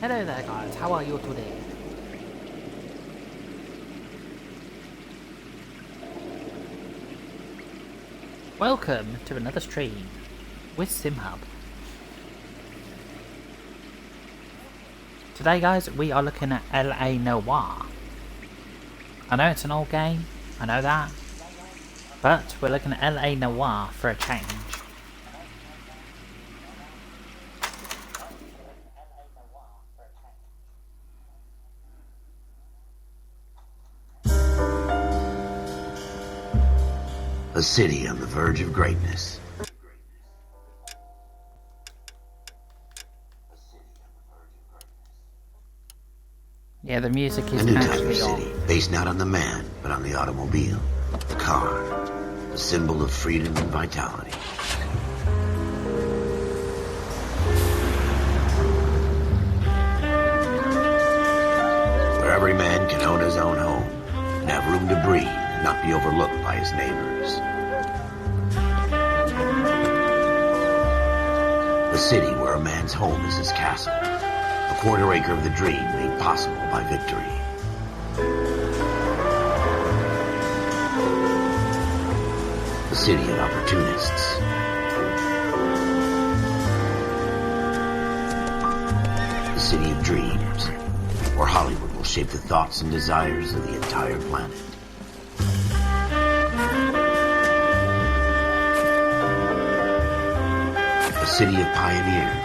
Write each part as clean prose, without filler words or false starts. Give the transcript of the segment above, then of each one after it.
Hello there guys, how are you today? Welcome to another stream with SimHub. Today guys, we are looking at LA Noire. I know it's an old game, I know that, but we're looking at LA Noire for a change. A city on the verge of greatness. Yeah, the music is A new type actually of city, on. based not on the man, but on the automobile, the car, the symbol of freedom and vitality. Where every man can own his own home, and have room to breathe, and not be overlooked by his neighbors. A city where a man's home is his castle, a quarter acre of the dream made possible by victory. A city of opportunists. A city of dreams, where Hollywood will shape the thoughts and desires of the entire planet. A city of pioneers.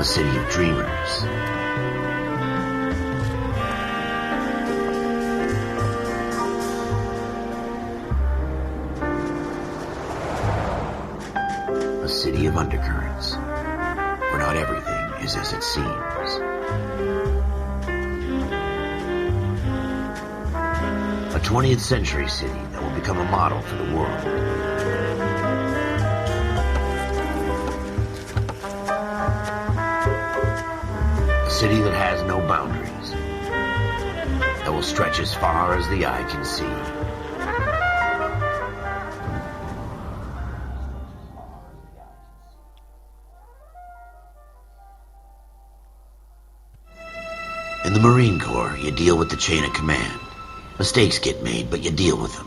A city of dreamers. A city of undercurrents, where not everything is as it seems. A 20th century city that will become a model for the world. A city that has no boundaries, that will stretch as far as the eye can see. In the Marine Corps, you deal with the chain of command. Mistakes get made, but you deal with them.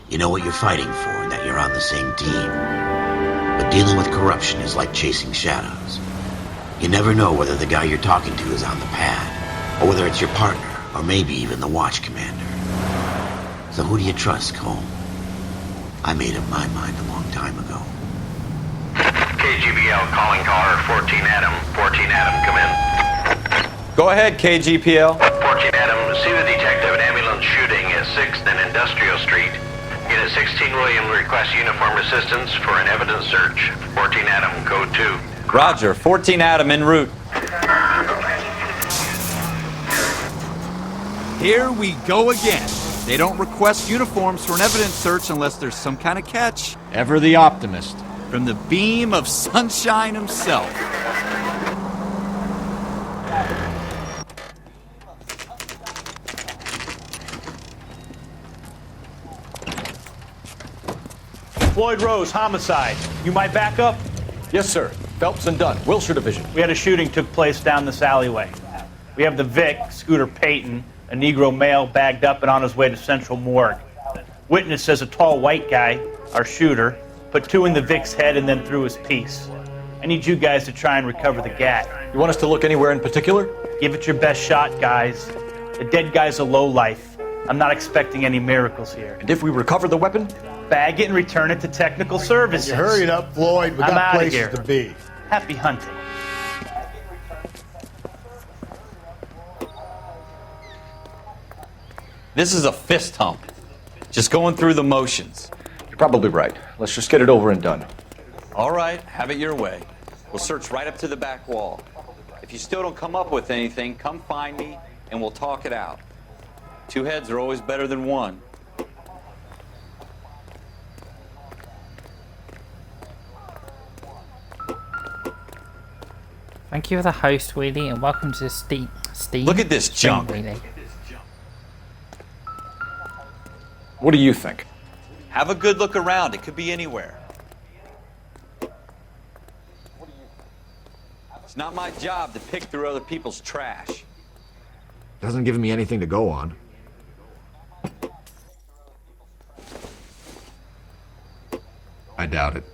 You know what you're fighting for and that you're on the same team. But dealing with corruption is like chasing shadows. You never know whether the guy you're talking to is on the pad, or whether it's your partner, or maybe even the watch commander. So who do you trust, Cole? I made up my mind a long time ago. KGBL calling caller 14 Adam. 14 Adam, come in. Go ahead, KGPL. 14 Adam, see the detective, an ambulance shooting at 6th and Industrial Street. Unit 16 William requests uniformed assistance for an evidence search. 14 Adam, code 2. Roger, 14 Adam en route. Here we go again. They don't request uniforms for an evidence search unless there's some kind of catch. Ever the optimist. From the beam of sunshine himself. Floyd Rose, homicide. You might back up? Yes, sir. Phelps and Dunn, Wilshire Division. We had a shooting took place down this alleyway. We have the Vic, Scooter Payton, a Negro male bagged up and on his way to Central Morgue. Witness says a tall white guy, our shooter, put 2 in the Vic's head and then threw his piece. I need you guys to try and recover the gat. You want us to look anywhere in particular? Give it your best shot, guys. The dead guy's a lowlife. I'm not expecting any miracles here. And if we recover the weapon? Bag it and return it to technical services. You hurry it up, Floyd. We I'm got outta places here. to be. Happy hunting. This is a fist hump. Just going through the motions. You're probably right. Let's just get it over and done. All right, have it your way. We'll search right up to the back wall. If you still don't come up with anything, come find me and we'll talk it out. 2 heads are always better than 1. Thank you for the host, Wheelie, and welcome to Steam. Look at this Stream, junk. Wheelie. What do you think? Have a good look around. It could be anywhere. It's not my job to pick through other people's trash. Doesn't give me anything to go on. I doubt it.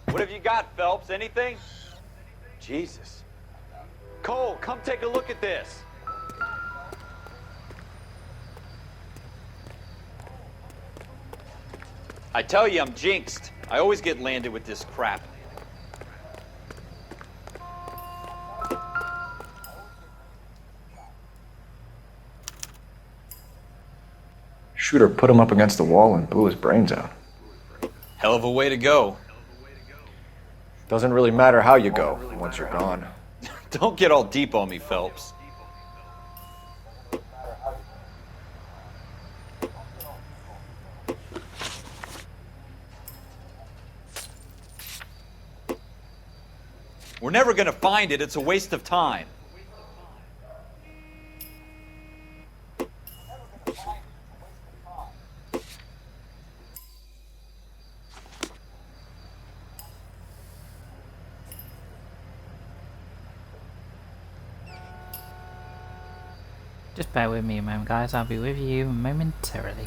What have you got, Phelps? Anything? Jesus. Cole, come take a look at this. I tell you, I'm jinxed. I always get landed with this crap. Shooter put him up against the wall and blew his brains out. Hell of a way to go. Doesn't really matter how you go once you're gone. Don't get all deep on me, Phelps. We're never gonna find it. It's a waste of time. Just bear with me a moment, guys. I'll be with you momentarily.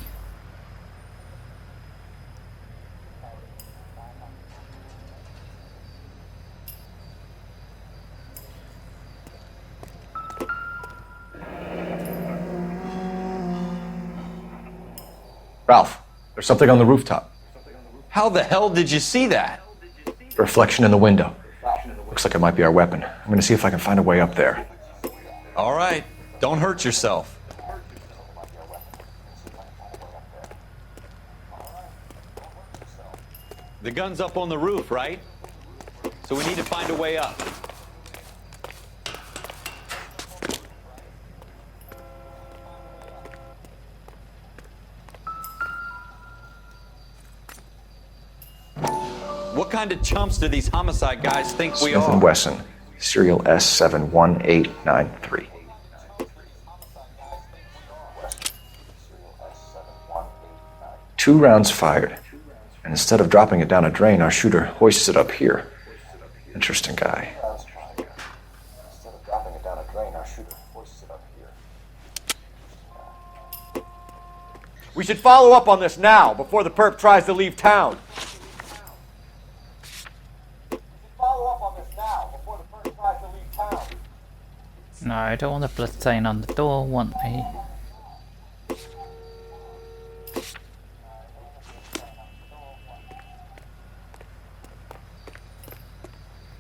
Ralph, there's something on the rooftop. How the hell did you see that? Reflection in the window. Looks like it might be our weapon. I'm gonna see if I can find a way up there. All right. Don't hurt yourself. The gun's up on the roof, right? So we need to find a way up. What kind of chumps do these homicide guys think we Smith are? & Wesson, serial S71893. Two rounds fired, and instead of dropping it down a drain, our shooter hoists it up here. Interesting guy. We should follow up on this now, before the perp tries to leave town. No, I don't want the blood stain on the door, want me.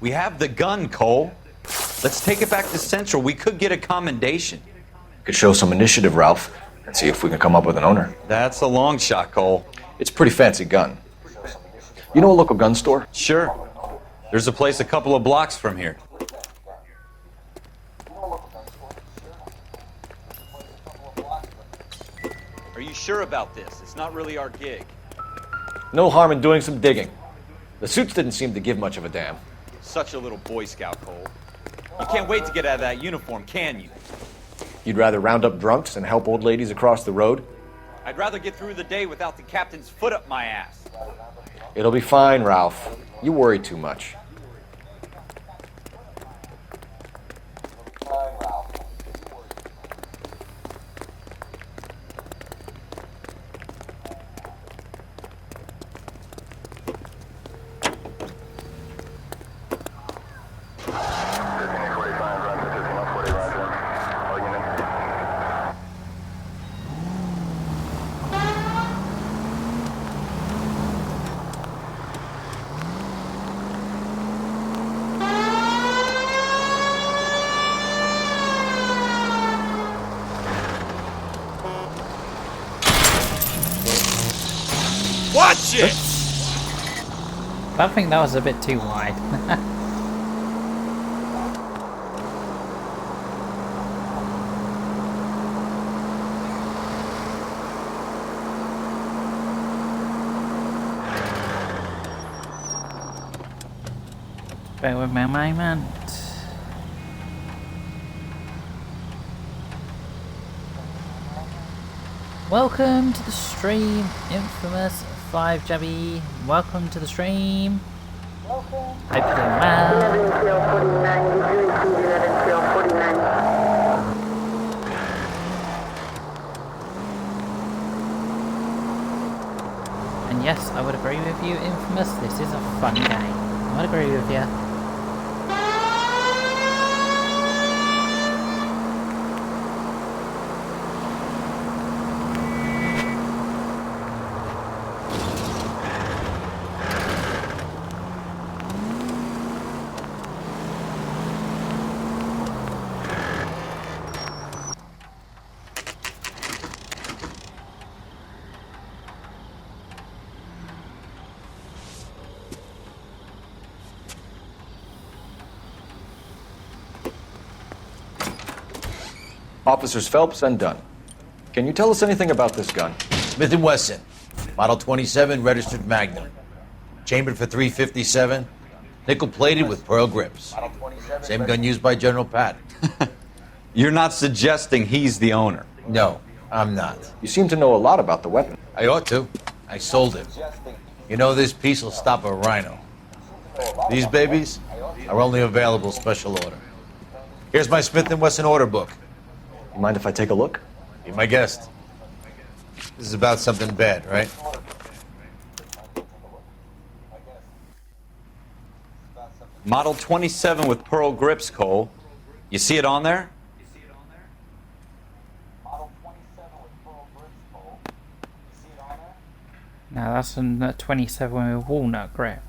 We have the gun, Cole. Let's take it back to Central. We could get a commendation. Could show some initiative, Ralph, and see if we can come up with an owner. That's a long shot, Cole. It's a pretty fancy gun. You know a local gun store? Sure. There's a place a couple of blocks from here. Are you sure about this? It's not really our gig. No harm in doing some digging. The suits didn't seem to give much of a damn. Such a little Boy Scout, Cole. You can't wait to get out of that uniform, can you? You'd rather round up drunks and help old ladies across the road? I'd rather get through the day without the captain's foot up my ass. It'll be fine, Ralph. You worry too much. Watch it! I think that was a bit too wide. Bear with me a moment. Welcome to the stream, infamous 5Jabby. Welcome to the stream. Hope you're doing well. And yes, I would agree with you, infamous. This is a fun game. I would agree with you. Officers Phelps and Dunn. Can you tell us anything about this gun? Smith & Wesson, Model 27, registered Magnum. Chambered for .357, nickel-plated with pearl grips. Same gun used by General Patton. You're not suggesting he's the owner? No, I'm not. You seem to know a lot about the weapon. I ought to. I sold it. You know, this piece will stop a rhino. These babies are only available special order. Here's my Smith & Wesson order book. You mind if I take a look? Be my guest. This is about something bad, right? Model 27 with pearl grips, Cole. You see it on there? Now that's a 27 with walnut grip.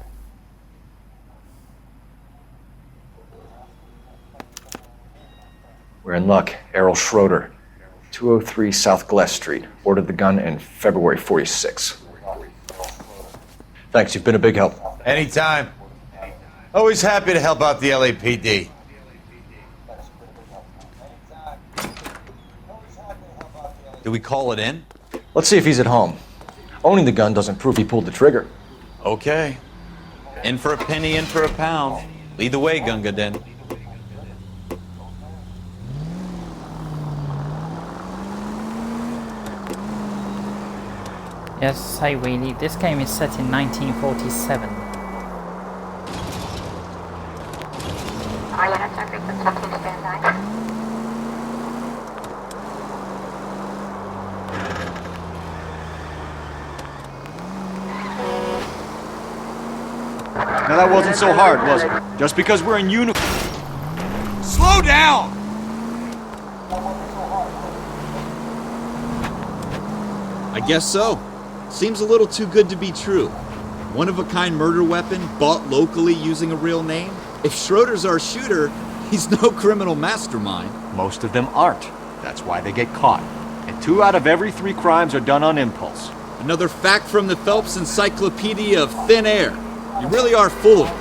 We're in luck. Errol Schroeder, 203 South Glass Street. Ordered the gun in February '46. Thanks, you've been a big help. Anytime. Always happy to help out the LAPD. Do we call it in? Let's see if he's at home. Owning the gun doesn't prove he pulled the trigger. Okay. In for a penny, in for a pound. Lead the way, Gunga Din. Yes, hey Wheelie, this game is set in 1947. Now that wasn't so hard, was it? Just because we're in uniform. Slow down! I guess so. Seems a little too good to be true. One-of-a-kind murder weapon bought locally using a real name? If Schroeder's our shooter, he's no criminal mastermind. Most of them aren't. That's why they get caught. And 2 out of every 3 crimes are done on impulse. Another fact from the Phelps Encyclopedia of Thin Air. You really are full of it.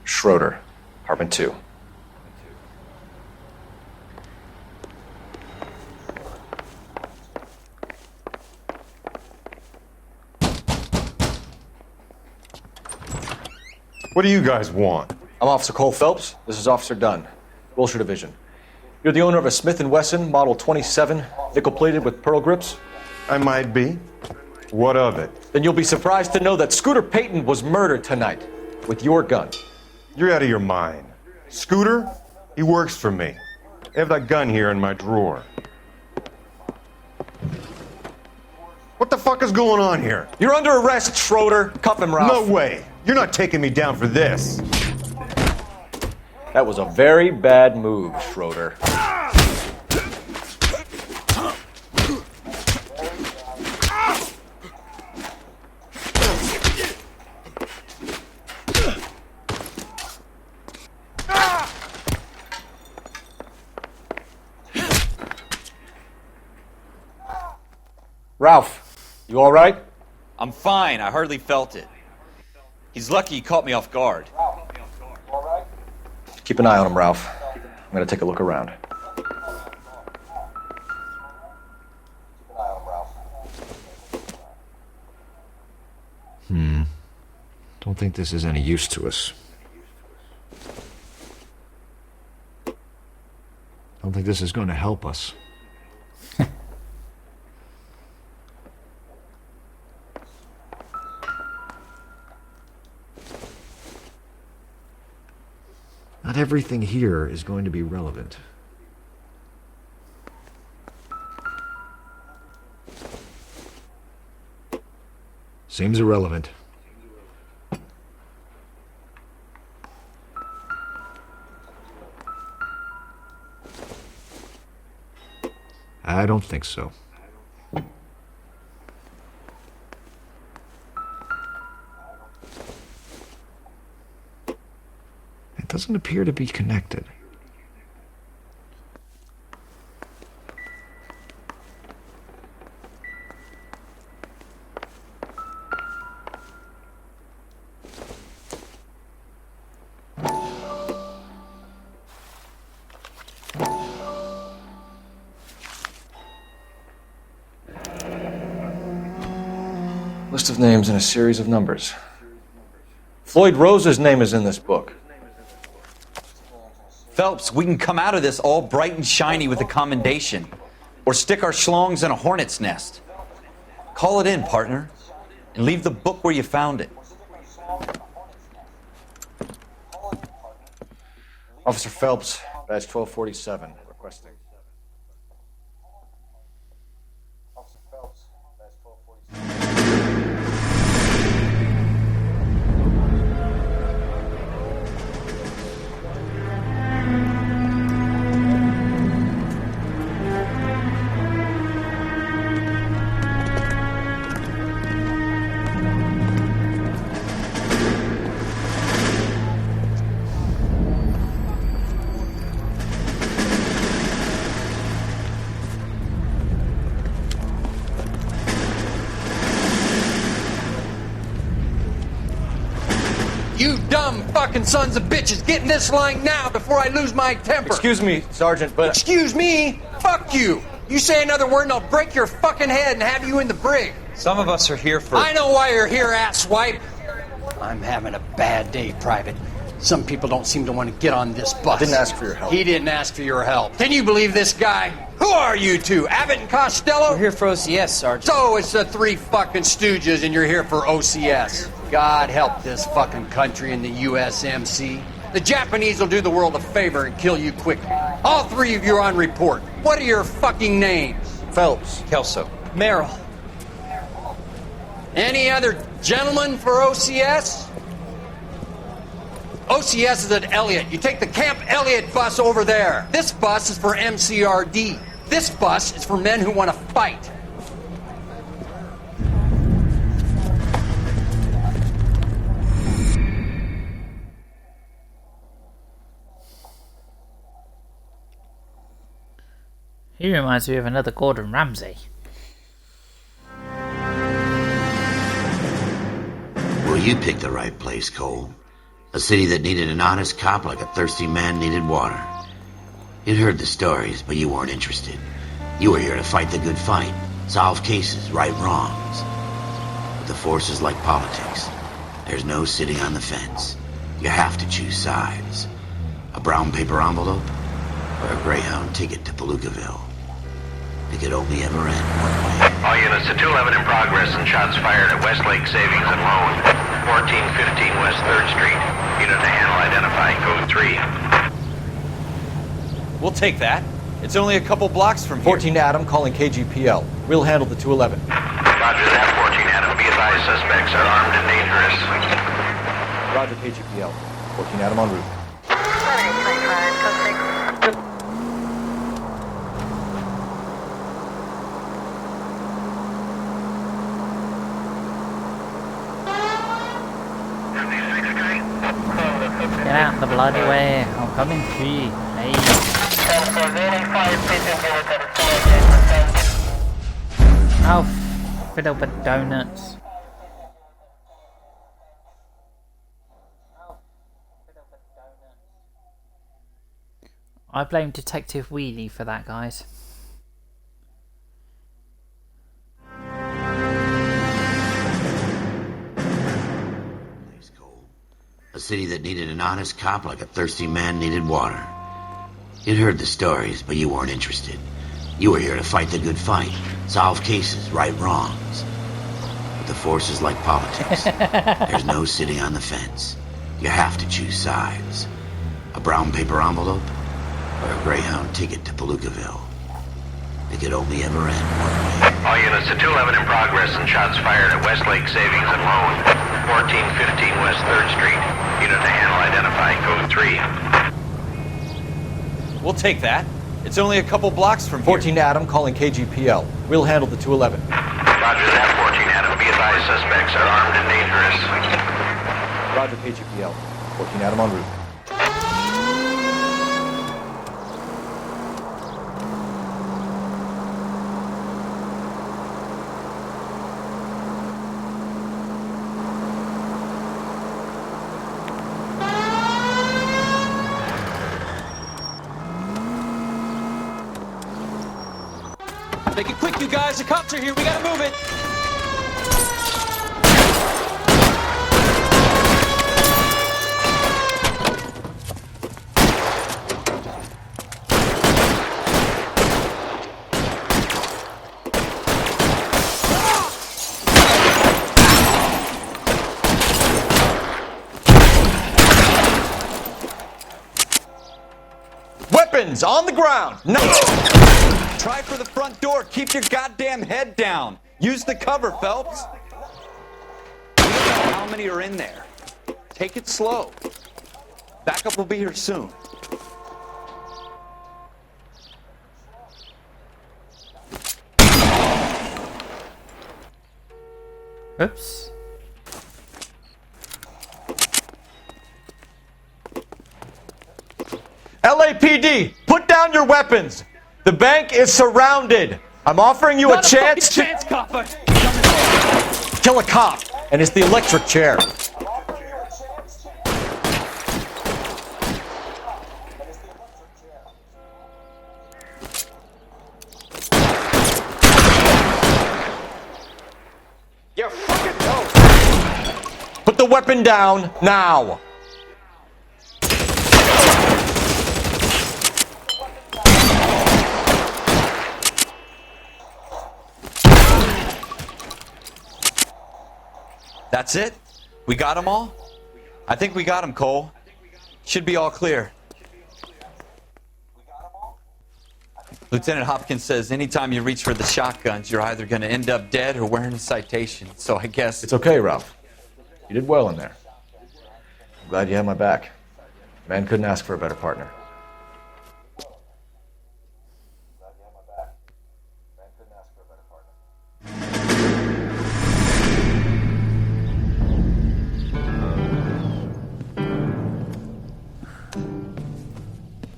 Schroeder, apartment 2. What do you guys want? I'm Officer Cole Phelps. This is Officer Dunn, Wilshire Division. You're the owner of a Smith & Wesson Model 27, nickel-plated with pearl grips? I might be. What of it? Then you'll be surprised to know that Scooter Payton was murdered tonight with your gun. You're out of your mind. Scooter? He works for me. I have that gun here in my drawer. What the fuck is going on here? You're under arrest, Schroeder. Cuff him, Ralph. No way. You're not taking me down for this. That was a very bad move, Schroeder. Ralph, you all right? I'm fine. I hardly felt it. He's lucky he caught me off guard. Keep an eye on him, Ralph. I'm gonna take a look around. Don't think this is any use to us. Don't think this is going to help us. Not everything here is going to be relevant. Seems irrelevant. I don't think so. It doesn't appear to be connected. List of names and a series of numbers. Floyd Rose's name is in this book. Phelps, we can come out of this all bright and shiny with a commendation. Or stick our schlongs in a hornet's nest. Call it in, partner. And leave the book where you found it. Officer Phelps, badge 1247, requesting. Officer Phelps, badge 1247. You dumb fucking sons of bitches, get in this line now before I lose my temper. Excuse me, Sergeant, but... Excuse me? Fuck you. You say another word and I'll break your fucking head and have you in the brig. Some of us are here for... I know why you're here, asswipe. I'm having a bad day, Private. Some people don't seem to want to get on this bus. I didn't ask for your help. He didn't ask for your help. Can you believe this guy? Who are you two? Abbott and Costello? We're here for OCS, Sergeant. So it's the three fucking stooges and you're here for OCS. God help this fucking country and the USMC. The Japanese will do the world a favor and kill you quickly. All three of you are on report. What are your fucking names? Phelps. Kelso. Merrill. Any other gentlemen for OCS? OCS is at Elliott. You take the Camp Elliott bus over there. This bus is for MCRD. This bus is for men who want to fight. He reminds me of another Gordon Ramsay. Well, you picked the right place, Cole. A city that needed an honest cop like a thirsty man needed water. You'd heard the stories, but you weren't interested. You were here to fight the good fight, solve cases, right wrongs. But the force is like politics. There's no sitting on the fence. You have to choose sides. A brown paper envelope or a Greyhound ticket to Palookaville. It could only ever end one way. All units to 211 in progress and shots fired at Westlake Savings and Loan, 1415 West 3rd Street. Unit to handle identify, code 3. We'll take that. It's only a couple blocks from here. 14 Adam calling KGPL. We'll handle the 211. Roger advised suspects are armed and dangerous. Roger, KGPL. 14 Adam en route. Get out the bloody way. I'm coming to you. Hey. Oh, fiddle with donuts. I blame Detective Wheelie for that, guys. A city that needed an honest cop like a thirsty man needed water. You'd heard the stories, but you weren't interested. You were here to fight the good fight, solve cases, right wrongs. But the force is like politics. There's no sitting on the fence. You have to choose sides. A brown paper envelope or a Greyhound ticket to Palookaville. It could only ever end one way. All units to 211 in progress and shots fired at Westlake Savings and Loan, 1415 West 3rd Street. Unit to handle identify code 3. We'll take that. It's only a couple blocks from here. 14 Adam calling KGPL. We'll handle the 211. Roger that, 14 Adam. Be advised suspects are armed and dangerous. Roger, KGPL. 14 Adam en route. Make it quick, you guys. The cops are here. We gotta move it. Weapons on the ground. No. Try for the front door. Keep your goddamn head down. Use the cover, Phelps. We don't know how many are in there. Take it slow. Backup will be here soon. Oops. LAPD, put down your weapons. The bank is surrounded. I'm offering you a chance to kill a cop, and it's the electric chair. You fucking dope. Put the weapon down now. That's it? We got them all? I think we got them, Cole. Should be all clear. Lieutenant Hopkins says anytime you reach for the shotguns, you're either going to end up dead or wearing a citation. So I guess... It's okay, Ralph. You did well in there. I'm glad you had my back. Man couldn't ask for a better partner.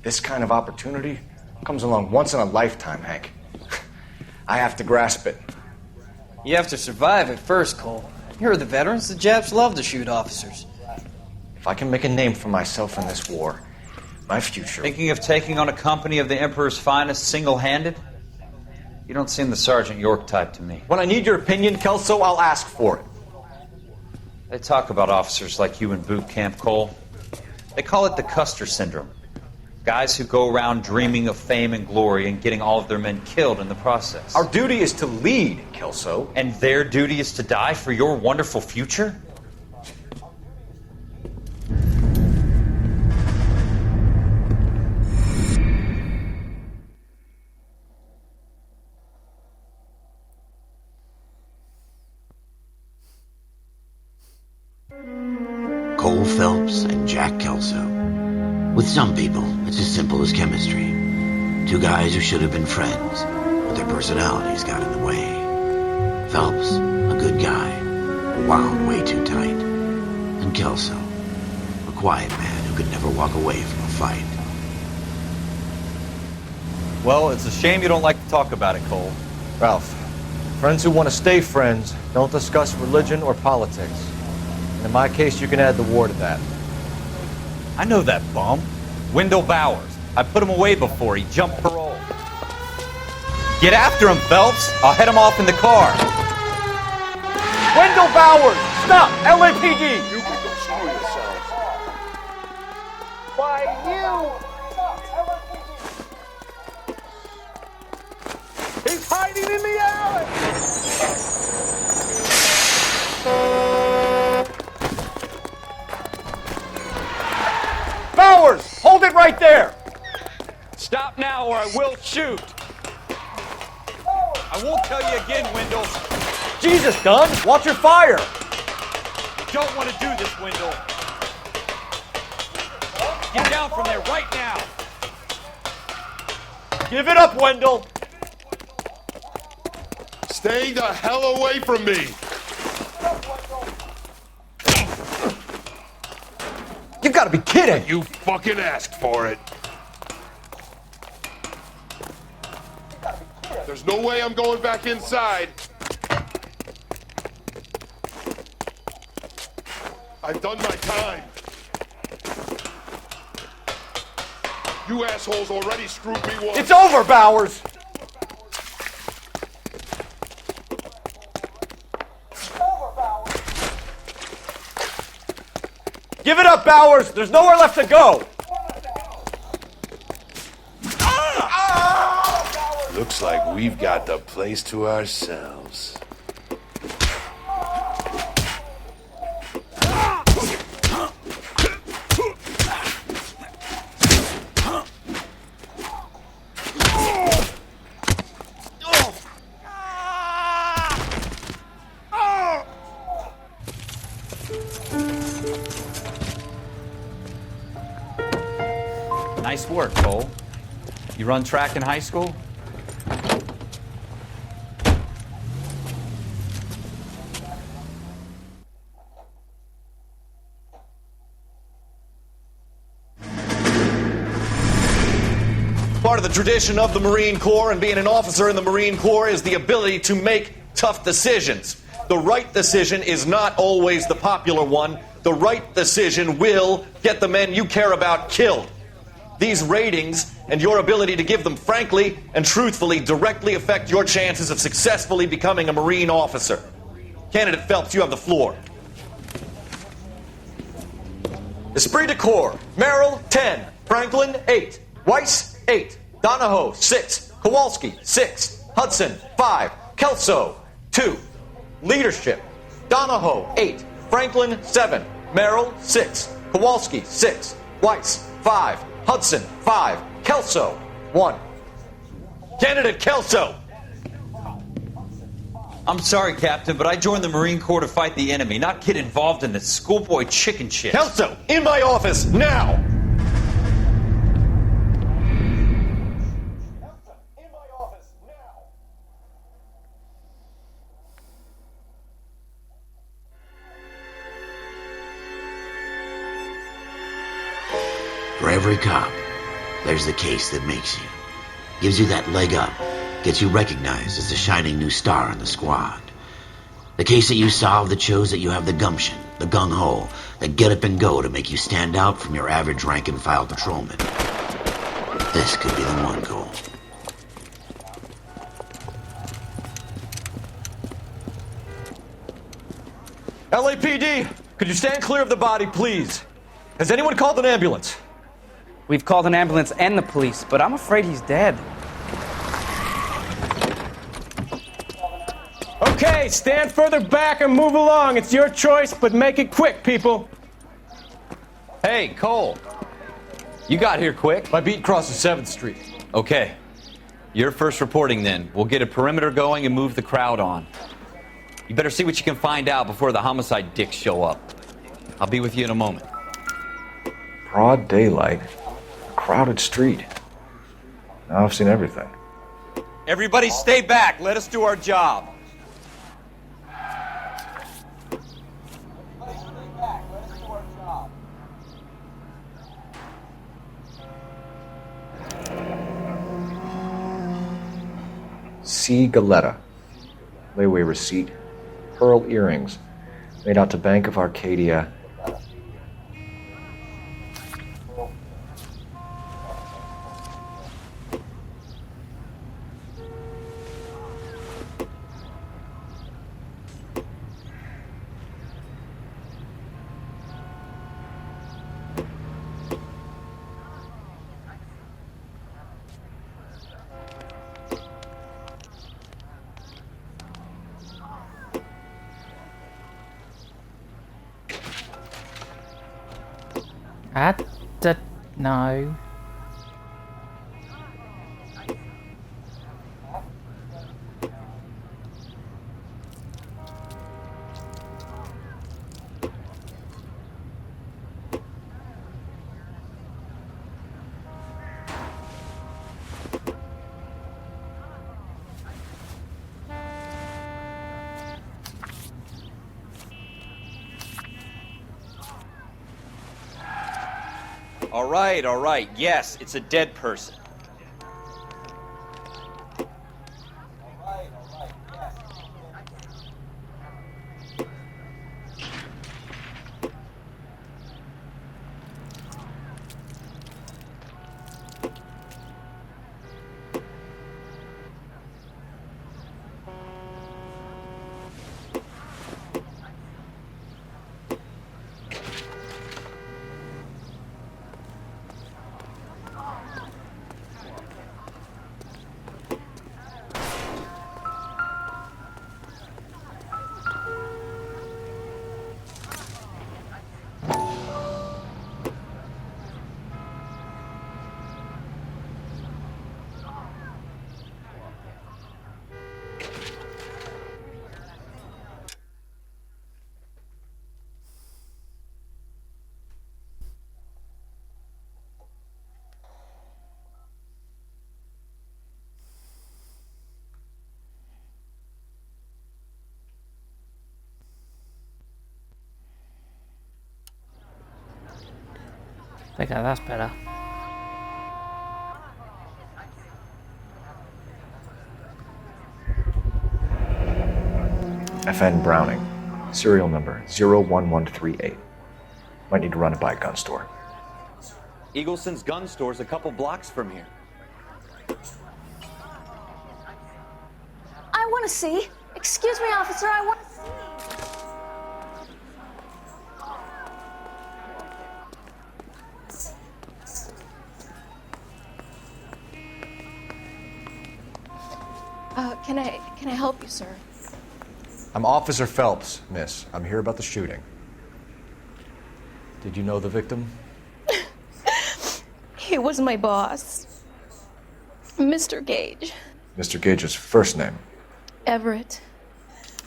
This kind of opportunity comes along once in a lifetime, Hank. I have to grasp it. You have to survive it first, Cole. Here are the veterans. The Japs love to shoot officers. If I can make a name for myself in this war, my future... Thinking of taking on a company of the Emperor's finest single-handed? You don't seem the Sergeant York type to me. When I need your opinion, Kelso, I'll ask for it. They talk about officers like you in boot camp, Cole. They call it the Custer Syndrome. Guys who go around dreaming of fame and glory and getting all of their men killed in the process. Our duty is to lead, Kelso. And their duty is to die for your wonderful future? Cole Phelps and Jack Kelso. With some people, it's as simple as chemistry. Two guys who should have been friends, but their personalities got in the way. Phelps, a good guy, wound way too tight. And Kelso, a quiet man who could never walk away from a fight. Well, it's a shame you don't like to talk about it, Cole. Ralph, friends who want to stay friends don't discuss religion or politics. And in my case, you can add the war to that. I know that bum. Wendell Bowers. I put him away before he jumped parole. Get after him, Phelps. I'll head him off in the car. Wendell Bowers! Stop! LAPD! You can go screw yourselves. Why, you! He's hiding in the alley! Bowers! Hold it right there! Stop now or I will shoot. I won't tell you again, Wendell. Jesus, Dunn! Watch your fire! You don't want to do this, Wendell. Get down from there right now. Give it up, Wendell! Stay the hell away from me! You gotta be kidding! You fucking asked for it. There's no way I'm going back inside. I've done my time. You assholes already screwed me once. It's over, Bowers! Give it up, Bowers! There's nowhere left to go! Looks like we've got the place to ourselves. Nice work, Cole. You run track in high school? Part of the tradition of the Marine Corps and being an officer in the Marine Corps is the ability to make tough decisions. The right decision is not always the popular one. The right decision will get the men you care about killed. These ratings and your ability to give them frankly and truthfully directly affect your chances of successfully becoming a Marine officer. Candidate Phelps, you have the floor. Esprit de Corps, Merrill, 10. Franklin, 8. Weiss, 8. Donahoe, 6. Kowalski, 6. Hudson, 5. Kelso, 2. Leadership, Donahoe, 8. Franklin, 7. Merrill, 6. Kowalski, 6. Weiss, 5. Hudson, 5. Kelso, 1. Candidate Kelso! I'm sorry, Captain, but I joined the Marine Corps to fight the enemy, not get involved in this schoolboy chicken shit. Kelso, in my office, now! For every cop, there's the case that makes you. Gives you that leg up. Gets you recognized as the shining new star in the squad. The case that you solve that shows that you have the gumption, the gung-ho, the get up and go to make you stand out from your average rank-and-file patrolman. This could be the one, Cole. LAPD, could you stand clear of the body, please? Has anyone called an ambulance? We've called an ambulance and the police, but I'm afraid he's dead. Okay, stand further back and move along. It's your choice, but make it quick, people. Hey, Cole. You got here quick. My beat crosses 7th Street. Okay. You're first reporting then. We'll get a perimeter going and move the crowd on. You better see what you can find out before the homicide dicks show up. I'll be with you in a moment. Broad daylight, a crowded street. Now I've seen everything. Everybody stay back. Let us do our job. C. Galetta. Layaway receipt. Pearl earrings. Made out to Bank of Arcadia. No. All right. Yes, it's a dead person. Okay, that's better. FN Browning. Serial number 01138. Might need to run it by a gun store. Eagleson's gun store's a couple blocks from here. I want to see. Excuse me, officer, I want to see. Can I help you, sir? I'm Officer Phelps, miss. I'm here about the shooting. Did you know the victim? He was my boss. Mr. Gage. Mr. Gage's first name. Everett.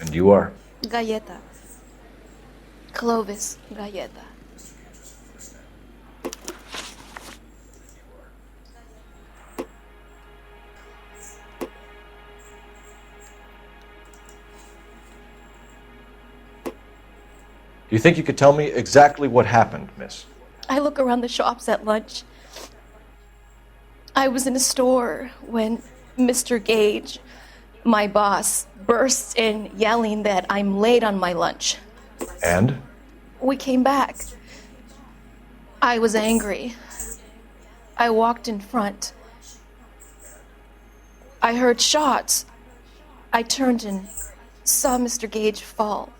And you are? Galleta. Clovis Galleta. Do you think you could tell me exactly what happened, miss? I look around the shops at lunch. I was in a store when Mr. Gage, my boss, bursts in yelling that I'm late on my lunch. And? We came back. I was angry. I walked in front. I heard shots. I turned and saw Mr. Gage fall.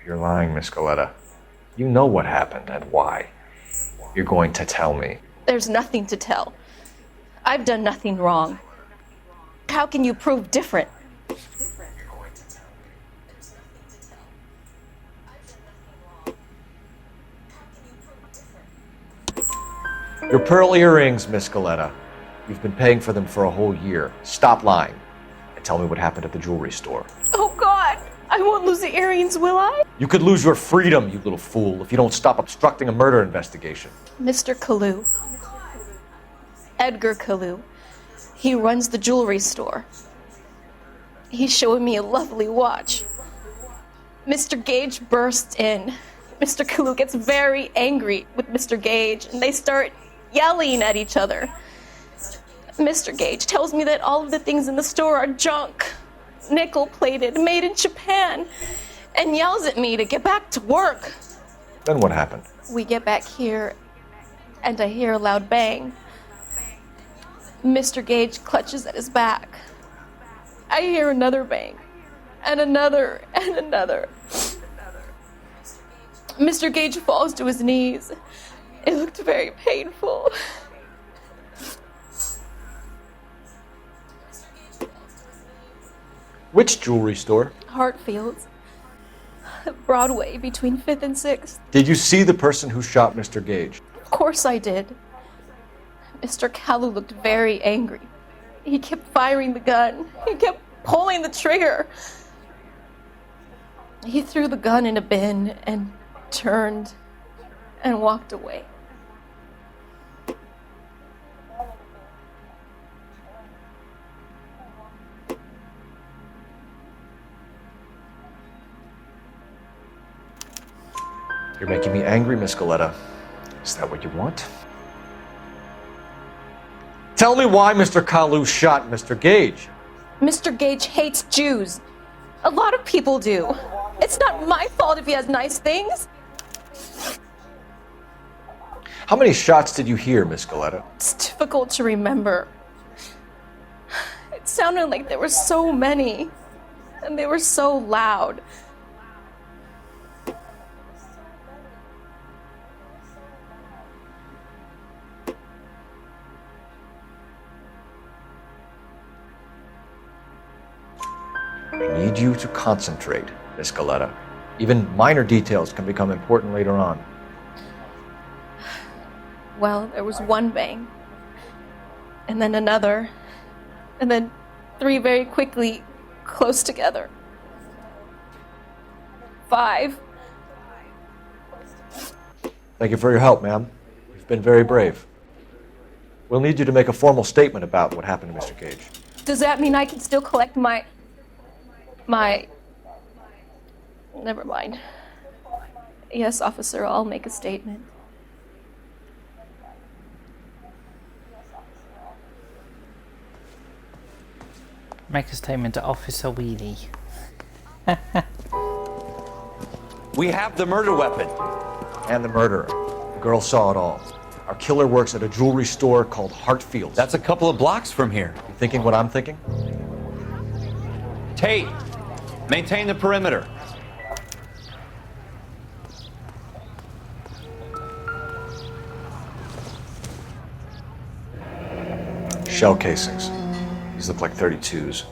You're lying, Miss Galetta. You know what happened and why. You're going to tell me. There's nothing to tell. I've done nothing wrong. How can you prove different? Your pearl earrings, Miss Galetta. You've been paying for them for a whole year. Stop lying and tell me what happened at the jewelry store. Oh, God. I won't lose the earrings, will I? You could lose your freedom, you little fool, if you don't stop obstructing a murder investigation. Mr. Kalu. Edgar Kalu. He runs the jewelry store. He's showing me a lovely watch. Mr. Gage bursts in. Mr. Kalu gets very angry with Mr. Gage, and they start yelling at each other. Mr. Gage tells me that all of the things in the store are junk, nickel-plated, made in Japan, and yells at me to get back to work. Then what happened? We get back here, and I hear a loud bang. Mr. Gage clutches at his back. I hear another bang, and another, and another. Mr. Gage falls to his knees. It looked very painful. Which jewelry store? Hartfield's. Broadway, between 5th and 6th. Did you see the person who shot Mr. Gage? Of course I did. Mr. Kalu looked very angry. He kept firing the gun. He kept pulling the trigger. He threw the gun in a bin and turned and walked away. You're making me angry, Miss Galetta. Is that what you want? Tell me why Mr. Kalu shot Mr. Gage. Mr. Gage hates Jews. A lot of people do. It's not my fault if he has nice things. How many shots did you hear, Miss Galetta? It's difficult to remember. It sounded like there were so many, and they were so loud. I need you to concentrate, Miss Galetta. Even minor details can become important later on. Well, there was one bang, and then another, and then 3 very quickly, close together. 5. Thank you for your help, ma'am. You've been very brave. We'll need you to make a formal statement about what happened to Mr. Gage. Does that mean I can still collect my... Never mind. Yes, officer, I'll make a statement. Make a statement to Officer Wheelie. We have the murder weapon. And the murderer. The girl saw it all. Our killer works at a jewelry store called Hartfield's. That's a couple of blocks from here. You thinking what I'm thinking? Tate, maintain the perimeter. Shell casings. These look like 32s.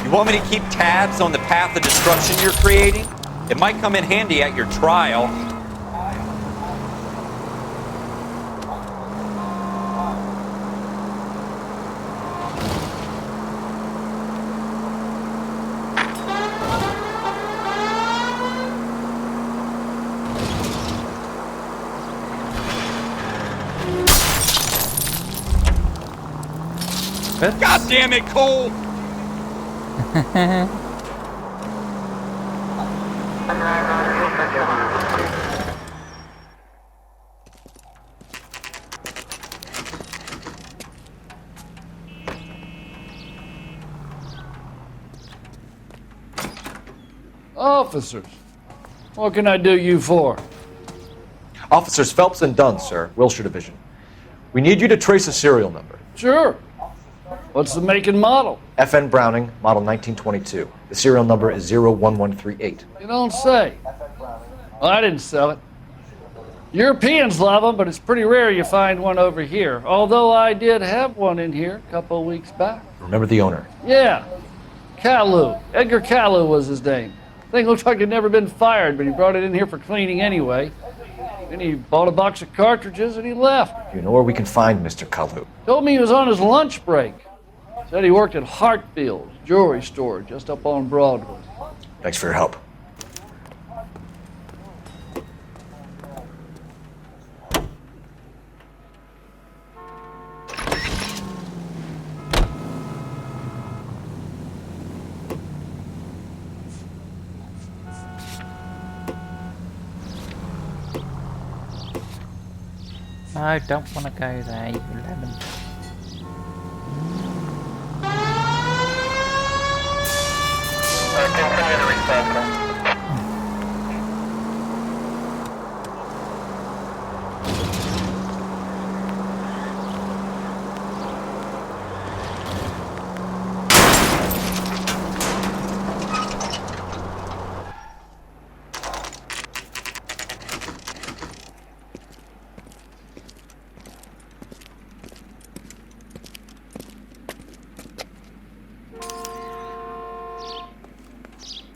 You want me to keep tabs on the path of destruction you're creating? It might come in handy at your trial. God damn it, Cole! officers. What can I do you for? Officers Phelps and Dunn, sir, Wilshire Division. We need you to trace a serial number. Sure. What's the make and model? FN Browning, model 1922. The serial number is 01138. You don't say. Well, I didn't sell it. Europeans love them, but it's pretty rare you find one over here. Although I did have one in here a couple of weeks back. Remember the owner? Yeah. Kalu. Edgar Kalu was his name. Thing looked like it'd never been fired, but he brought it in here for cleaning anyway. Then he bought a box of cartridges and he left. Do you know where we can find Mr. Kalu? Told me he was on his lunch break. Said he worked at Hartfield's jewelry store just up on Broadway. Thanks for your help. I don't want to go there, you lemon. Continue to recycle.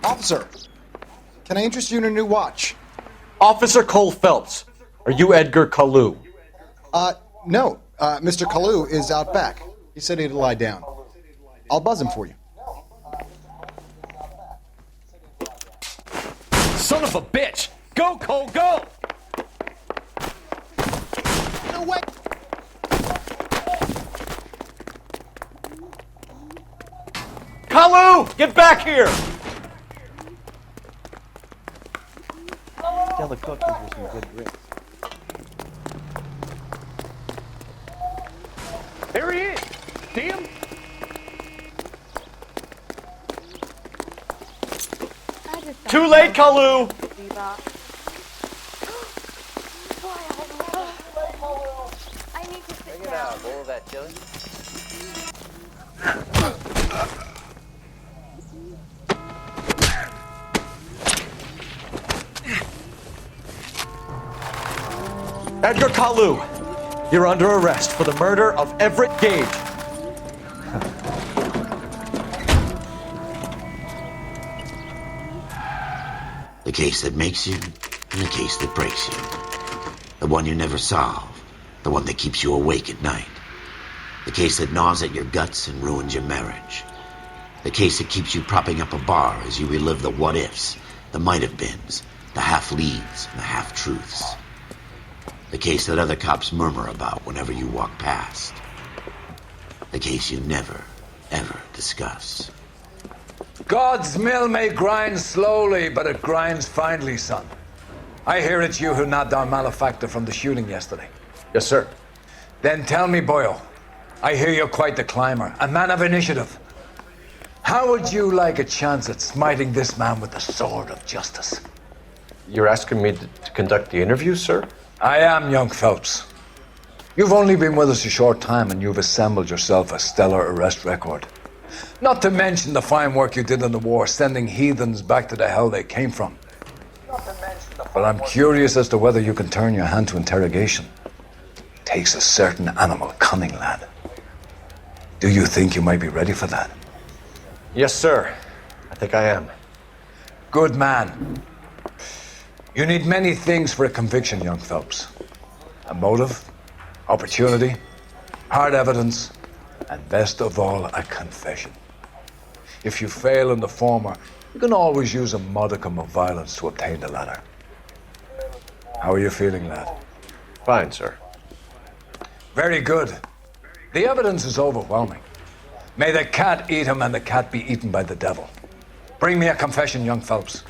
Officer, can I interest you in a new watch? Officer Cole Phelps, are you Edgar Kalu? No. Mr. Kalu is out back. He said he'd lie down. I'll buzz him for you. Son of a bitch! Go, Cole, go! No way! Kalu! Get back here! Tell the cook these are some good grits. There he is! See him? Too late, Kalu! I need to sit Bring it out, bowl of that chili. Edgar Kalu, you're under arrest for the murder of Everett Gage. The case that makes you, and the case that breaks you. The one you never solve. The one that keeps you awake at night. The case that gnaws at your guts and ruins your marriage. The case that keeps you propping up a bar as you relive the what-ifs, the might-have-beens, the half-leads, and the half-truths. The case that other cops murmur about whenever you walk past. The case you never, ever discuss. God's mill may grind slowly, but it grinds finely, son. I hear it's you who nabbed our malefactor from the shooting yesterday. Yes, sir. Then tell me, boyo, I hear you're quite the climber, a man of initiative. How would you like a chance at smiting this man with the sword of justice? You're asking me to conduct the interview, sir? I am, young Phelps. You've only been with us a short time and you've assembled yourself a stellar arrest record. Not to mention the fine work you did in the war, sending heathens back to the hell they came from. But I'm curious as to whether you can turn your hand to interrogation. It takes a certain animal cunning, lad. Do you think you might be ready for that? Yes, sir. I think I am. Good man. You need many things for a conviction, young Phelps. A motive, opportunity, hard evidence, and best of all, a confession. If you fail in the former, you can always use a modicum of violence to obtain the latter. How are you feeling, lad? Fine, sir. Very good. The evidence is overwhelming. May the cat eat him and the cat be eaten by the devil. Bring me a confession, young Phelps.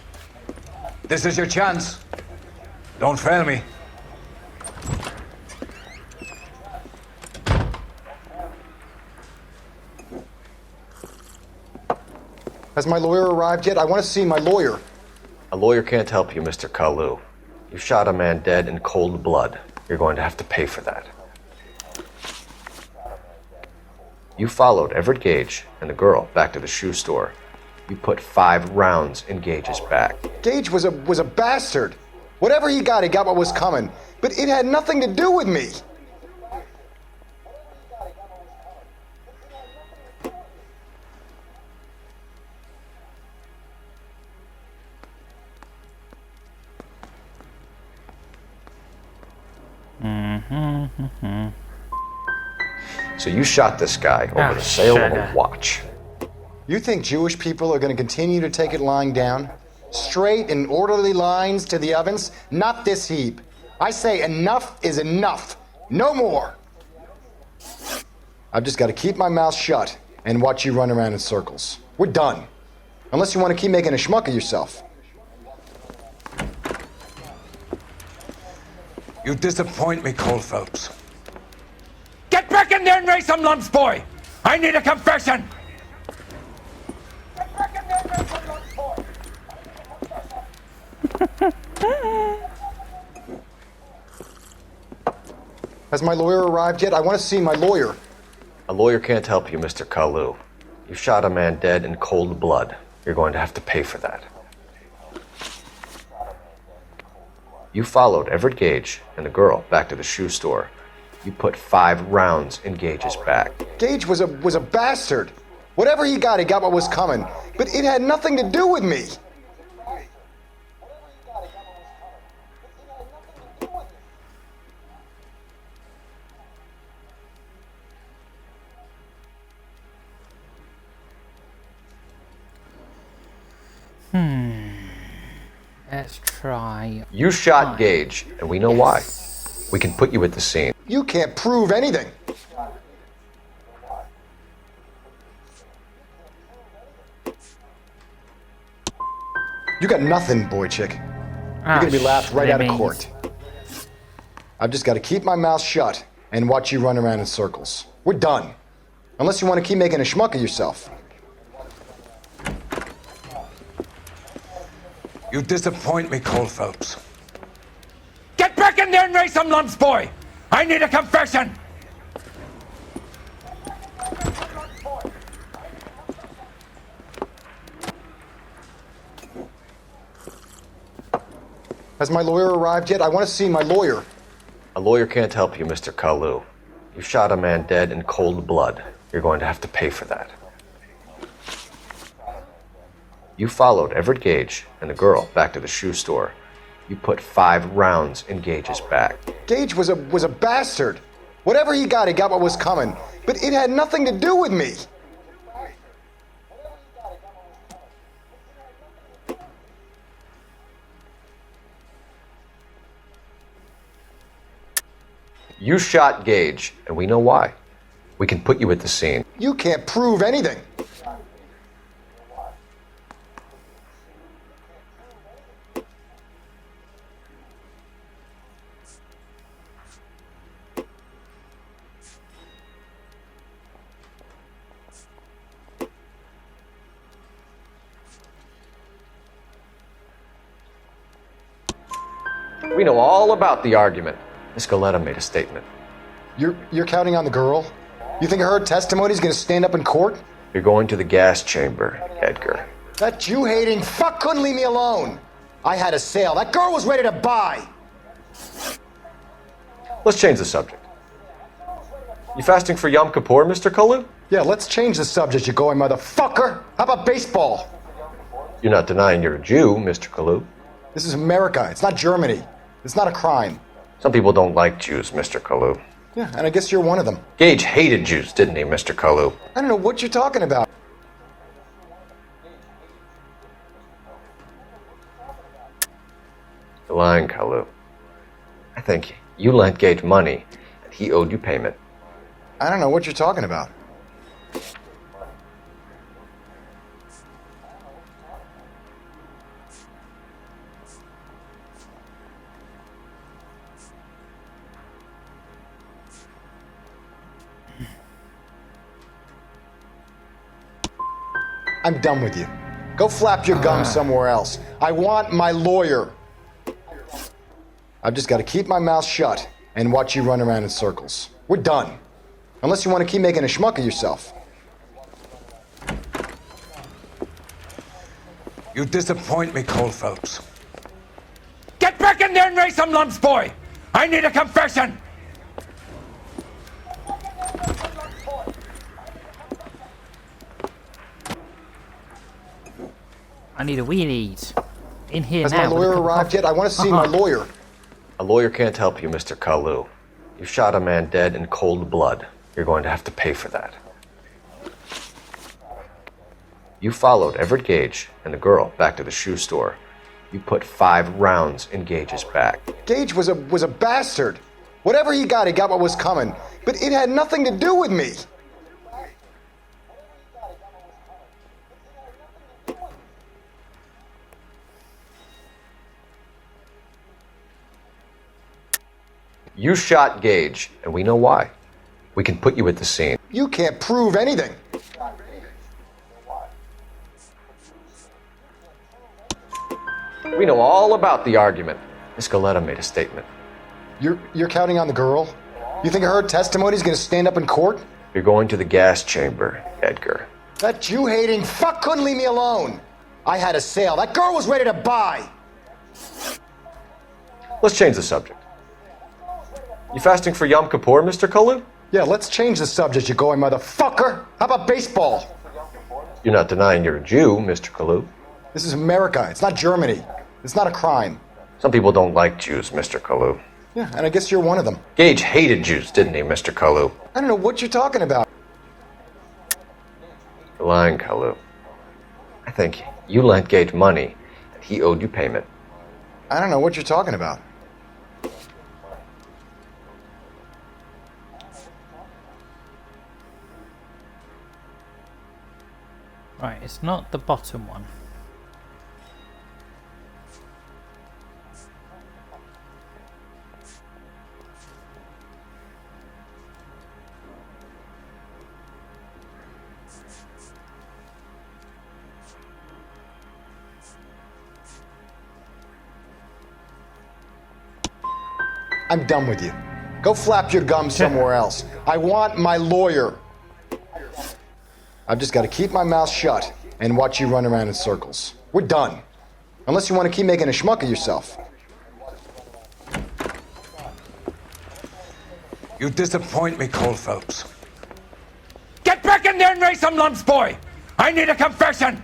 This is your chance. Don't fail me. Has my lawyer arrived yet? I want to see my lawyer. lawyer can't help you, Mr. Kalu. You shot a man dead in cold blood. You're going to have to pay for that. You followed Everett Gage and the girl back to the shoe store. You put 5 rounds in Gage's back. Gage was a bastard. Whatever he got what was coming. But it had nothing to do with me. So you shot this guy over the sale of a watch. You think Jewish people are going to continue to take it lying down? Straight and orderly lines to the ovens? Not this heap. I say enough is enough. No more. I've just got to keep my mouth shut and watch you run around in circles. We're done. Unless you want to keep making a schmuck of yourself. You disappoint me, Cole Phelps. Get back in there and raise some lumps, boy! I need a confession! Get back in there and raise some lumps, boy! Has my lawyer arrived yet? I want to see my lawyer. A lawyer can't help you, Mr. Kalu. You shot a man dead in cold blood. You're going to have to pay for that. You followed Everett Gage and the girl back to the shoe store. You put 5 rounds in Gage's back. Gage was a bastard. Whatever he got what was coming. But it had nothing to do with me. Let's try. You shot Gage, and we know why. We can put you at the scene. You can't prove anything. You got nothing, boy chick. You're gonna be laughed right out of court. I've just got to keep my mouth shut and watch you run around in circles. We're done. Unless you want to keep making a schmuck of yourself. You disappoint me, Cole Phelps. Get back in there and raise some lumps, boy! I need a confession! Has my lawyer arrived yet? I want to see my lawyer. A lawyer can't help you, Mr. Kalu. You shot a man dead in cold blood. You're going to have to pay for that. You followed Everett Gage and the girl back to the shoe store. You put 5 rounds in Gage's back. Gage was a bastard. Whatever he got what was coming. But it had nothing to do with me. You shot Gage, and we know why. We can put you at the scene. You can't prove anything. We know all about the argument. Miss Goleta made a statement. You're counting on the girl? You think her testimony's gonna stand up in court? You're going to the gas chamber, Edgar. That Jew-hating fuck couldn't leave me alone. I had a sale. That girl was ready to buy. Let's change the subject. You fasting for Yom Kippur, Mr. Kalu? Yeah, let's change the subject, you going motherfucker. How about baseball? You're not denying you're a Jew, Mr. Kalu. This is America. It's not Germany. It's not a crime. Some people don't like Jews, Mr. Kalu. Yeah, and I guess you're one of them. Gage hated Jews, didn't he, Mr. Kalu? I don't know what you're talking about. You're lying, Kalu. I think you lent Gage money, and he owed you payment. I don't know what you're talking about. I'm done with you. Go flap your gums somewhere else. I want my lawyer. I've just got to keep my mouth shut and watch you run around in circles. We're done. Unless you want to keep making a schmuck of yourself. You disappoint me, Cole Phelps. Get back in there and raise some lumps, boy! I need a confession! I need a wheelies. In here Has now. my lawyer arrived yet? I want to see my lawyer. A lawyer can't help you, Mr. Kalu. You shot a man dead in cold blood. You're going to have to pay for that. You followed Everett Gage and the girl back to the shoe store. You put 5 rounds in Gage's back. Gage was a bastard. Whatever he got what was coming. But it had nothing to do with me. You shot Gage, and we know why. We can put you at the scene. You can't prove anything. We know all about the argument. Miss Galetta made a statement. You're counting on the girl? You think her testimony's gonna stand up in court? You're going to the gas chamber, Edgar. That Jew-hating fuck couldn't leave me alone. I had a sale. That girl was ready to buy. Let's change the subject. You fasting for Yom Kippur, Mr. Kalu? Yeah, let's change the subject, you going motherfucker. How about baseball? You're not denying you're a Jew, Mr. Kalu. This is America. It's not Germany. It's not a crime. Some people don't like Jews, Mr. Kalu. Yeah, and I guess you're one of them. Gage hated Jews, didn't he, Mr. Kalu? I don't know what you're talking about. You're lying, Kalu. I think you lent Gage money, and he owed you payment. I don't know what you're talking about. Right, it's not the bottom one. I'm done with you. Go flap your gums somewhere else. I want my lawyer. I've just got to keep my mouth shut and watch you run around in circles. We're done. Unless you want to keep making a schmuck of yourself. You disappoint me, Cole Phelps. Get back in there and raise some lumps, boy! I need a confession!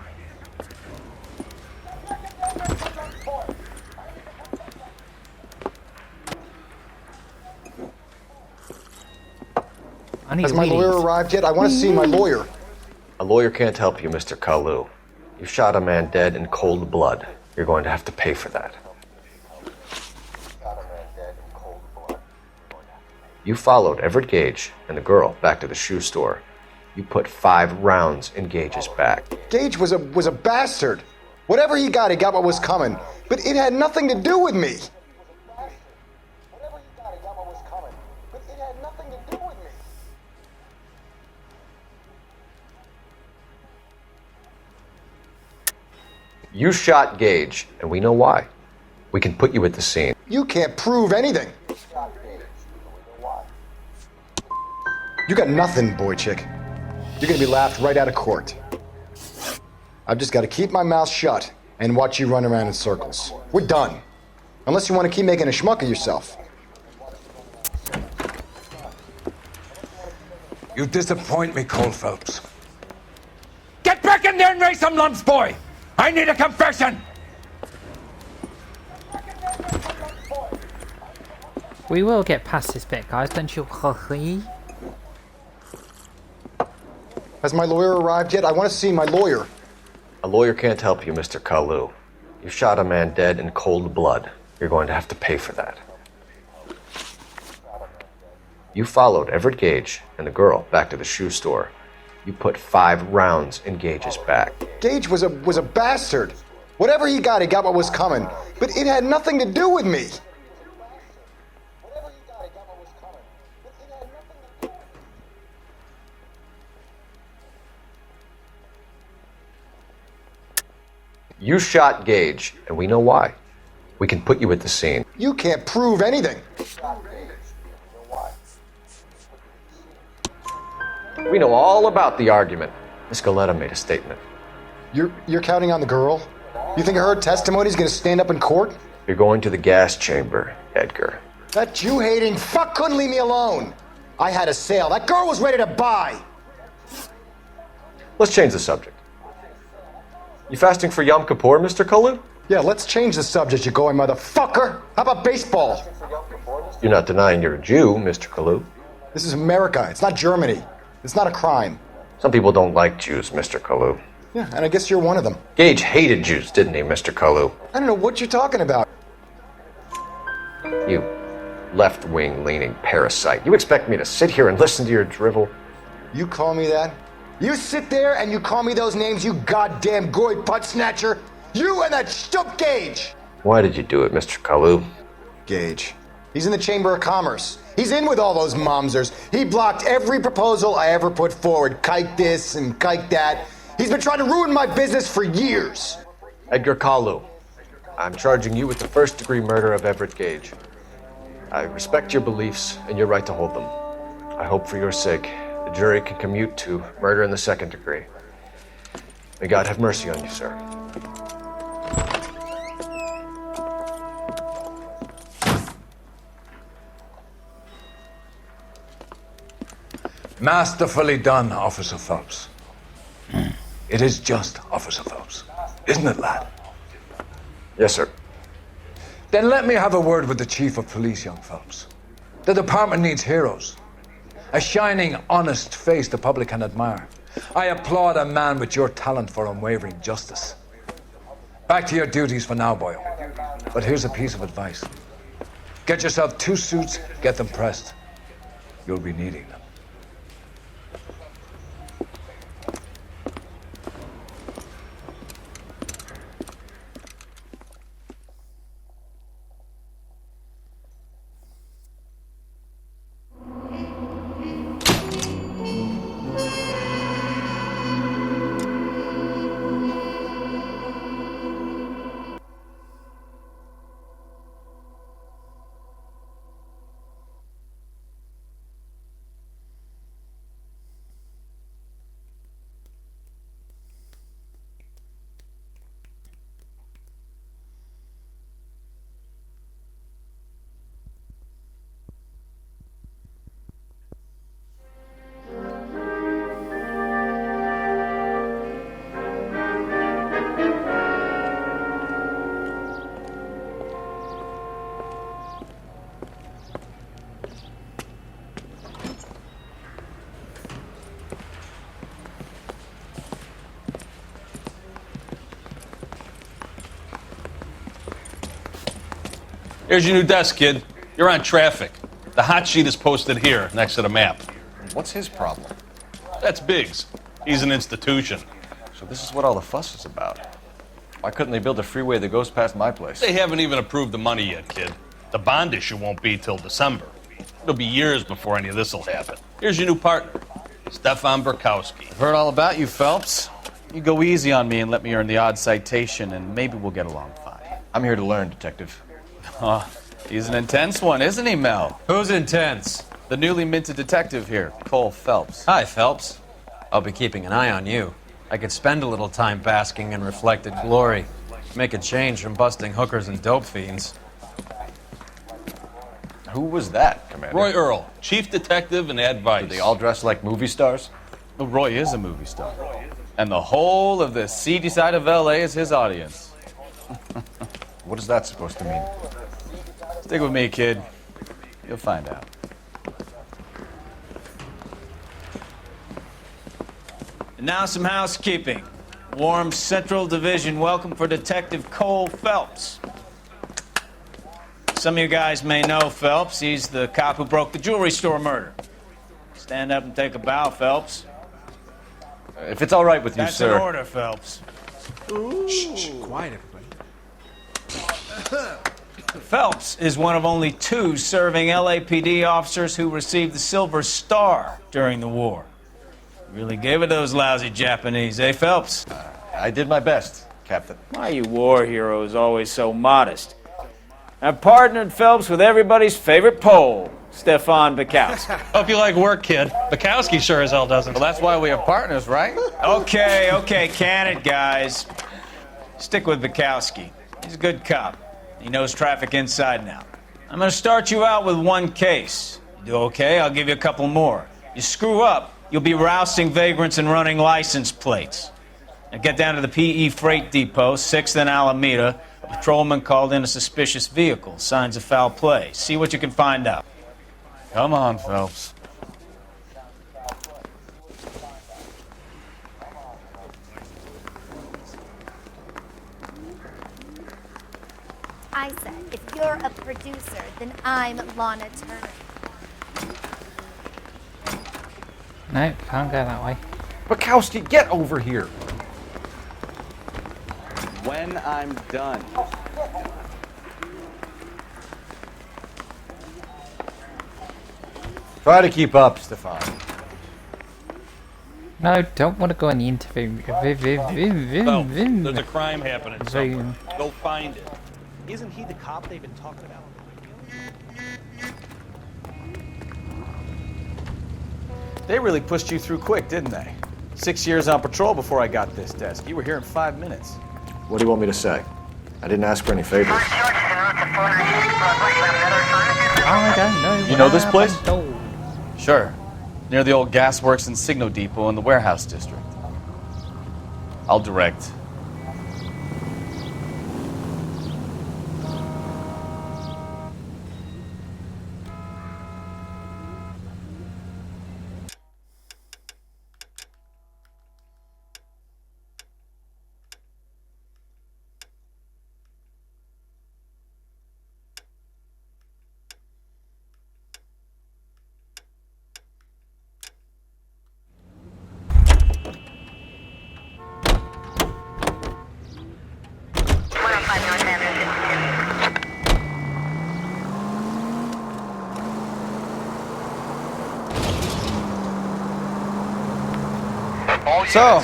Has my lawyer arrived yet? I want to see my lawyer. A lawyer can't help you, Mr. Kalu. You shot a man dead in cold blood. You're going to have to pay for that. You followed Everett Gage and the girl back to the shoe store. You put 5 rounds in Gage's back. Gage was a bastard. Whatever he got what was coming. But it had nothing to do with me. You shot Gage, and we know why. We can put you at the scene. You can't prove anything. You got nothing, boy chick. You're gonna be laughed right out of court. I've just got to keep my mouth shut and watch you run around in circles. We're done. Unless you want to keep making a schmuck of yourself. You disappoint me, Cole Phelps. Get back in there and raise some lumps, boy! I need a confession! We will get past this bit, guys, don't you agree? Has my lawyer arrived yet? I want to see my lawyer. A lawyer can't help you, Mr. Kalu. You shot a man dead in cold blood. You're going to have to pay for that. You followed Everett Gage and the girl back to the shoe store. You put 5 rounds in Gage's back. Gage was a bastard. Whatever he got what was coming. But it had nothing to do with me. You shot Gage, and we know why. We can put you at the scene. You can't prove anything. We know all about the argument. Miss Galetta made a statement. You're counting on the girl? You think her testimony's gonna stand up in court? You're going to the gas chamber, Edgar. That Jew-hating fuck couldn't leave me alone. I had a sale. That girl was ready to buy. Let's change the subject. You fasting for Yom Kippur, Mr. Kalu? Yeah, let's change the subject, you going motherfucker. How about baseball? You're not denying you're a Jew, Mr. Kalu. This is America. It's not Germany. It's not a crime. Some people don't like Jews, Mr. Kalu. Yeah, and I guess you're one of them. Gage hated Jews, didn't he, Mr. Kalu? I don't know what you're talking about. You left-wing leaning parasite. You expect me to sit here and listen to your drivel? You call me that? You sit there and you call me those names, you goddamn goy butt snatcher? You and that stup Gage! Why did you do it, Mr. Kalu? Gage. He's in the Chamber of Commerce. He's in with all those momsers. He blocked every proposal I ever put forward. Kike this and kike that. He's been trying to ruin my business for years. Edgar Kalu, I'm charging you with the first-degree murder of Everett Gage. I respect your beliefs and your right to hold them. I hope for your sake the jury can commute to murder in the second degree. May God have mercy on you, sir. Masterfully done, Officer Phelps. It is just, Officer Phelps. Isn't it, lad? Yes, sir. Then let me have a word with the Chief of Police, young Phelps. The department needs heroes. A shining, honest face the public can admire. I applaud a man with your talent for unwavering justice. Back to your duties for now, boy. But here's a piece of advice. Get yourself 2 suits, get them pressed. You'll be needing them. Here's your new desk, kid. You're on traffic. The hot sheet is posted here, next to the map. What's his problem? That's Biggs. He's an institution. So this is what all the fuss is about. Why couldn't they build a freeway that goes past my place? They haven't even approved the money yet, kid. The bond issue won't be till December. It'll be years before any of this will happen. Here's your new partner, Stefan Burkowski. I've heard all about you, Phelps. You go easy on me and let me earn the odd citation, and maybe we'll get along fine. I'm here to learn, Detective. Oh, he's an intense one, isn't he, Mel? Who's intense? The newly minted detective here, Cole Phelps. Hi, Phelps. I'll be keeping an eye on you. I could spend a little time basking in reflected glory. Make a change from busting hookers and dope fiends. Who was that, Commander? Roy Earl, chief detective and advice. Do they all dress like movie stars? Well, Roy is a movie star. And the whole of the seedy side of L.A. is his audience. What is that supposed to mean? Stick with me, kid. You'll find out. And now some housekeeping. Warm Central Division welcome for Detective Cole Phelps. Some of you guys may know Phelps. He's the cop who broke the jewelry store murder. Stand up and take a bow, Phelps. If it's all right with you, That's sir. That's an order, Phelps. Shh, quiet, everybody. Phelps is one of only 2 serving LAPD officers who received the Silver Star during the war. Really gave it those lousy Japanese, eh, Phelps? I did my best. Captain. Why are you war heroes always so modest? I've partnered Phelps with everybody's favorite Pole, Stefan Bukowski. Hope you like work, kid. Bukowski sure as hell doesn't. Well, that's why we have partners, right? Okay, can it, guys. Stick with Bukowski. He's a good cop. He knows traffic inside and out. I'm gonna start you out with one case. You do okay, I'll give you a couple more. You screw up, you'll be rousting vagrants and running license plates. Now get down to the PE Freight Depot, 6th and Alameda. A patrolman called in a suspicious vehicle. Signs of foul play. See what you can find out. Come on, Phelps. I said, if you're a producer, then I'm Lana Turner. No, can't go that way. Bukowski, get over here. When I'm done. Try to keep up, Stefan. No, don't want to go in the interview. Phelps, there's a crime happening somewhere. Go find it. Isn't he the cop they've been talking about? They really pushed you through quick, didn't they? 6 years on patrol before I got this desk. You were here in 5 minutes. What do you want me to say? I didn't ask for any favors. I don't know. You know this place? No. Sure. Near the old gasworks and Signal Depot in the warehouse district. I'll direct. So,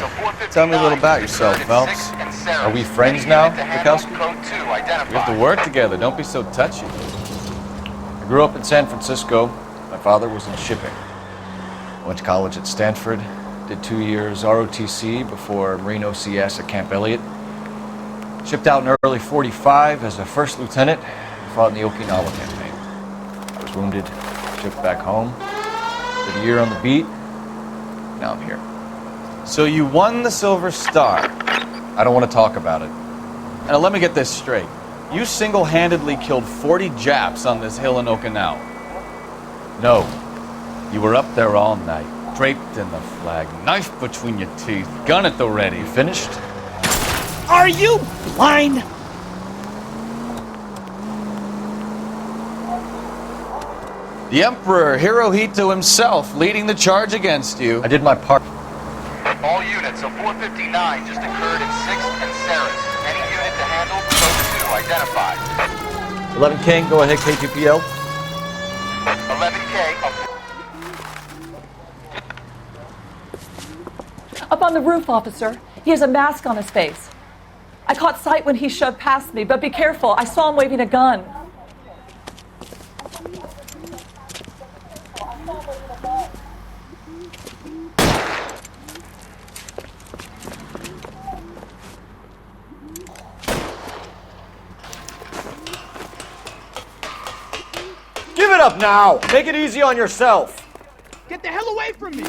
tell me a little about yourself, Phelps. Are we friends now, Bukowski? We have to work together. Don't be so touchy. I grew up in San Francisco. My father was in shipping. Went to college at Stanford. Did 2 years ROTC before Marine OCS at Camp Elliott. Shipped out in early '45 as a first lieutenant. Fought in the Okinawa campaign. I was wounded. Shipped back home. Did a year on the beat. Now I'm here. So you won the Silver Star. I don't want to talk about it. Now let me get this straight. You single-handedly killed 40 Japs on this hill in Okinawa. No. You were up there all night, draped in the flag, knife between your teeth, gun at the ready. You finished? Are you blind? The Emperor Hirohito himself leading the charge against you. I did my part. All units, a 459 just occurred in 6th and Saris. Any unit to handle, code 2 identified. 11 King, go ahead, KPPL. 11K, Up on the roof, officer. He has a mask on his face. I caught sight when he shoved past me, but be careful. I saw him waving a gun. Give it up now! Make it easy on yourself! Get the hell away from me!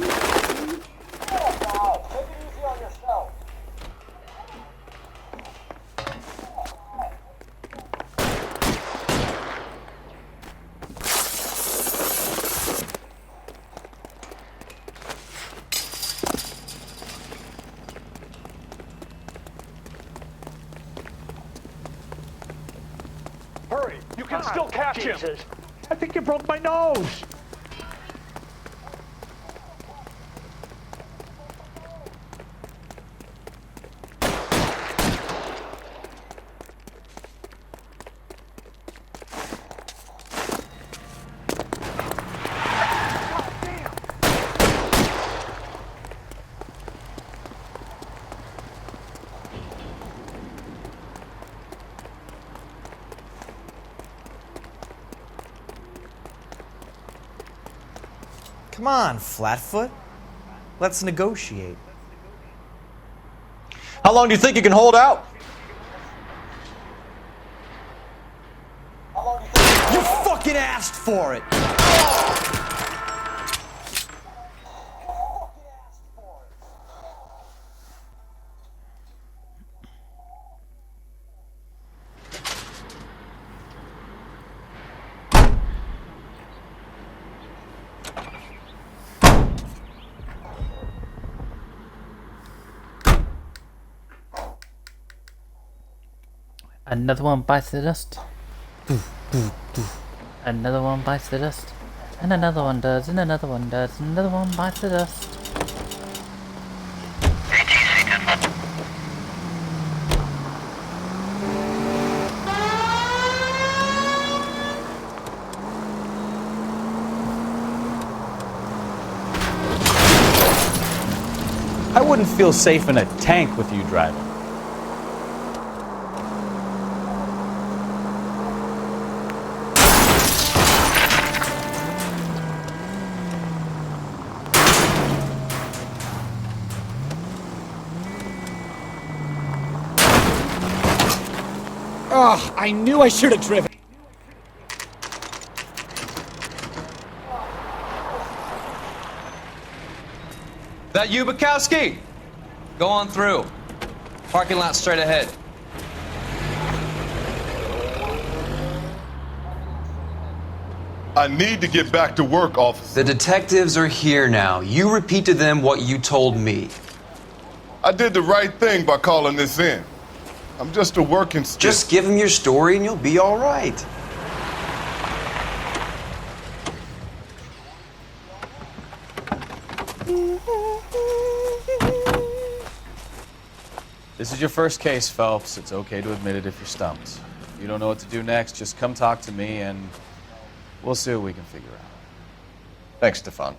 Hurry! You can still catch him! I think you broke my nose! Come on, Flatfoot. Let's negotiate. How long do you think you can hold out? You fucking asked for it! Another one bites the dust. Another one bites the dust. And another one does, and another one does, and another one bites the dust. I wouldn't feel safe in a tank with you driving. Oh, I knew I should have driven. That you, Bukowski? Go on through. Parking lot straight ahead. I need to get back to work, officer. The detectives are here now. You repeat to them what you told me. I did the right thing by calling this in. I'm just a working stiff. Just give them your story and you'll be all right. This is your first case, Phelps. It's okay to admit it if you're stumped. If you don't know what to do next, just come talk to me and we'll see what we can figure out. Thanks, Stefan.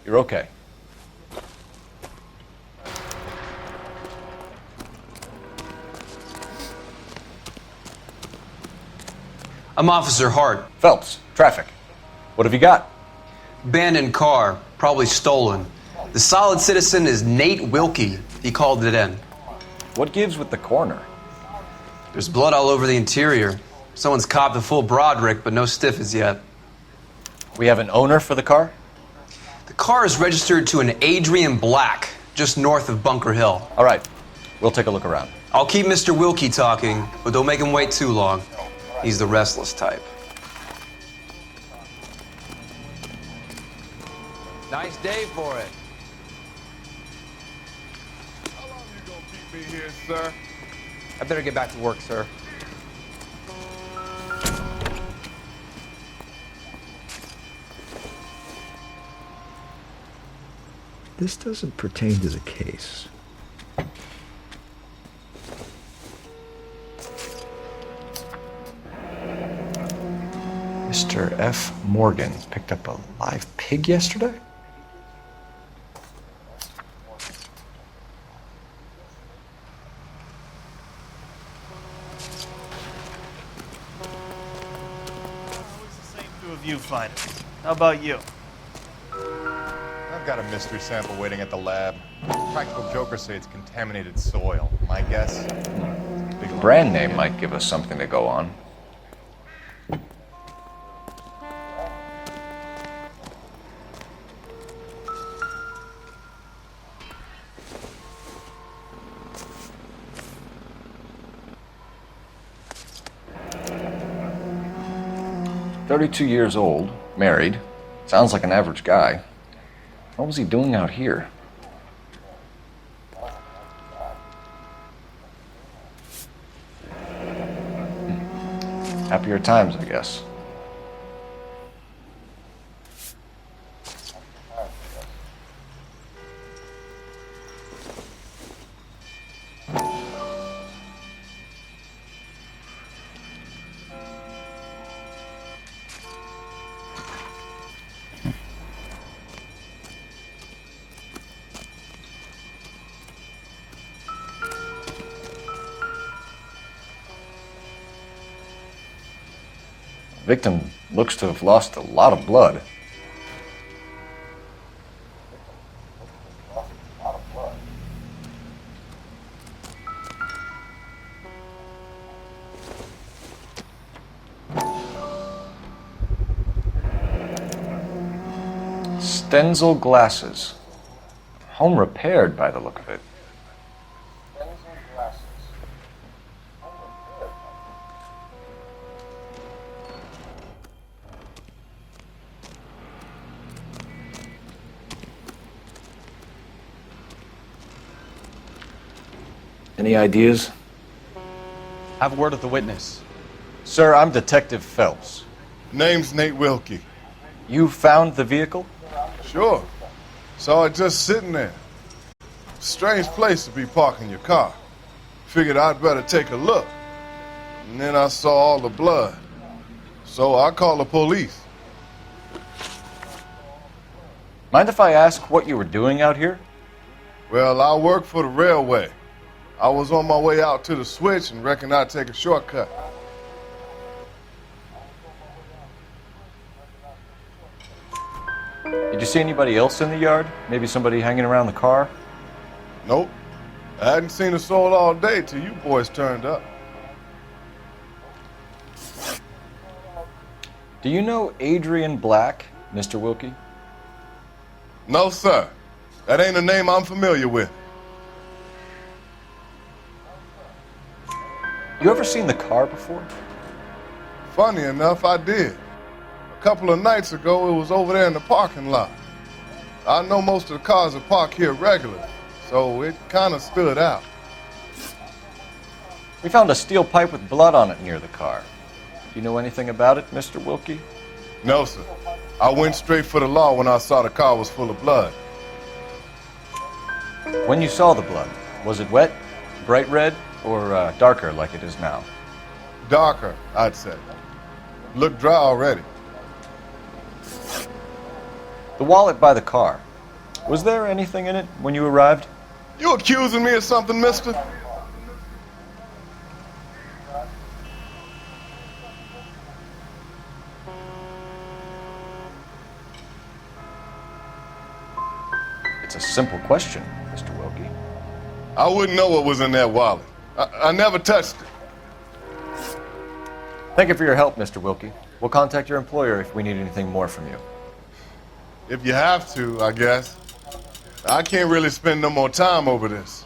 You're okay. I'm Officer Hart. Phelps, traffic. What have you got? Abandoned car, probably stolen. The solid citizen is Nate Wilkie. He called it in. What gives with the coroner? There's blood all over the interior. Someone's copped a full Broderick, but no stiff as yet. We have an owner for the car? The car is registered to an Adrian Black, just north of Bunker Hill. All right, we'll take a look around. I'll keep Mr. Wilkie talking, but don't make him wait too long. He's the restless type. Nice day for it. How long you gonna keep me here, sir? I better get back to work, sir. This doesn't pertain to the case. Mr. F. Morgan picked up a live pig yesterday? Two of you fighters. How about you? I've got a mystery sample waiting at the lab. Practical jokers say it's contaminated soil. My guess? The brand name might give us something to go on. "32 years old, married. Sounds like an average guy. What was he doing out here?" Happier times, I guess. The victim looks to have lost a lot of blood. Stenzel glasses. Home repaired by the look of it. Any ideas? Have a word with the witness. Sir, I'm Detective Phelps. Name's Nate Wilkie. You found the vehicle? Sure. Saw it just sitting there. Strange place to be parking your car. Figured I'd better take a look. And then I saw all the blood. So I called the police. Mind if I ask what you were doing out here? Well, I work for the railway. I was on my way out to the switch and reckoned I'd take a shortcut. Did you see anybody else in the yard? Maybe somebody hanging around the car? Nope. I hadn't seen a soul all day till you boys turned up. Do you know Adrian Black, Mr. Wilkie? No, sir. That ain't a name I'm familiar with. You ever seen the car before? Funny enough, I did. A couple of nights ago, it was over there in the parking lot. I know most of the cars are parked here regularly, so it kind of stood out. We found a steel pipe with blood on it near the car. Do you know anything about it, Mr. Wilkie? No, sir. I went straight for the law when I saw the car was full of blood. When you saw the blood, was it wet, bright red, or darker like it is now? Darker, I'd say. Looked dry already. The wallet by the car. Was there anything in it when you arrived? You accusing me of something, mister? It's a simple question, Mr. Wilkie. I wouldn't know what was in that wallet. I never touched it. Thank you for your help, Mr. Wilkie. We'll contact your employer if we need anything more from you. If you have to, I guess. I can't really spend no more time over this.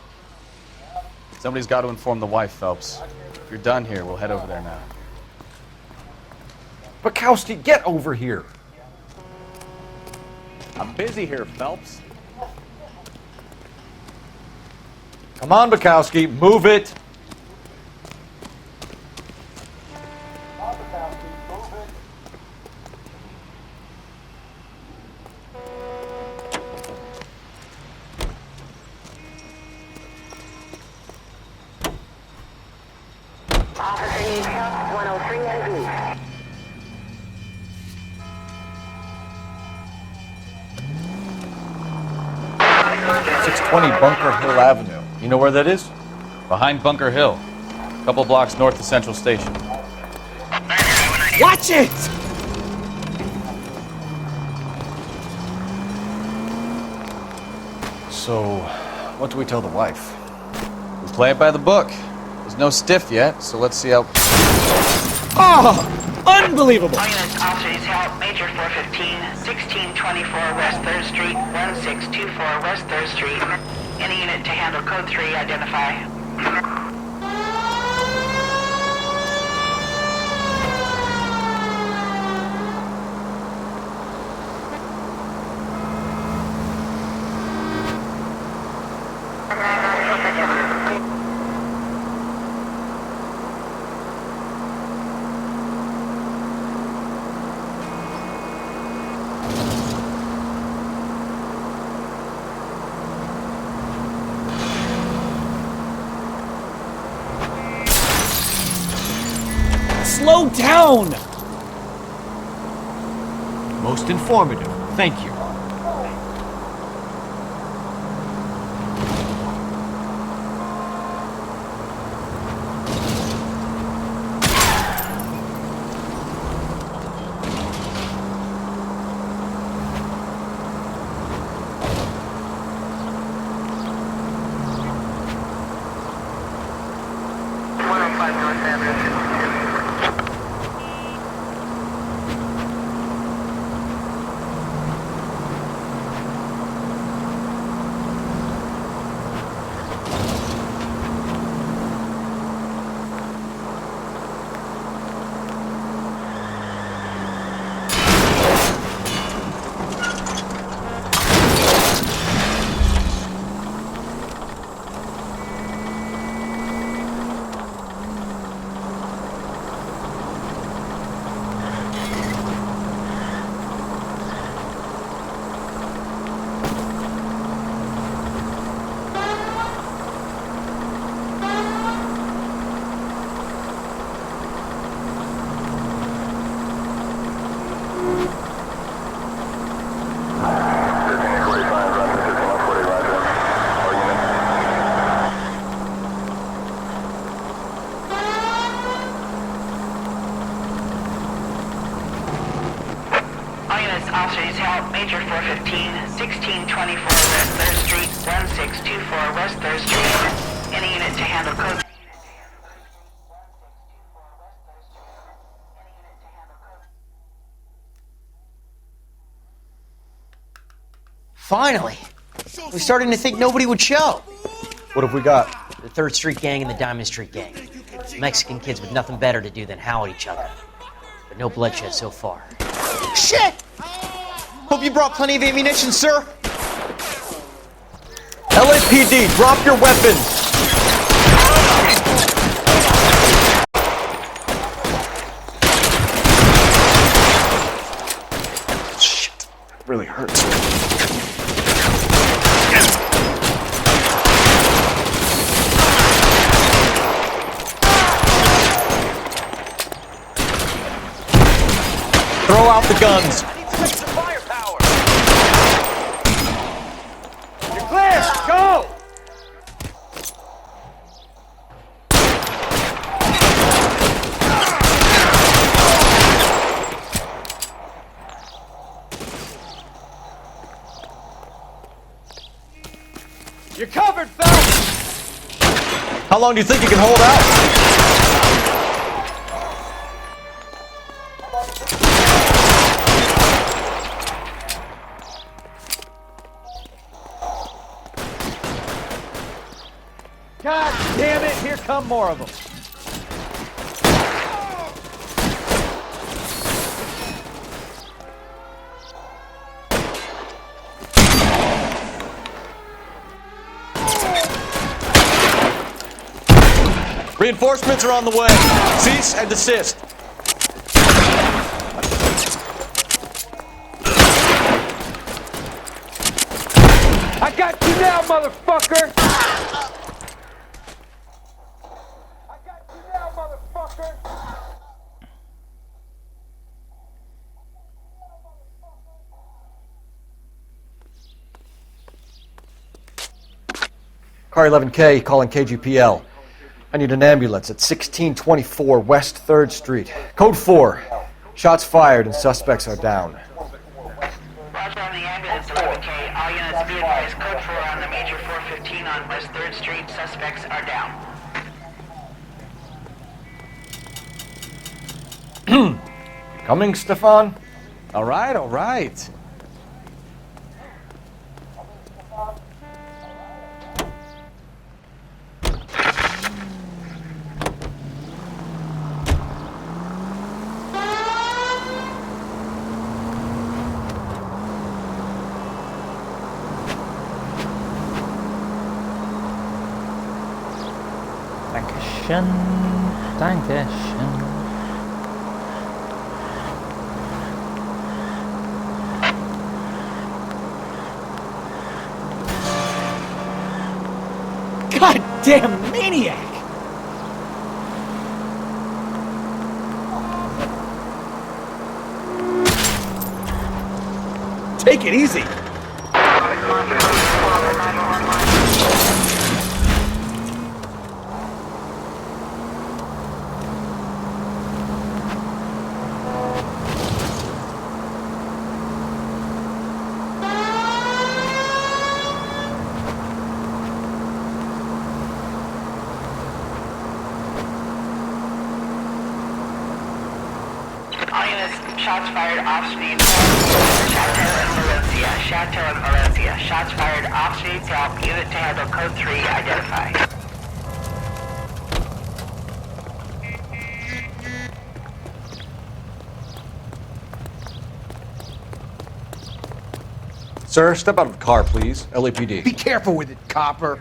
Somebody's got to inform the wife, Phelps. If you're done here, we'll head over there now. Bukowski, get over here. I'm busy here, Phelps. Come on, Bukowski, move it. Officer needs help, 103 has reached. .620 Bunker Hill Avenue. You know where that is? Behind Bunker Hill. A couple blocks north of Central Station. Watch it! So, what do we tell the wife? We play it by the book. There's no stiff yet, so let's see how... Oh! Unbelievable! All units, officers help. Major 415, 1624 West 3rd Street, 1624 West 3rd Street. Any unit to handle code 3, identify. Slow down! Most informative. Thank you. Officers help Major 415, 1624 West 3rd Street, 1624 West 3rd Street. Any unit to handle code. Finally! I was starting to think nobody would show. What have we got? The 3rd Street Gang and the Diamond Street Gang. Mexican kids with nothing better to do than howl at each other. But no bloodshed so far. Shit! Hope you brought plenty of ammunition, sir. LAPD, drop your weapons! Shit, it really hurts. Throw out the guns. You're clear! Go! You're covered, Phelps! How long do you think you can hold out? God damn it, here come more of them. Reinforcements are on the way. Cease and desist. I got you now, motherfucker! Car 11K calling KGPL. I need an ambulance at 1624 West 3rd Street. Code 4. Shots fired and suspects are down. Roger on the ambulance, 11K. All units be advised. Code 4 on the Major 415 on West 3rd Street. Suspects are down. Coming, Stefan? All right, all right. Dankeschön. Goddamn maniac! Take it easy. Shots fired off speed. Chateau and Valencia. Shots fired off speed. Help unit to handle code 3. Identify. Sir, step out of the car, please. LAPD. Be careful with it, copper.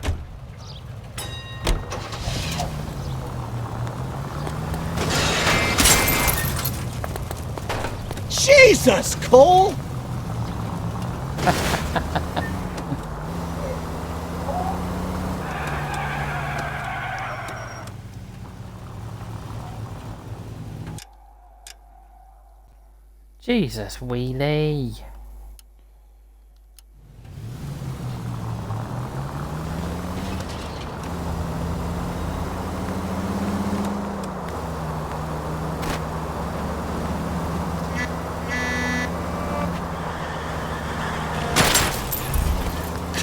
Jesus, Cole! Jesus, Wheelie.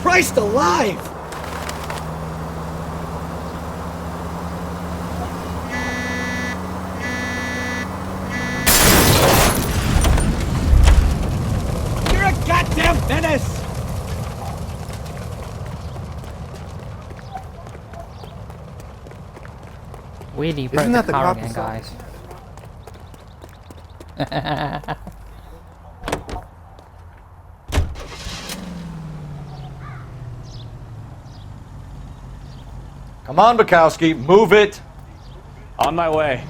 Christ alive! You're a goddamn menace! Really broke that the the car cop again, we saw? guys. Come on, Bukowski, move it! On my way.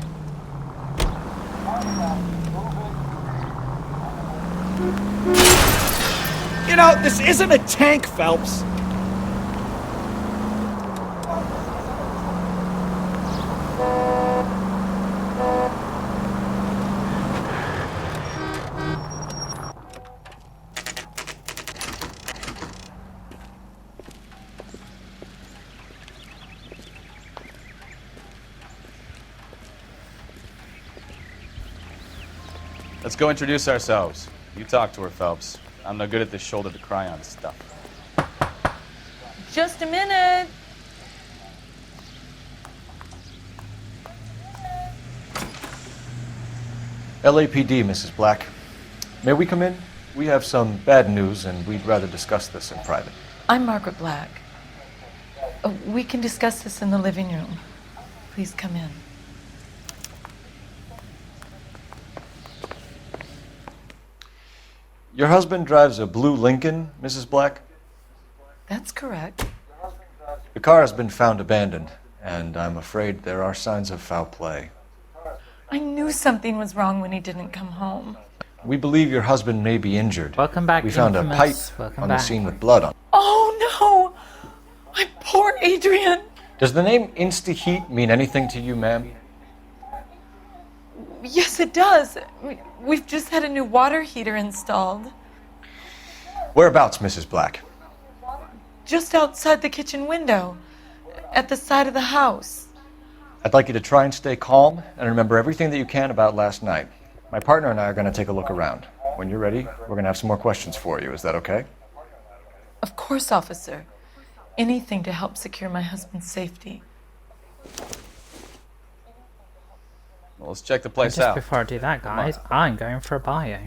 You know, this isn't a tank, Phelps. Let's go introduce ourselves. You talk to her, Phelps. I'm no good at this shoulder to cry on stuff. Just a minute. LAPD, Mrs. Black. May we come in? We have some bad news, and we'd rather discuss this in private. I'm Margaret Black. We can discuss this in the living room. Please come in. Your husband drives a blue Lincoln, Mrs. Black? That's correct. The car has been found abandoned, and I'm afraid there are signs of foul play. I knew something was wrong when he didn't come home. We believe your husband may be injured. Welcome back, We found a pipe Infamous. Welcome on back. the scene with blood on it. Oh no! My poor Adrian! Does the name Insta-Heat mean anything to you, ma'am? Yes, it does. We've just had a new water heater installed. Whereabouts, Mrs. Black? Just outside the kitchen window. At the side of the house. I'd like you to try and stay calm and remember everything that you can about last night. My partner and I are going to take a look around. When you're ready, we're going to have some more questions for you. Is that okay? Of course, officer. Anything to help secure my husband's safety. Well, let's check the place Just out. before I do that, guys, I'm going for a bio.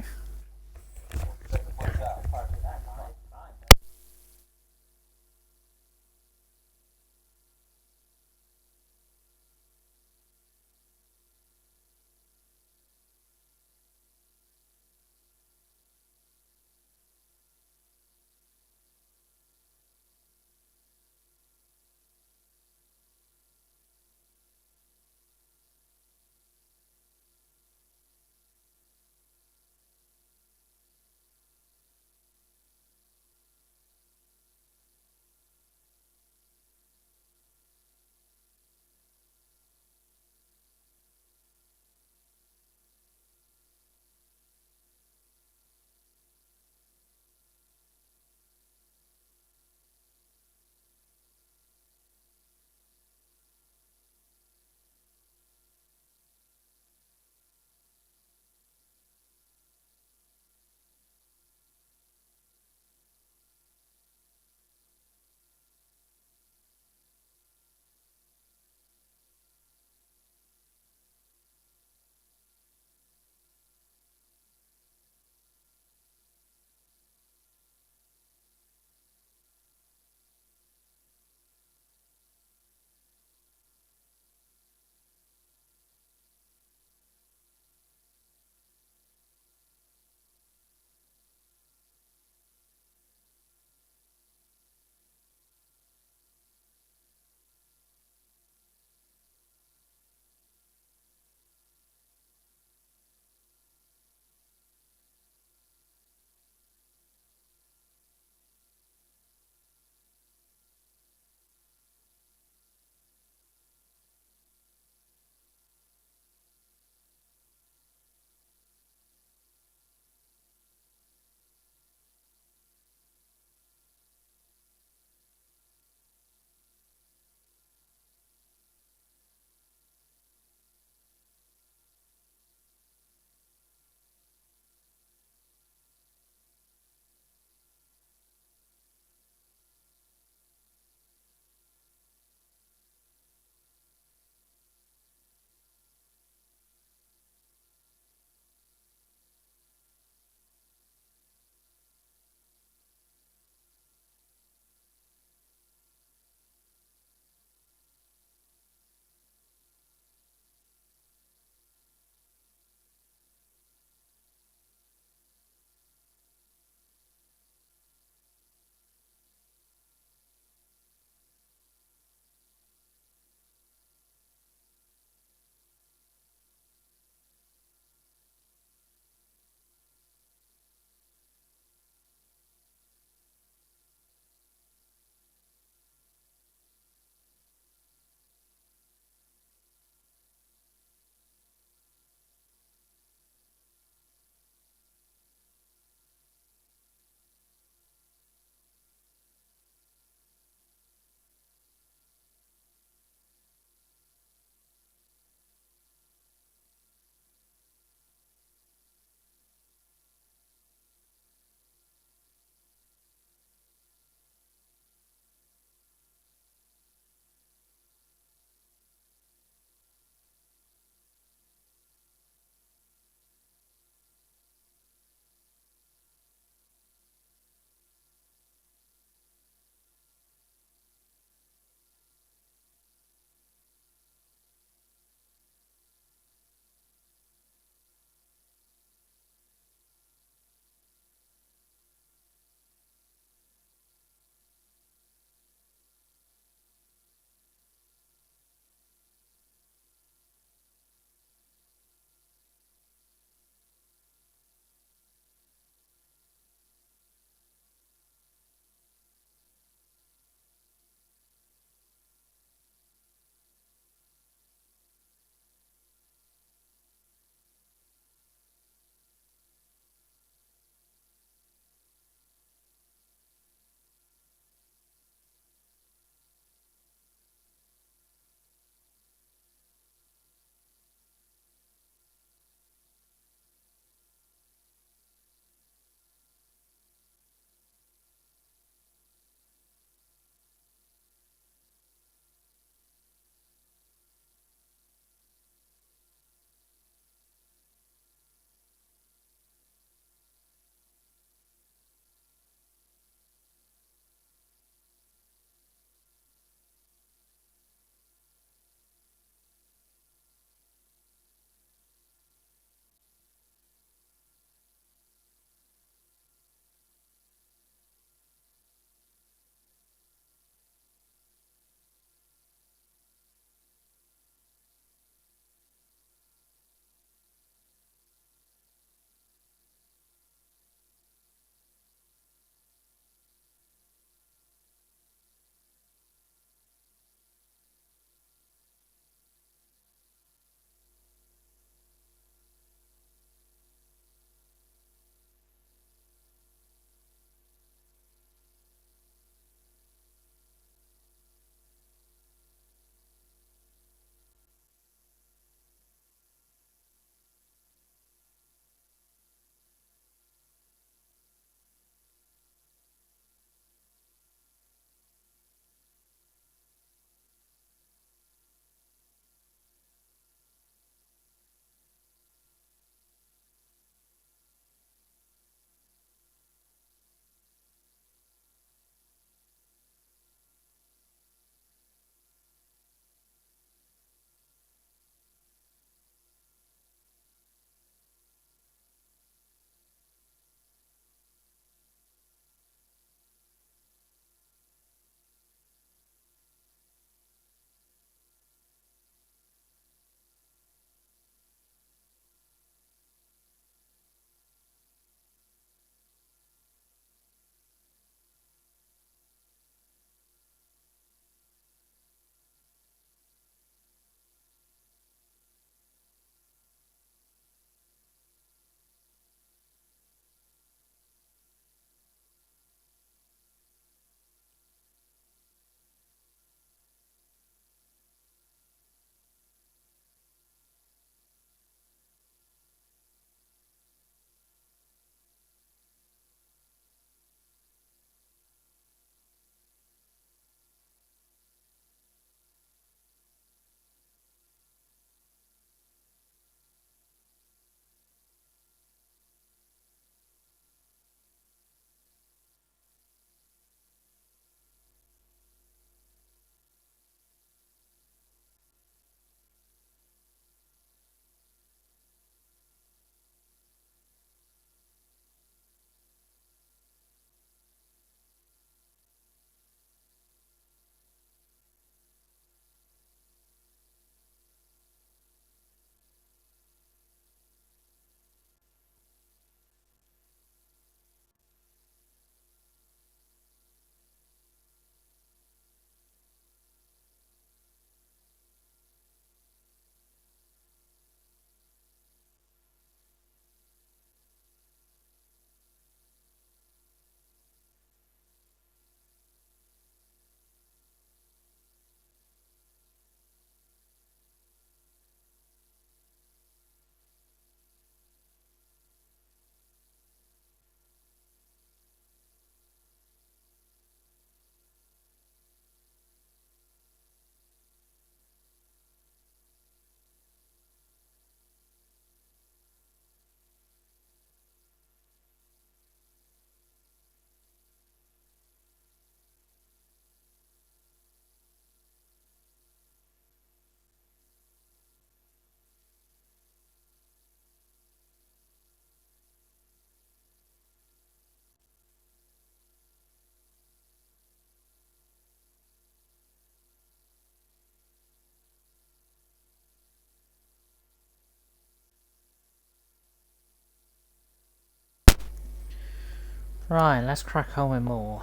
Right, let's crack on with more.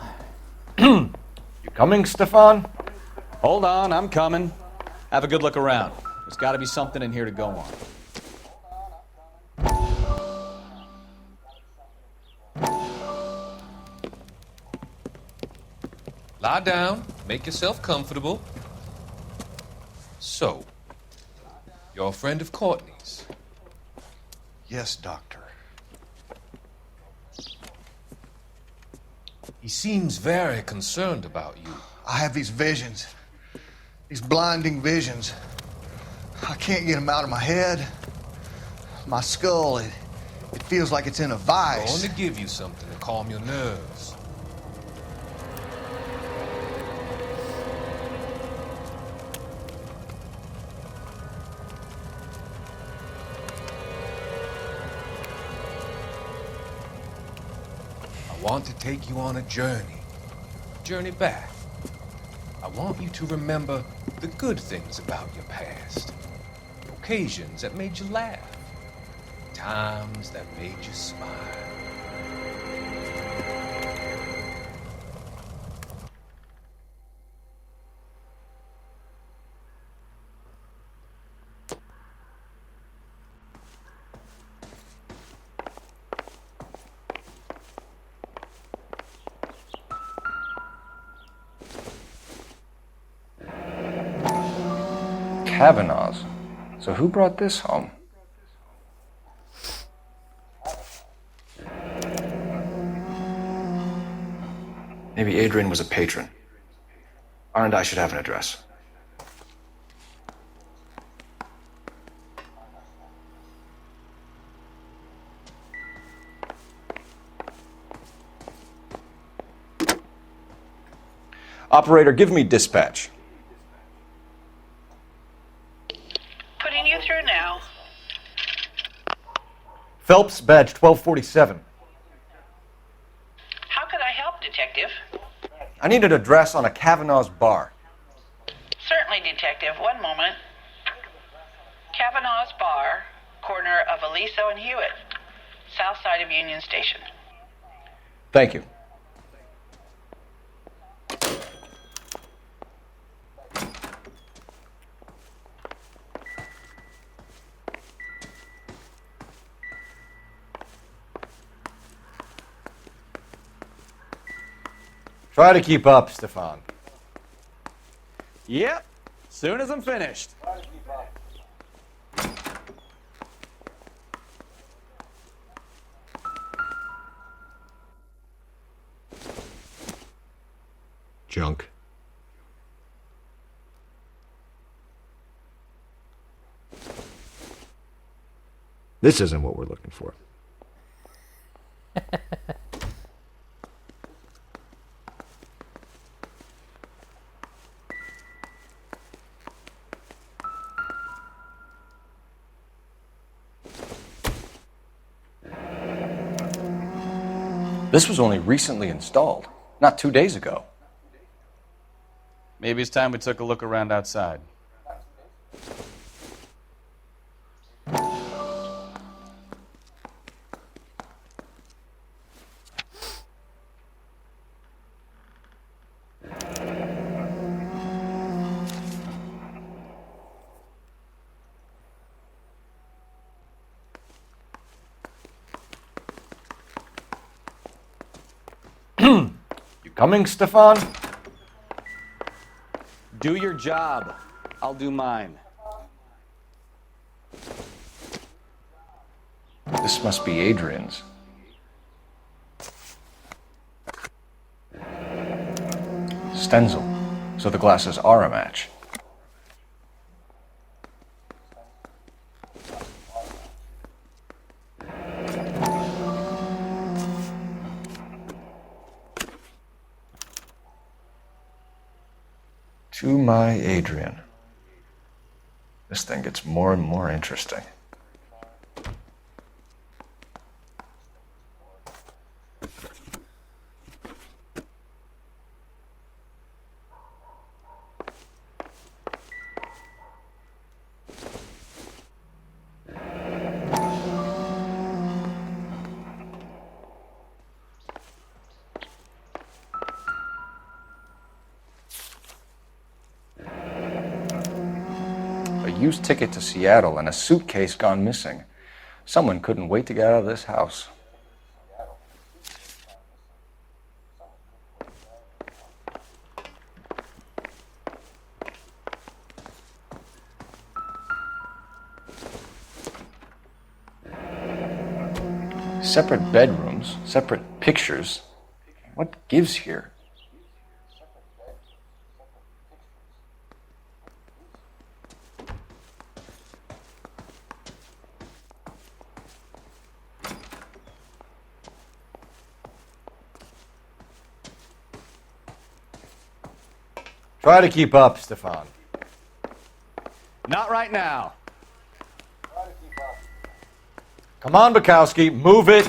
You coming, Stefan? Hold on, I'm coming. Have a good look around. There's got to be something in here to go on. Lie down, make yourself comfortable. So, you're a friend of Courtney's? Yes, Doctor. He seems very concerned about you. I have these visions. These blinding visions. I can't get them out of my head. My skull, it feels like it's in a I'm vice. going to give you something to calm your nerves. I want to take you on a journey back. I want you to remember the good things about your past, occasions that made you laugh, times that made you smile. Kavanaugh's. So who brought this home? Maybe Adrian was a patron. R&I should have an address. Operator, give me dispatch. Putting you through now. Phelps, badge 1247. How could I help, Detective? I need an address on a Kavanaugh's bar. Certainly, Detective. One moment. Kavanaugh's Bar, corner of Aliso and Hewitt, south side of Union Station. Thank you. Try to keep up, Stefan. Yep, soon as I'm finished. Junk. This isn't what we're looking for. This was only recently installed, not 2 days ago. Maybe it's time we took a look around outside. You coming, Stefan? Do your job. I'll do mine. This must be Adrian's. Stencil, so the glasses are a match. To my Adrian. This thing gets more and more interesting. used ticket to Seattle and a suitcase gone missing. Someone couldn't wait to get out of this house. Separate bedrooms, separate pictures. What gives here? Try to keep up, Stefan. Not right now. Come on, Bukowski, move it!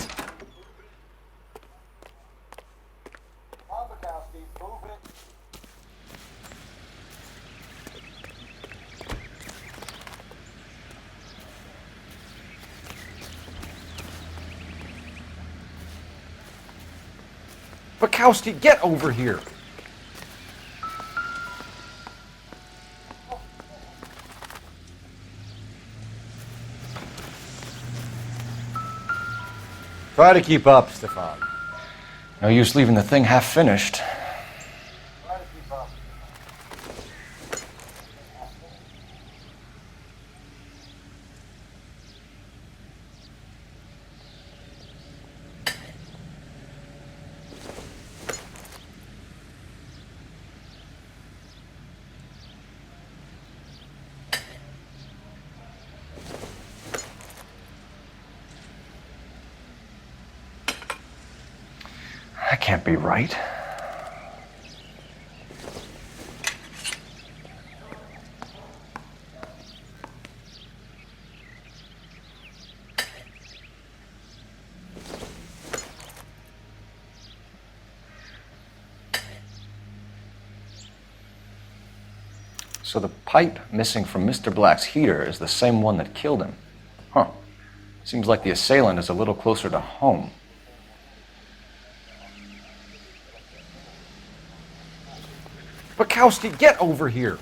Bukowski, get over here! Try to keep up, Stefan. No use leaving the thing half finished. That can't be right. So the pipe missing from Mr. Black's heater is the same one that killed him. Huh. Seems like the assailant is a little closer to home. Bukowski, get over here!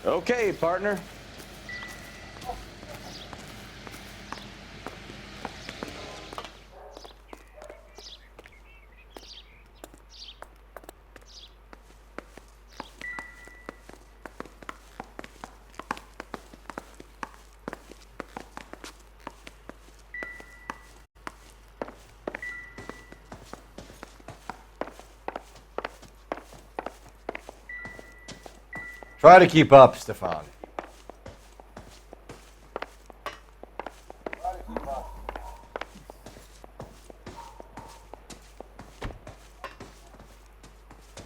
Okay, partner. Try to keep up, Stefan.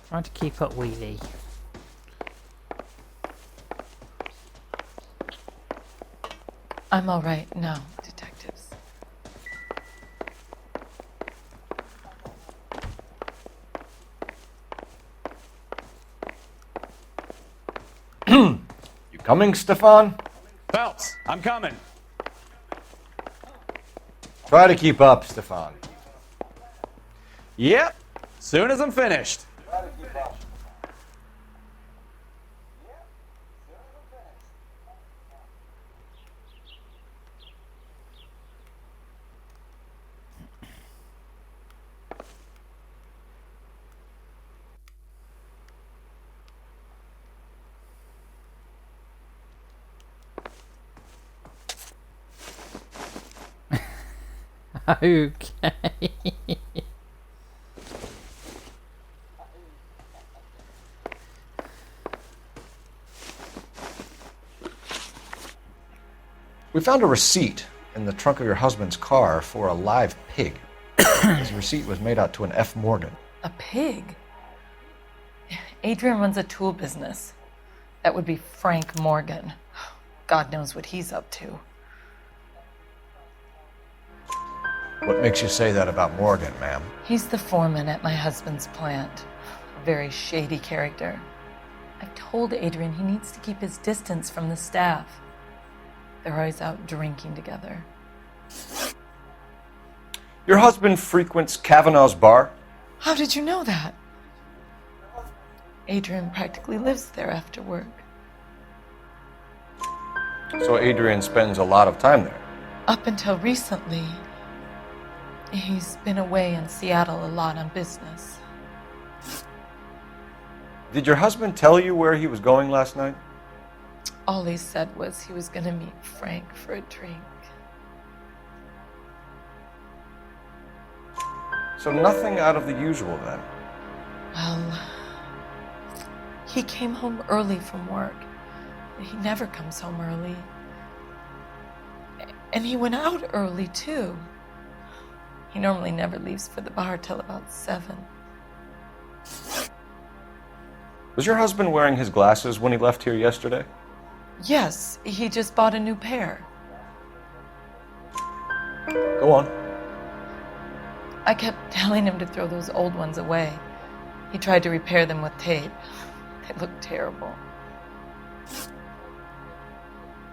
Trying to keep up, Wheelie. I'm all right now, detectives. You coming, Stefan? Phelps, I'm coming. Try to keep up, Stefan. Yep, soon as I'm finished. Okay. We found a receipt in the trunk of your husband's car for a live pig. His receipt was made out to an F. Morgan. A pig? Adrian runs a tool business. That would be Frank Morgan. God knows what he's up to. What makes you say that about Morgan, ma'am? He's the foreman at my husband's plant. A very shady character. I've told Adrian he needs to keep his distance from the staff. They're always out drinking together. Your husband frequents Kavanaugh's bar? How did you know that? Adrian practically lives there after work. So Adrian spends a lot of time there. Up until recently, he's been away in Seattle a lot on business. Did your husband tell you where he was going last night? All he said was he was going to meet Frank for a drink. So nothing out of the usual then. Well, he came home early from work. He never comes home early. And he went out early, too. He normally never leaves for the bar till about 7. Was your husband wearing his glasses when he left here yesterday? Yes, he just bought a new pair. Go on. I kept telling him to throw those old ones away. He tried to repair them with tape. They looked terrible.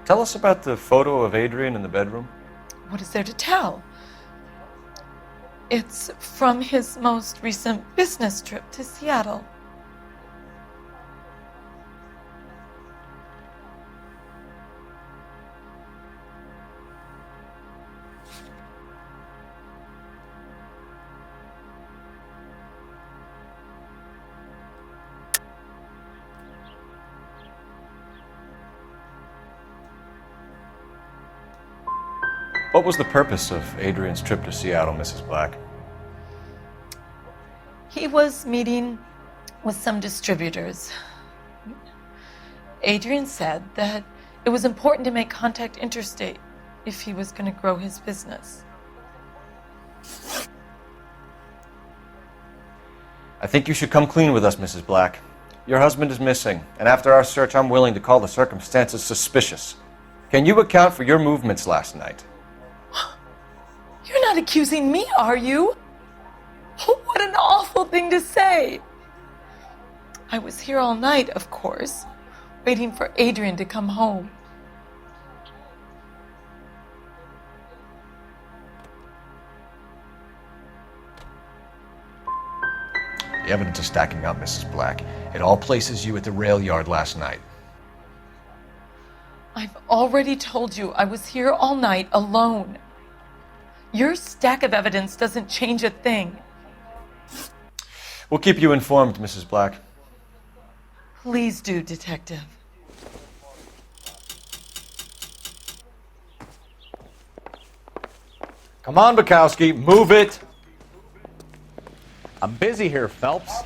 Tell us about the photo of Adrian in the bedroom. What is there to tell? It's from his most recent business trip to Seattle. What was the purpose of Adrian's trip to Seattle, Mrs. Black? He was meeting with some distributors. Adrian said that it was important to make contact interstate if he was going to grow his business. I think you should come clean with us, Mrs. Black. Your husband is missing, and after our search, I'm willing to call the circumstances suspicious. Can you account for your movements last night? You're not accusing me, are you? What an awful thing to say. I was here all night, of course, waiting for Adrian to come home. The evidence is stacking up, Mrs. Black. It all places you at the rail yard last night. I've already told you I was here all night alone. Your stack of evidence doesn't change a thing. We'll keep you informed, Mrs. Black. Please do, Detective. Come on, Bukowski, move it! I'm busy here, Phelps.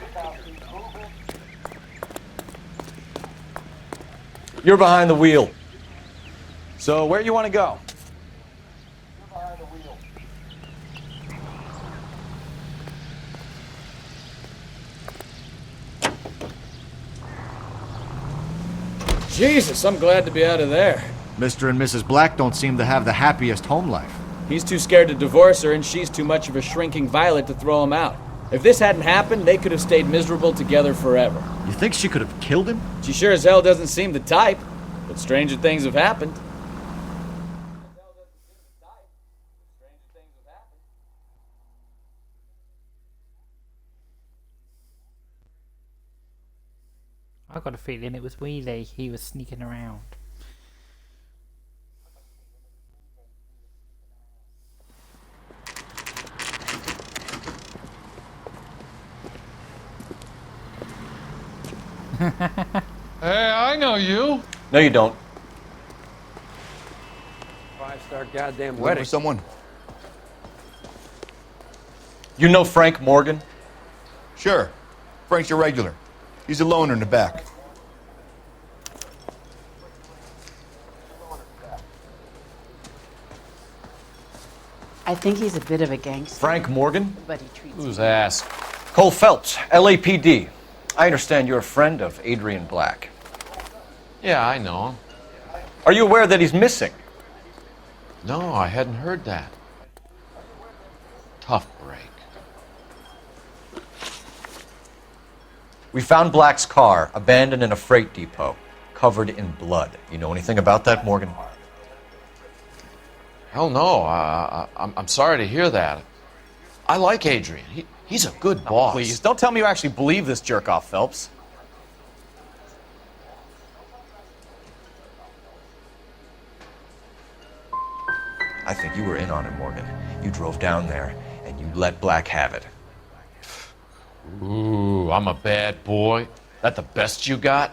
You're behind the wheel. So where you want to go? Jesus, I'm glad to be out of there. Mr. and Mrs. Black don't seem to have the happiest home life. He's too scared to divorce her, and she's too much of a shrinking violet to throw him out. If this hadn't happened, they could have stayed miserable together forever. You think she could have killed him? She sure as hell doesn't seem the type, but stranger things have happened. I got a feeling it was Wheelie. He was sneaking around. Hey, I know you. No, you don't. 5-star goddamn Looking wedding. for someone? You know Frank Morgan? Sure. Frank's your regular. He's a loner in the back. I think he's a bit of a gangster. Frank Morgan? But he treats Who's ass? Cole Phelps, LAPD. I understand you're a friend of Adrian Black. Yeah, I know him. Are you aware that he's missing? No, I hadn't heard that. Tough break. We found Black's car abandoned in a freight depot, covered in blood. You know anything about that, Morgan? Hell no. I'm sorry to hear that. I like Adrian. He's a good boss. Please, don't tell me you actually believe this jerk-off, Phelps. I think you were in on it, Morgan. You drove down there, and you let Black have it. Ooh, I'm a bad boy. That the best you got?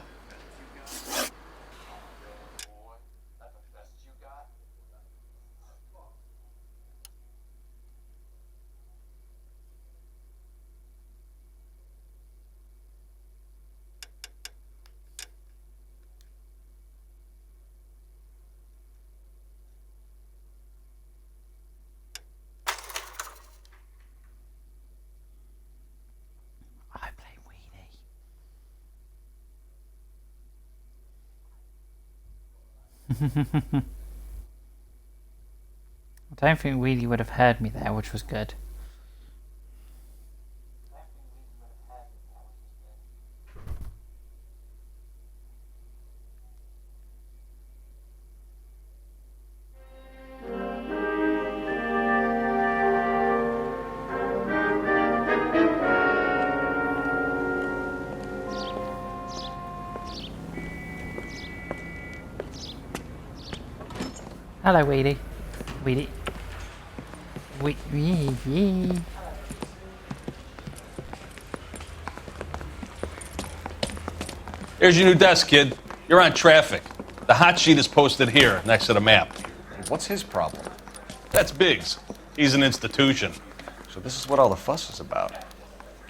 I don't think Wheelie would have heard me there, which was good. Hello, Wheelie. Wheelie. Wheelie. Here's your new desk, kid. You're on traffic. The hot sheet is posted here, next to the map. What's his problem? That's Biggs. He's an institution. So this is what all the fuss is about.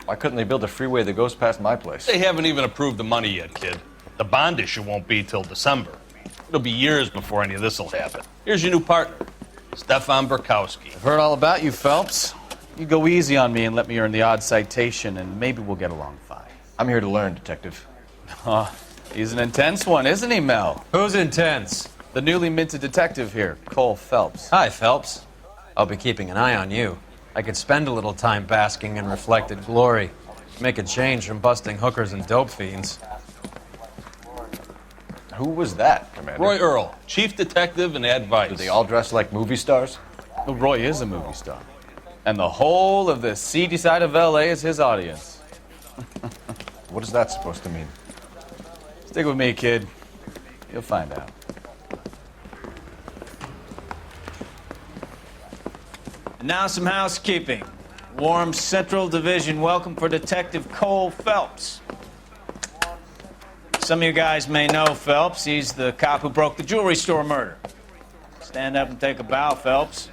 Why couldn't they build a freeway that goes past my place? They haven't even approved the money yet, kid. The bond issue won't be till December. It'll be years before any of this will happen. Here's your new partner, Stefan Burkowski. I've heard all about you, Phelps. You go easy on me and let me earn the odd citation, and maybe we'll get along fine. I'm here to learn, Detective. Oh, he's an intense one, isn't he, Mel? Who's intense? The newly minted detective here, Cole Phelps. Hi, Phelps. I'll be keeping an eye on you. I could spend a little time basking in reflected glory. Make a change from busting hookers and dope fiends. Who was that, Commander? Roy Earl, chief detective and advice. Do they all dress like movie stars? Well, Roy is a movie star. And the whole of the seedy side of L.A. is his audience. What is that supposed to mean? Stick with me, kid. You'll find out. And now some housekeeping. Warm Central Division welcome for Detective Cole Phelps. Some of you guys may know Phelps. He's the cop who broke the jewelry store murder. Stand up and take a bow, Phelps.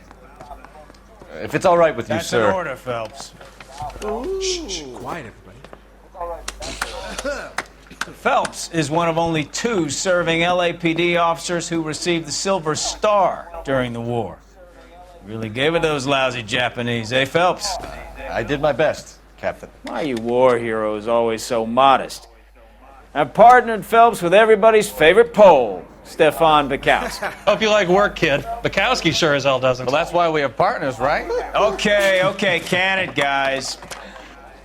If it's all right with you, That's sir. That's an order, Phelps. Shh, quiet, everybody. Phelps is one of only 2 serving LAPD officers who received the Silver Star during the war. Really gave it those lousy Japanese, eh, Phelps? I did my best, Captain. Why you war heroes always so modest? I've partnered Phelps with everybody's favorite Pole, Stefan Burkowski. Hope you like work, kid. Bukowski sure as hell doesn't. Well, that's why we have partners, right? Okay, can it, guys.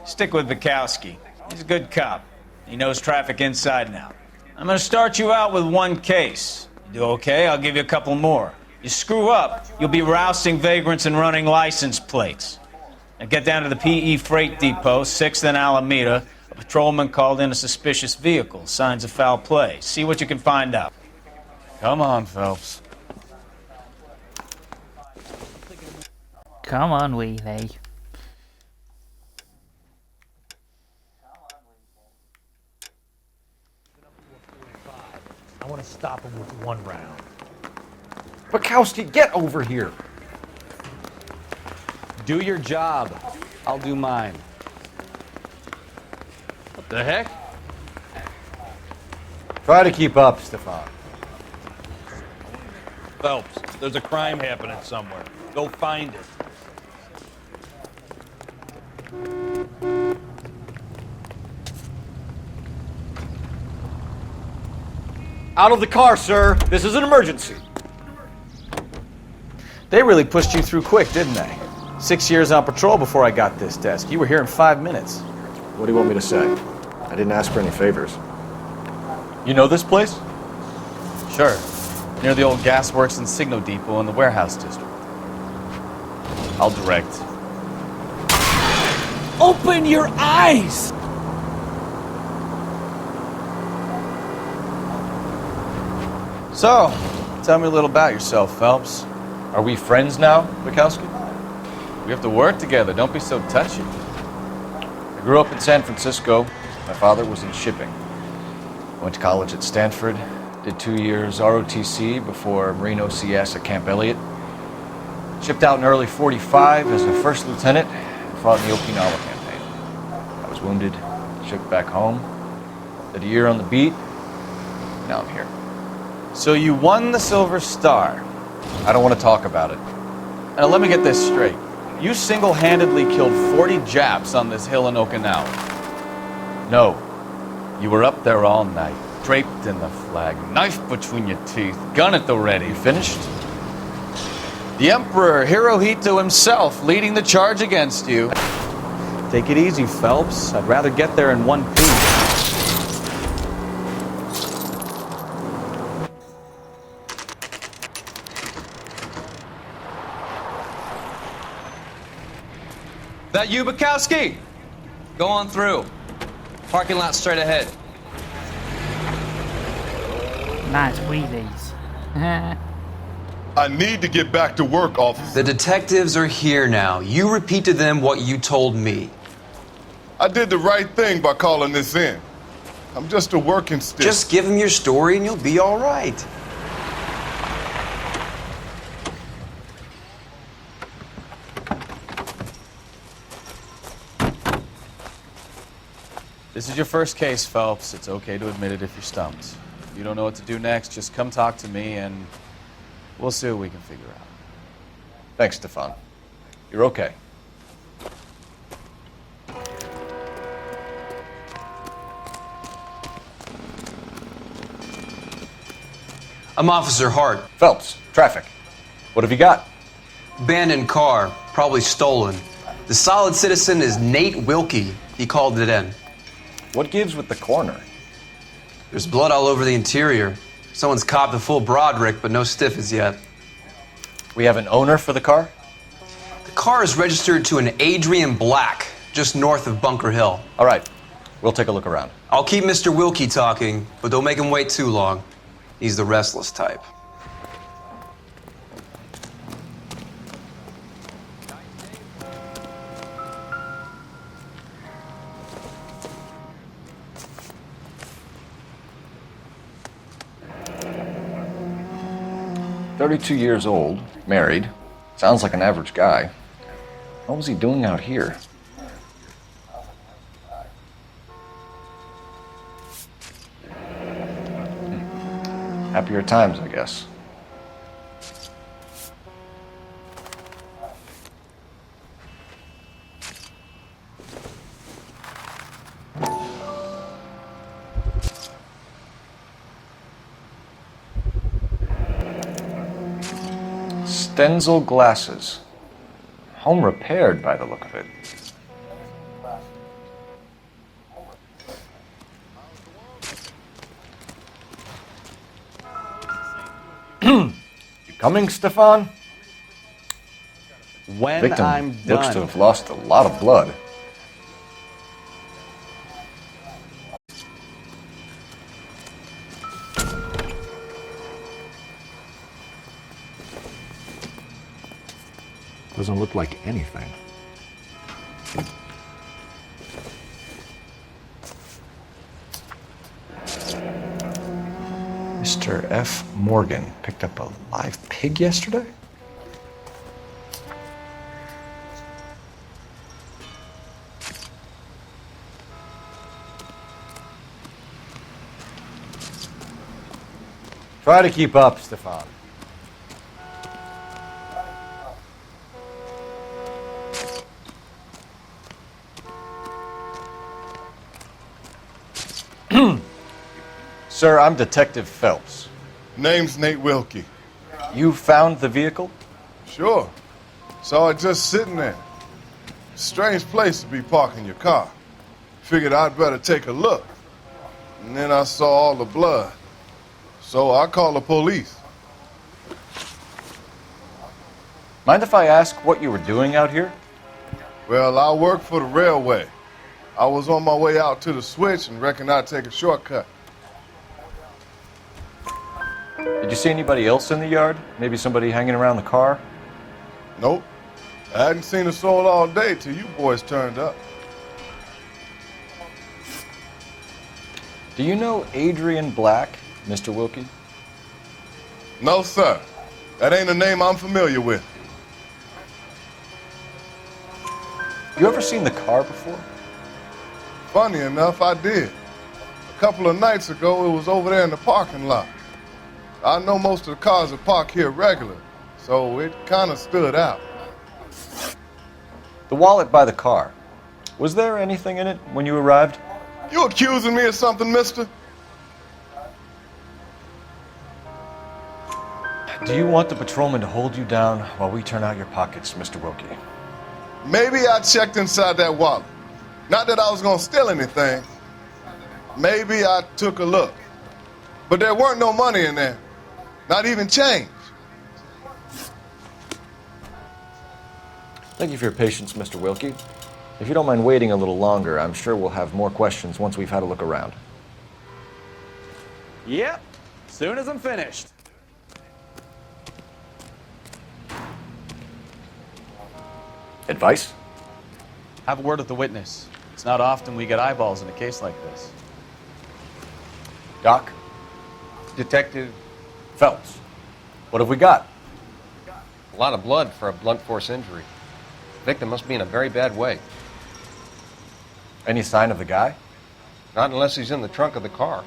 Stick with Bukowski. He's a good cop. He knows traffic inside and out. I'm going to start you out with 1 case. You do okay, I'll give you a couple more. You screw up, you'll be rousting vagrants and running license plates. Now get down to the PE Freight Depot, 6th and Alameda. A patrolman called in a suspicious vehicle. Signs of foul play. See what you can find out. Come on, Phelps. Come on, Wheelie. I want to stop him with 1 round. Bukowski, get over here. Do your job. I'll do mine. What the heck? Try to keep up, Stefan. Phelps, there's a crime happening somewhere. Go find it. Out of the car, sir. This is an emergency. They really pushed you through quick, didn't they? 6 years on patrol before I got this desk. You were here in 5 minutes. What do you want me to say? I didn't ask for any favors. You know this place? Sure. Near the old gasworks and Signo Depot in the warehouse district. I'll direct. Open your eyes! So, tell me a little about yourself, Phelps. Are we friends now, Bukowski? We have to work together. Don't be so touchy. I grew up in San Francisco. My father was in shipping. I went to college at Stanford, did 2 years ROTC before Marine OCS at Camp Elliott. Shipped out in early '45 as a first lieutenant and fought in the Okinawa campaign. I was wounded, shipped back home, did a year on the beat. Now I'm here. So you won the Silver Star. I don't want to talk about it. Now let me get this straight. You single-handedly killed 40 Japs on this hill in Okinawa. No. You were up there all night, draped in the flag, knife between your teeth, gun at the ready. You finished? The Emperor Hirohito himself leading the charge against you. Take it easy, Phelps. I'd rather get there in one piece. That you, Bukowski? Go on through. Parking lot straight ahead. Nice wheelies. I need to get back to work, officer. The detectives are here now. You repeat to them what you told me. I did the right thing by calling this in. I'm just a working stick. Just give them your story and you'll be all right. This is your first case, Phelps. It's okay to admit it if you're stumped. If you don't know what to do next, just come talk to me and we'll see what we can figure out. Thanks, Stefan. You're okay. I'm Officer Hart. Phelps, traffic. What have you got? Abandoned car, probably stolen. The solid citizen is Nate Wilkie. He called it in. What gives with the coroner? There's blood all over the interior. Someone's copped a full Broderick, but no stiff as yet. We have an owner for the car? The car is registered to an Adrian Black, just north of Bunker Hill. All right, we'll take a look around. I'll keep Mr. Wilkie talking, but don't make him wait too long. He's the restless type. "32 years old, married. Sounds like an average guy. What was he doing out here?" Happier times, I guess. Stenzel glasses. Home repaired by the look of it. You coming, Stefan? When Victim I'm done. looks to have lost a lot of blood. Doesn't look like anything. Mr. F. Morgan picked up a live pig yesterday? Try to keep up, Stefan. Sir, I'm Detective Phelps. Name's Nate Wilkie. You found the vehicle? Sure. Saw it just sitting there. Strange place to be parking your car. Figured I'd better take a look. And then I saw all the blood. So I called the police. Mind if I ask what you were doing out here? Well, I work for the railway. I was on my way out to the switch and reckoned I'd take a shortcut. Did you see anybody else in the yard? Maybe somebody hanging around the car? Nope. I hadn't seen a soul all day till you boys turned up. Do you know Adrian Black, Mr. Wilkie? No, sir. That ain't a name I'm familiar with. You ever seen the car before? Funny enough, I did. A couple of nights ago, it was over there in the parking lot. I know most of the cars are parked here regular, so it kind of stood out. The wallet by the car. Was there anything in it when you arrived? You accusing me of something, mister? Do you want the patrolman to hold you down while we turn out your pockets, Mr. Wilkie? Maybe I checked inside that wallet. Not that I was gonna steal anything. Maybe I took a look. But there weren't no money in there. Not even change. Thank you for your patience, Mr. Wilkie. If you don't mind waiting a little longer, I'm sure we'll have more questions once we've had a look around. Yep, soon as I'm finished. Advice? Have a word with the witness. It's not often we get eyeballs in a case like this. Doc? Detective Phelps. What have we got? A lot of blood for a blunt force injury. The victim must be in a very bad way. Any sign of the guy? Not unless he's in the trunk of the car.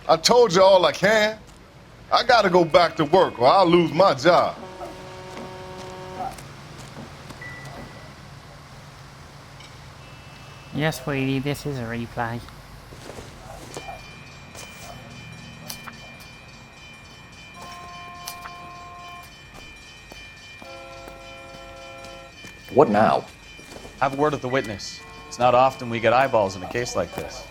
I told you all I can. I gotta go back to work or I'll lose my job. Yes, sweetie, this is a replay. What now? Have a word with the witness. It's not often we get eyeballs in a case like this.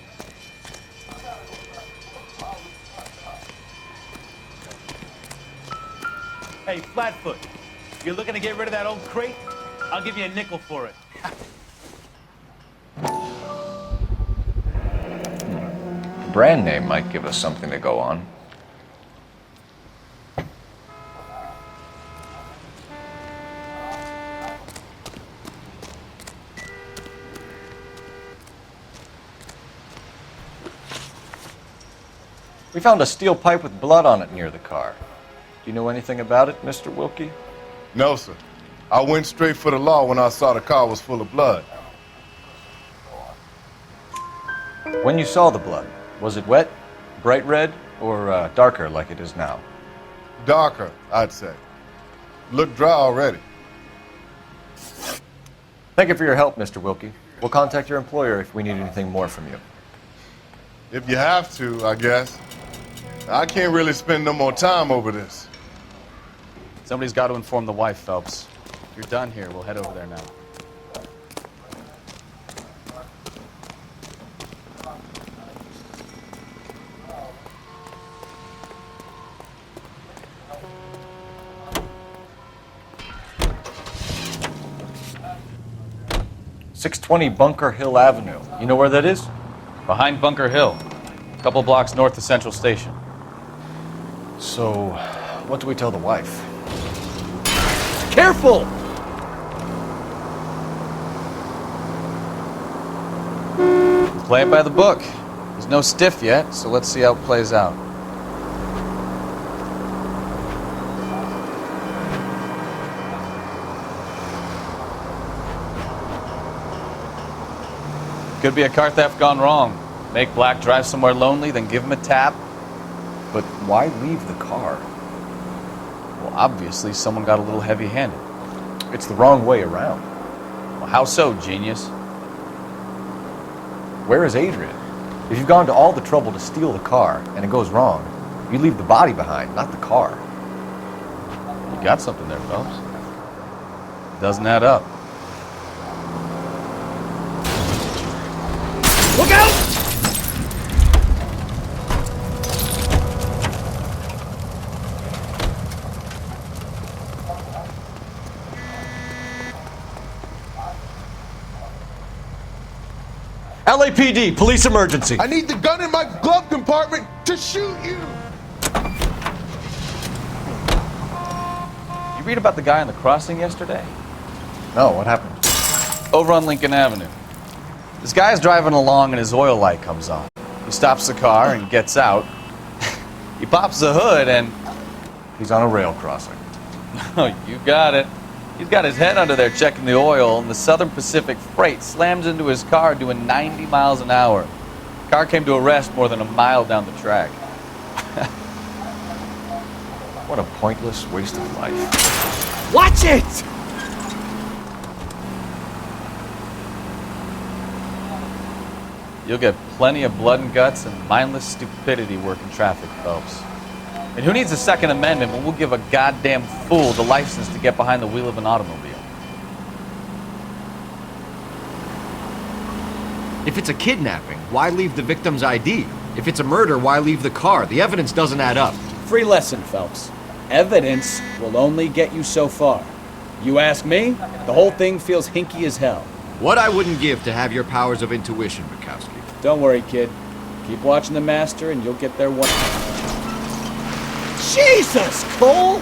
Hey, Flatfoot, you're looking to get rid of that old crate? I'll give you a nickel for it. Brand name might give us something to go on. We found a steel pipe with blood on it near the car. Do you know anything about it, Mr. Wilkie? No, sir. I went straight for the law when I saw the car was full of blood. When you saw the blood, was it wet, bright red, or darker like it is now? Darker, I'd say. Looked dry already. Thank you for your help, Mr. Wilkie. We'll contact your employer if we need anything more from you. If you have to, I guess. I can't really spend no more time over this. Somebody's got to inform the wife, Phelps. If you're done here, we'll head over there now. .620 Bunker Hill Avenue. You know where that is? Behind Bunker Hill. A couple blocks north of Central Station. So, what do we tell the wife? Careful! Play it by the book. There's no stiff yet, so let's see how it plays out. Could be a car theft gone wrong. Make Black drive somewhere lonely, then give him a tap. But why leave the car? Well, obviously someone got a little heavy-handed. It's the wrong way around. Well, how so, genius? Where is Adrian? If you've gone to all the trouble to steal the car and it goes wrong, you leave the body behind, not the car. You got something there, Phelps. Doesn't add up. Look out! LAPD, police emergency. I need the gun in my glove compartment to shoot you. You read about the guy on the crossing yesterday? No, what happened? Over on Lincoln Avenue. This guy's driving along and his oil light comes on. He stops the car and gets out. He pops the hood and... He's on a rail crossing. Oh, you got it. He's got his head under there checking the oil, and the Southern Pacific freight slams into his car doing 90 miles an hour. The car came to a rest more than a mile down the track. What a pointless waste of life. Watch it! You'll get plenty of blood and guts and mindless stupidity working traffic, Phelps. And who needs a Second Amendment when we'll give a goddamn fool the license to get behind the wheel of an automobile? If it's a kidnapping, why leave the victim's ID? If it's a murder, why leave the car? The evidence doesn't add up. Free lesson, Phelps. Evidence will only get you so far. You ask me, the whole thing feels hinky as hell. What I wouldn't give to have your powers of intuition, Bukowski. Don't worry, kid. Keep watching the master and you'll get there one... Jesus, Cole!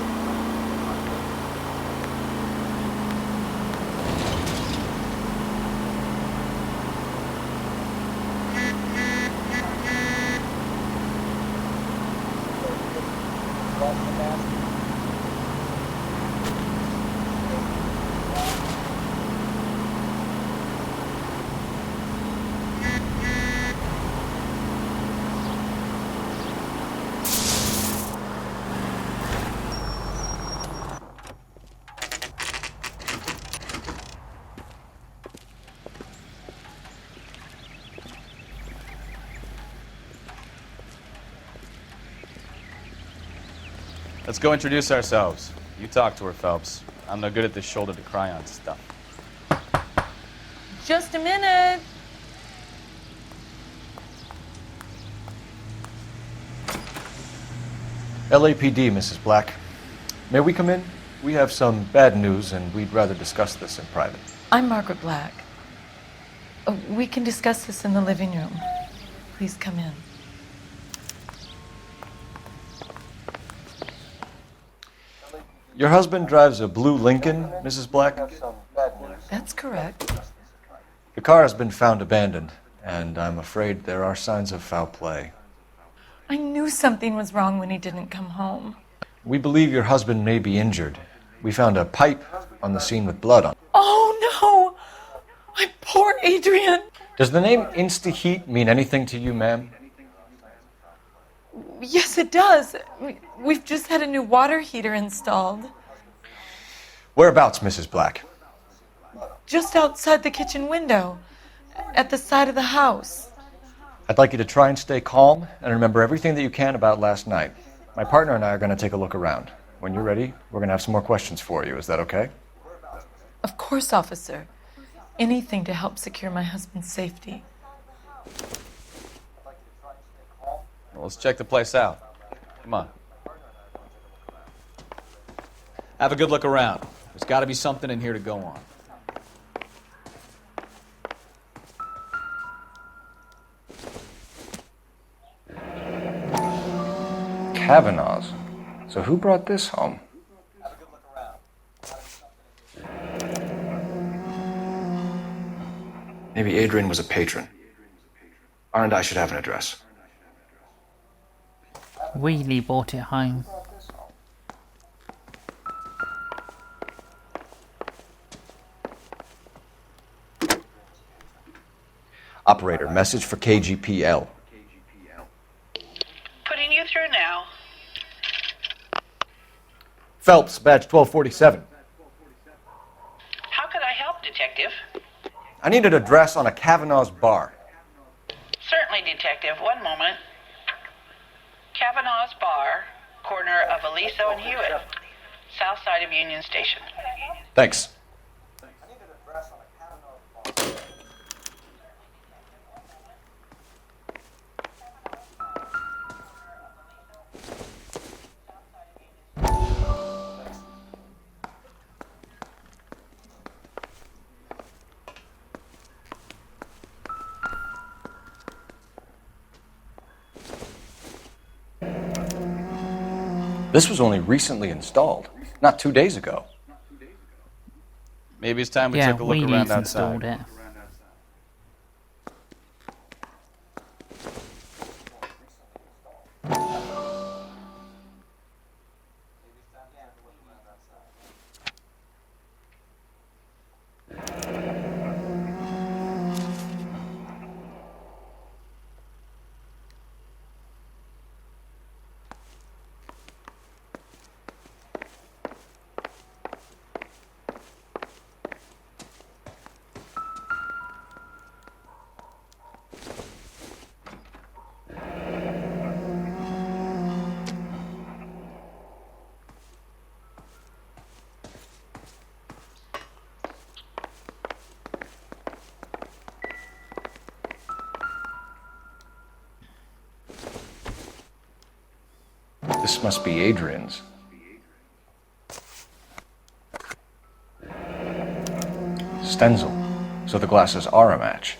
Let's go introduce ourselves. You talk to her, Phelps. I'm no good at this shoulder to cry on stuff. Just a minute. LAPD, Mrs. Black. May we come in? We have some bad news, and we'd rather discuss this in private. I'm Margaret Black. We can discuss this in the living room. Please come in. Your husband drives a blue Lincoln, Mrs. Black? That's correct. The car has been found abandoned, and I'm afraid there are signs of foul play. I knew something was wrong when he didn't come home. We believe your husband may be injured. We found a pipe on the scene with blood on it. Oh, no! My poor Adrian! Does the name Insta-Heat mean anything to you, ma'am? Yes, it does. We've just had a new water heater installed. Whereabouts, Mrs. Black? Just outside the kitchen window, at the side of the house. I'd like you to try and stay calm and remember everything that you can about last night. My partner and I are going to take a look around. When you're ready, we're going to have some more questions for you. Is that okay? Of course, officer. Anything to help secure my husband's safety. Well, let's check the place out. Come on. Have a good look around. There's got to be something in here to go on. Kavanaugh's. So who brought this home? Maybe Adrian was a patron. R&I should have an address. Wheelie brought it home. Operator, message for KGPL. Putting you through now. Phelps, badge 1247. How could I help, Detective? I need an address on a Kavanaugh's bar. Certainly, Detective. One moment. Kavanaugh's Bar, corner of Aliso and Hewitt, south side of Union Station. Thanks. This was only recently installed, not 2 days ago. Maybe it's time we Yeah, took a look we around installed outside. it. This must be Adrian's. Stencil, so the glasses are a match.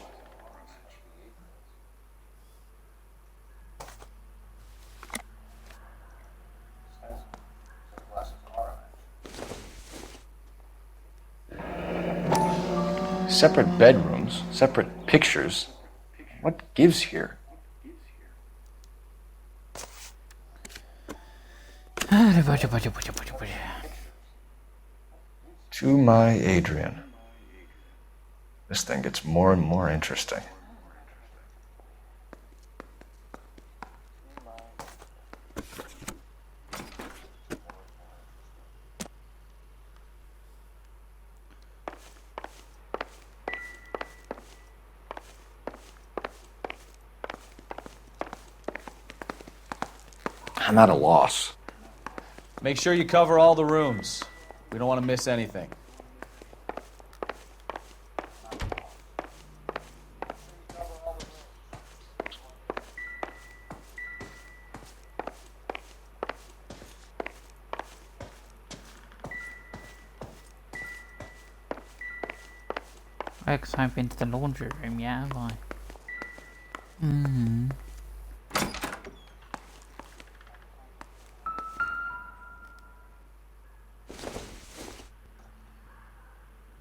Separate bedrooms, separate pictures. What gives here? To my Adrian. This thing gets more and more interesting. I'm at a loss. Make sure you cover all the rooms. We don't want to miss anything. Because I've been to the laundry room yet, have I? Mm-hmm.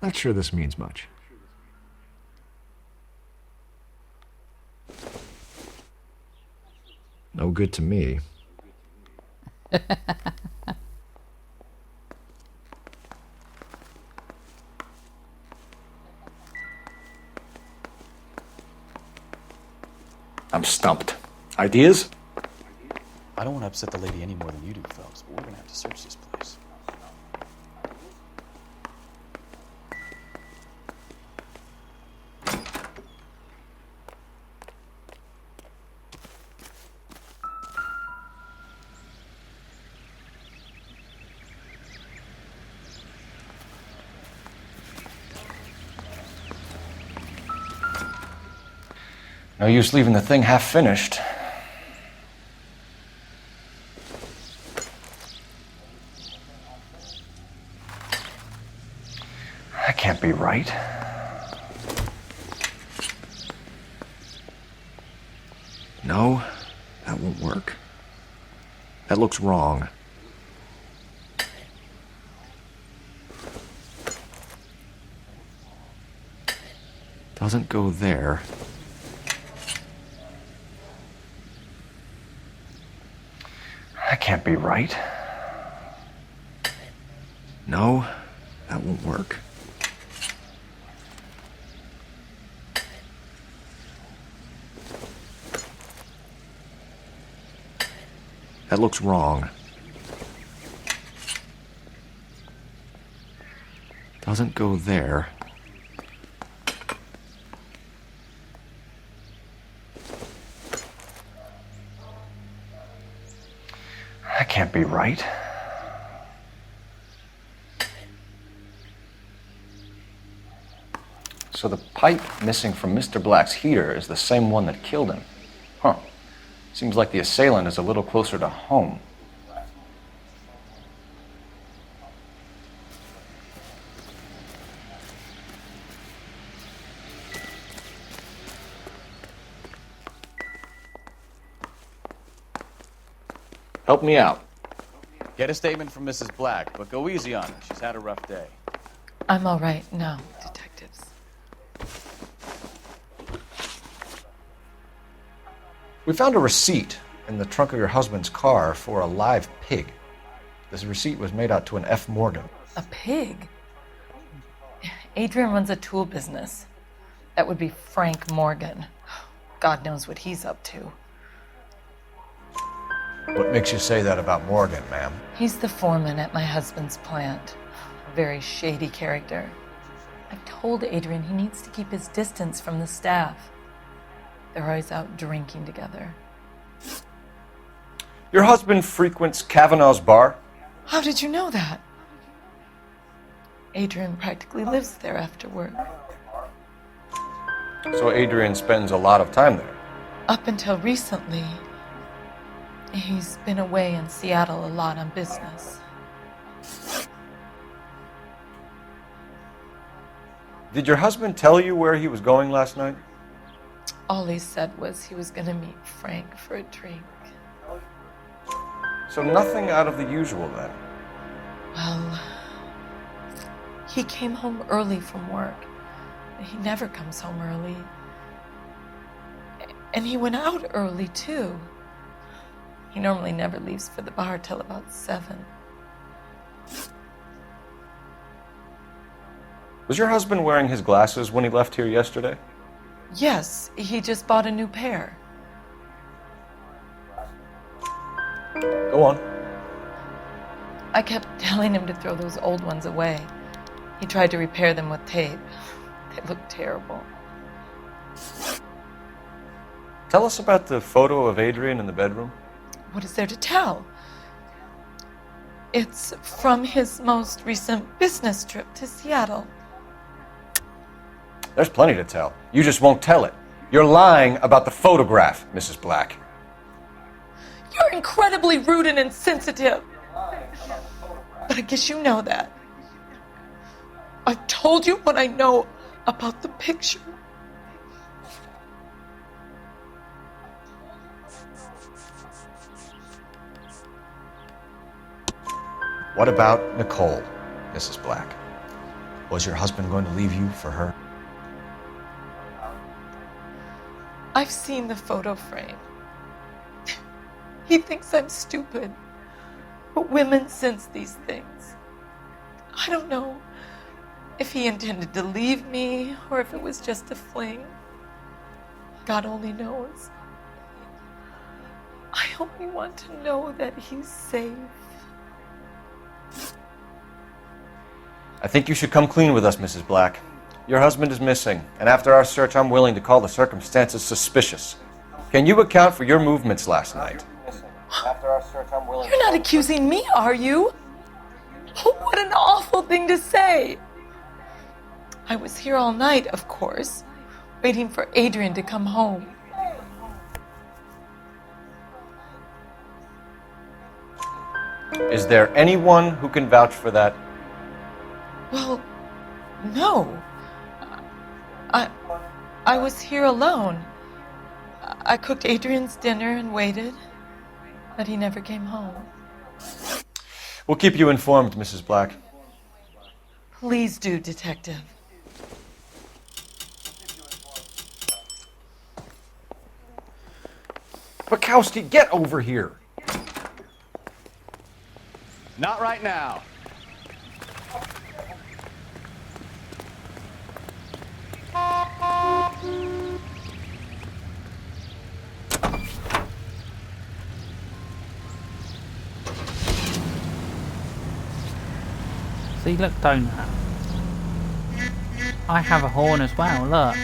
Not sure this means much. No good to me. I'm stumped. Ideas? I don't want to upset the lady any more than you do, Phelps, but we're going to have to search this place. No use leaving the thing half finished. That can't be right. No, that won't work. That looks wrong. Doesn't go there. That can't be right. No, that won't work. That looks wrong. Doesn't go there. That can't be right. So the pipe missing from Mr. Black's heater is the same one that killed him. Huh. Seems like the assailant is a little closer to home. Help me out. Get a statement from Mrs. Black, but go easy on her. She's had a rough day. I'm all right now, detectives. We found a receipt in the trunk of your husband's car for a live pig. This receipt was made out to an F. Morgan. A pig? Adrian runs a tool business. That would be Frank Morgan. God knows what he's up to. What makes you say that about Morgan, ma'am? He's the foreman at my husband's plant. A very shady character. I've told Adrian he needs to keep his distance from the staff. They're always out drinking together. Your husband frequents Kavanaugh's bar? How did you know that? Adrian practically lives there after work. So Adrian spends a lot of time there? Up until recently, he's been away in Seattle a lot on business. Did your husband tell you where he was going last night? All he said was he was going to meet Frank for a drink. So nothing out of the usual then? Well, he came home early from work. He never comes home early. And he went out early, too. He normally never leaves for the bar till about 7. Was your husband wearing his glasses when he left here yesterday? Yes, he just bought a new pair. Go on. I kept telling him to throw those old ones away. He tried to repair them with tape. They look terrible. Tell us about the photo of Adrian in the bedroom. What is there to tell? It's from his most recent business trip to Seattle. There's plenty to tell. You just won't tell it. You're lying about the photograph, Mrs. Black. You're incredibly rude and insensitive. But I guess you know that. I've told you what I know about the picture. What about Nicole, Mrs. Black? Was your husband going to leave you for her? I've seen the photo frame. He thinks I'm stupid. But women sense these things. I don't know if he intended to leave me or if it was just a fling. God only knows. I only want to know that he's safe. I think you should come clean with us, Mrs. Black. Your husband is missing, and after our search, I'm willing to call the circumstances suspicious. Can you account for your movements last night? You're not accusing me, are you? Oh, what an awful thing to say. I was here all night, of course, waiting for Adrian to come home. Is there anyone who can vouch for that? Well, no. I was here alone. I cooked Adrian's dinner and waited, but he never came home. We'll keep you informed, Mrs. Black. Please do, Detective. Bukowski, get over here. Not right now. See, look, Donut. I have a horn as well, look.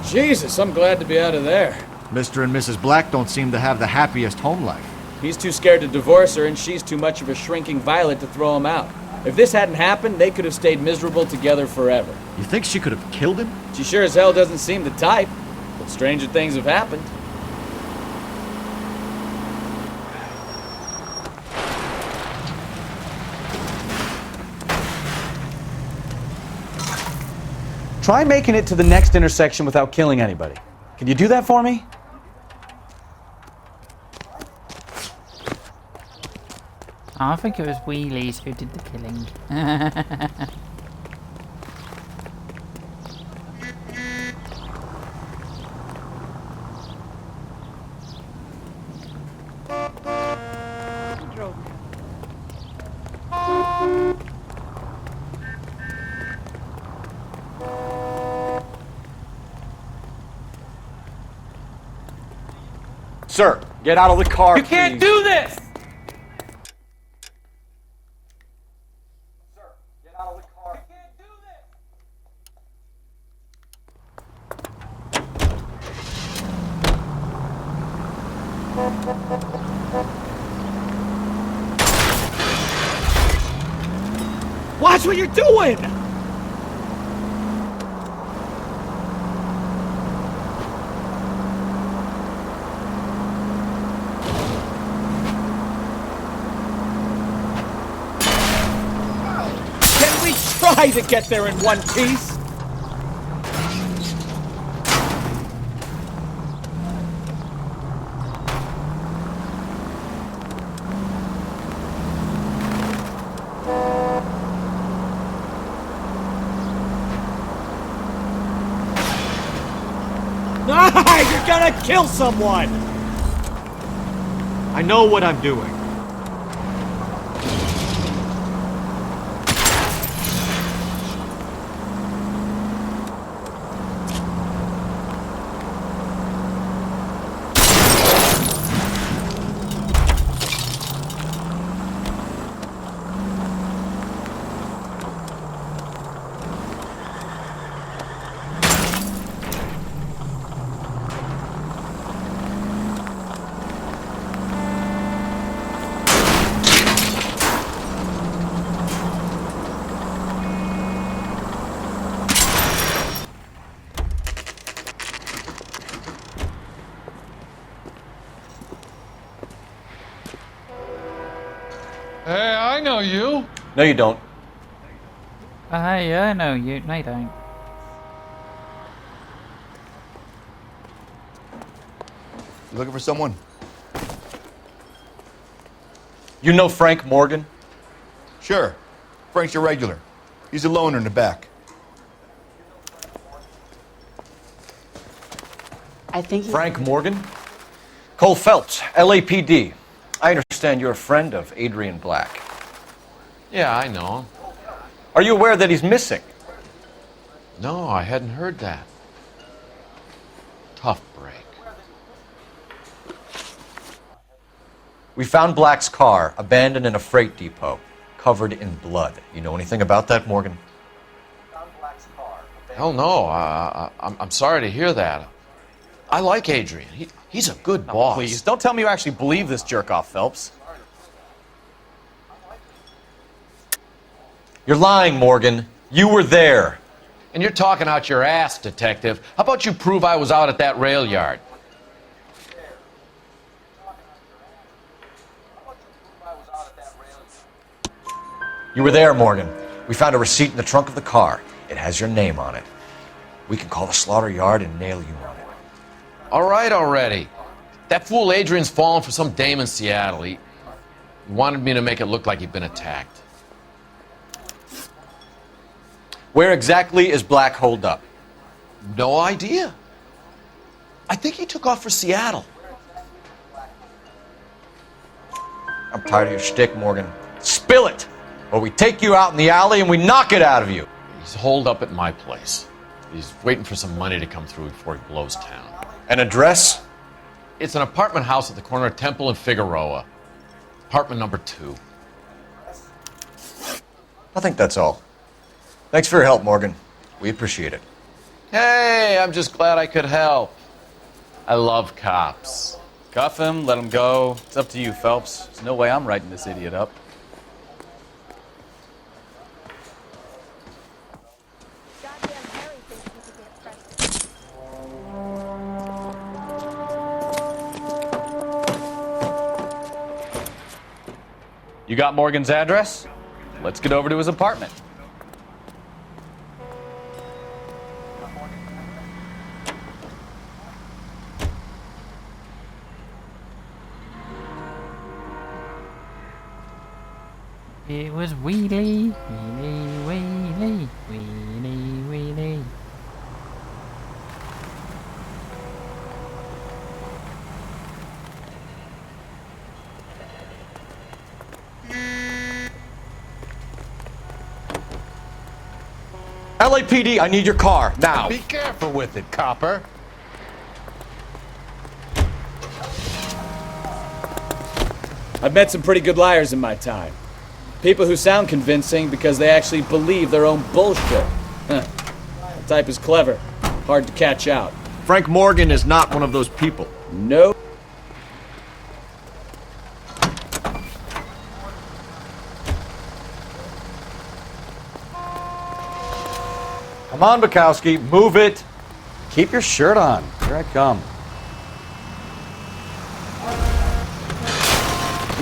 Jesus, I'm glad to be out of there. Mr. and Mrs. Black don't seem to have the happiest home life. He's too scared to divorce her, and she's too much of a shrinking violet to throw him out. If this hadn't happened, they could have stayed miserable together forever. You think she could have killed him? She sure as hell doesn't seem the type, but stranger things have happened. Try making it to the next intersection without killing anybody. Can you do that for me? I think it was Wheelies who did the killing. Sir, get out of the car, You can't please. do this! Watch what you're doing! Can we try to get there in one piece? You're gonna kill someone! I know what I'm doing. Hey, I know you. No, you don't. Hey, I know you. No, you don't. You looking for someone? You know Frank Morgan? Sure. Frank's your regular. He's a loner in the back. I think he... Frank Morgan? Cole Phelps, LAPD. I understand you're a friend of Adrian Black. Yeah, I know him. Are you aware that he's missing? No, I hadn't heard that. Tough break. We found Black's car abandoned in a freight depot, covered in blood. You know anything about that, Morgan? Hell no. I'm sorry to hear that. I like Adrian. He's a good boss. Please, don't tell me you actually believe this jerk-off, Phelps. You're lying, Morgan. You were there. And you're talking out your ass, detective. How about you prove I was out at that rail yard? You were there, Morgan. We found a receipt in the trunk of the car. It has your name on it. We can call the slaughter yard and nail you on it. All right already. That fool Adrian's fallen for some dame in Seattle. He wanted me to make it look like he'd been attacked. Where exactly is Black holed up? No idea. I think he took off for Seattle. I'm tired of your shtick, Morgan. Spill it! Or we take you out in the alley and we knock it out of you. He's holed up at my place. He's waiting for some money to come through before he blows town. An address? It's an apartment house at the corner of Temple and Figueroa. Apartment number 2. I think that's all. Thanks for your help, Morgan. We appreciate it. Hey, I'm just glad I could help. I love cops. Cuff him, let him go. It's up to you, Phelps. There's no way I'm writing this idiot up. You got Morgan's address? Let's get over to his apartment. It was wheelie, wheelie, wheelie, wheelie, wheelie. LAPD, I need your car, now. Be careful with it, copper. I've met some pretty good liars in my time. People who sound convincing because they actually believe their own bullshit. Huh. The type is clever, hard to catch out. Frank Morgan is not one of those people. No. Come on, Bukowski, move it. Keep your shirt on. Here I come.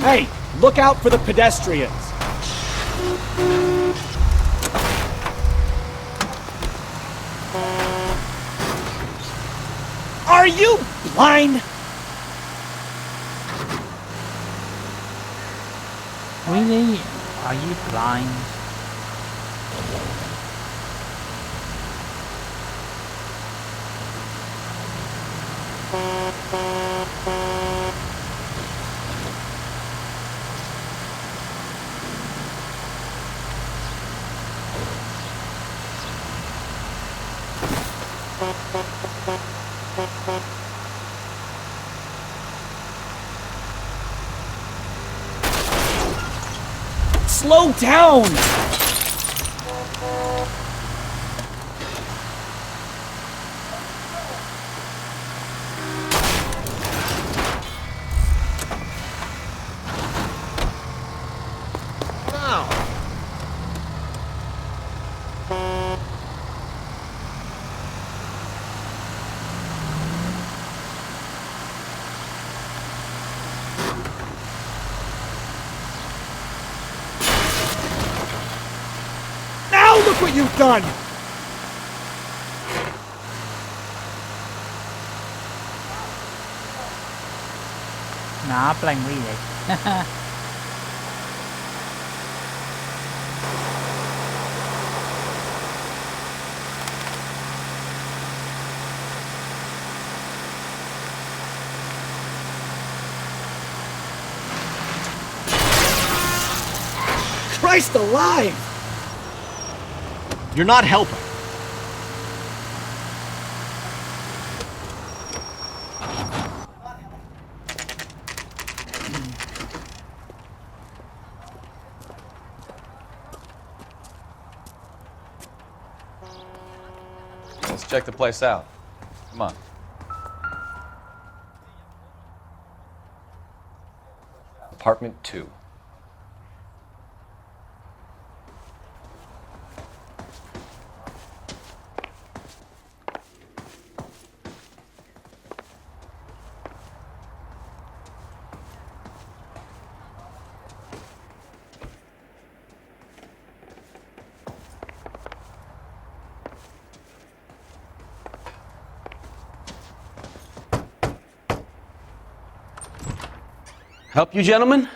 Hey, look out for the pedestrians. Are you blind? Really? Are you blind? Slow down! Look what you've done! Nah, playing wheelie. Christ alive! You're not helping. Let's check the place out. Come on. Apartment 2. Help you, gentlemen?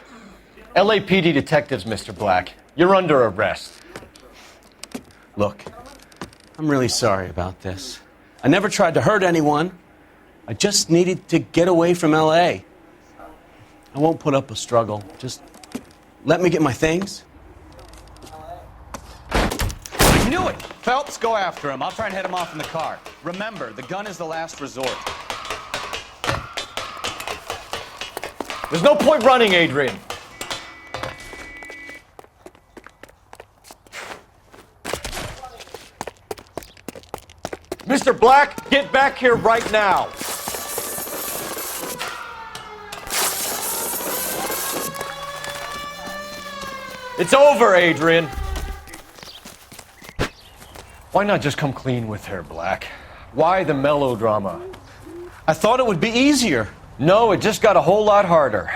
LAPD detectives, Mr. Black. You're under arrest. Look, I'm really sorry about this. I never tried to hurt anyone. I just needed to get away from LA. I won't put up a struggle. Just let me get my things. I knew it! Phelps, go after him. I'll try and head him off in the car. Remember, the gun is the last resort. There's no point running, Adrian. Mr. Black, get back here right now. It's over, Adrian. Why not just come clean with her, Black? Why the melodrama? I thought it would be easier. No, it just got a whole lot harder.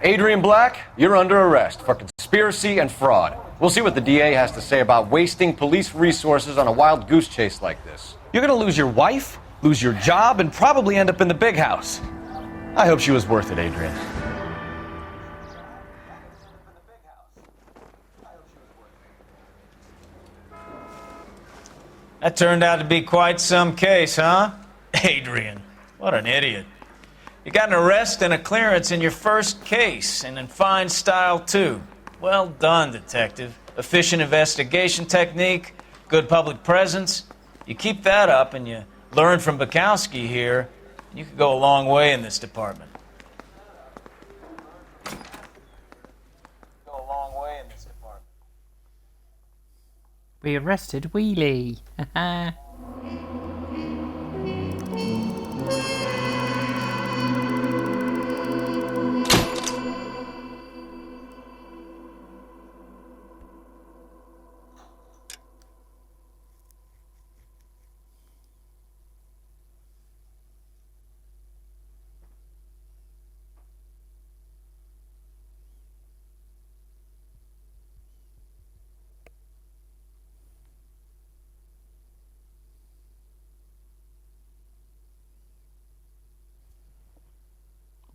Adrian Black, you're under arrest for conspiracy and fraud. We'll see what the DA has to say about wasting police resources on a wild goose chase like this. You're gonna lose your wife, lose your job, and probably end up in the big house. I hope she was worth it, Adrian. That turned out to be quite some case, huh? Adrian, what an idiot. You got an arrest and a clearance in your first case, and in fine style, too. Well done, detective. Efficient investigation technique, good public presence. You keep that up and you learn from Bukowski here, you could go a long way in this department. We arrested Wheelie.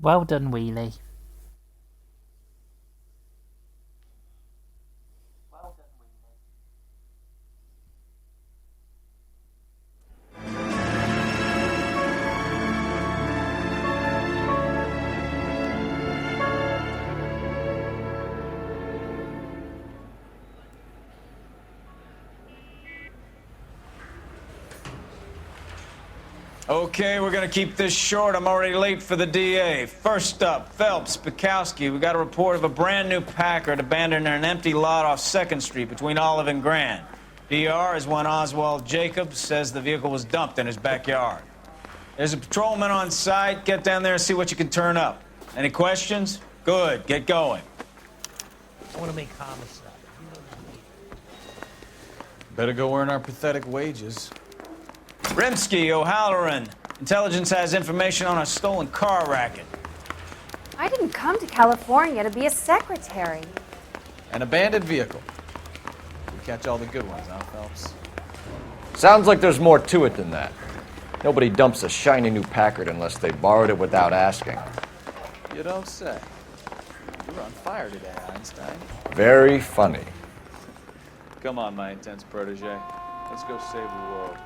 Well done, Wheelie. Okay, we're gonna keep this short. I'm already late for the DA. First up, Phelps, Bukowski. We got a report of a brand new Packard abandoned in an empty lot off 2nd Street between Olive and Grand. DR is one Oswald Jacobs, says the vehicle was dumped in his backyard. There's a patrolman on site. Get down there and see what you can turn up. Any questions? Good, get going. I want to make homicide. Better go earn our pathetic wages. Rimsky, O'Halloran. Intelligence has information on a stolen car racket. I didn't come to California to be a secretary. An abandoned vehicle. We catch all the good ones, huh, Phelps? Sounds like there's more to it than that. Nobody dumps a shiny new Packard unless they borrowed it without asking. You don't say. You're on fire today, Einstein. Very funny. Come on, my intense protege. Let's go save the world.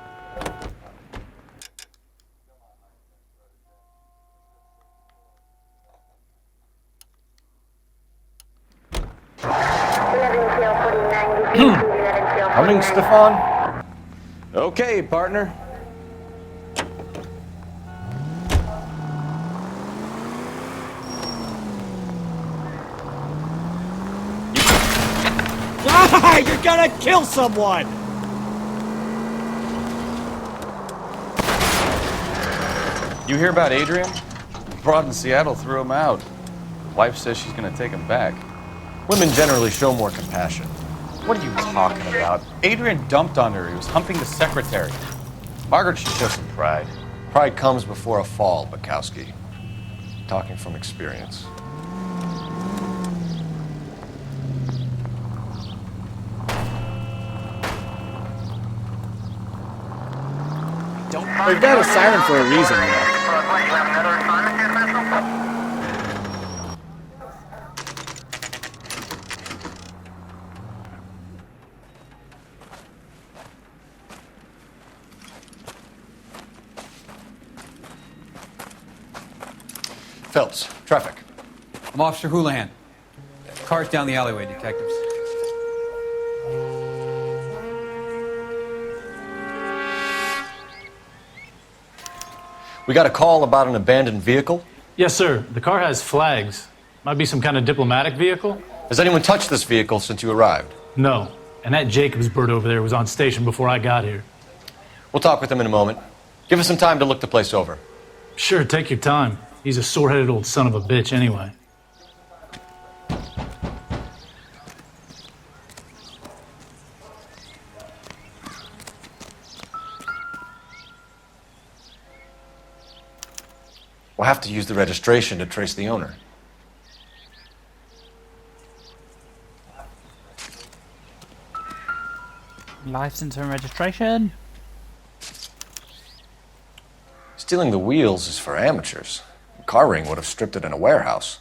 Coming, Stefan? Okay, partner. You're gonna kill someone! You hear about Adrian? Broad in Seattle threw him out. Wife says she's gonna take him back. Women generally show more compassion. What are you talking about? Adrian dumped on her. He was humping the secretary. Margaret should show some pride. Pride comes before a fall, Bukowski. Talking from experience. They've got a siren for a reason, you know. Phelps, traffic. I'm Officer Houlihan. Car's down the alleyway, detectives. We got a call about an abandoned vehicle? Yes, sir. The car has flags. Might be some kind of diplomatic vehicle. Has anyone touched this vehicle since you arrived? No. And that Jacobs bird over there was on station before I got here. We'll talk with him in a moment. Give us some time to look the place over. Sure, take your time. He's a sore-headed old son of a bitch anyway. We'll have to use the registration to trace the owner. License and registration. Stealing the wheels is for amateurs. A car ring would have stripped it in a warehouse.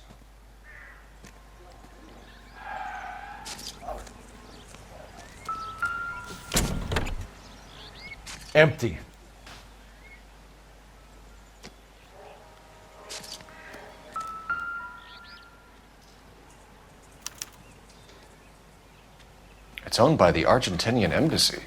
Empty. It's owned by the Argentinian embassy.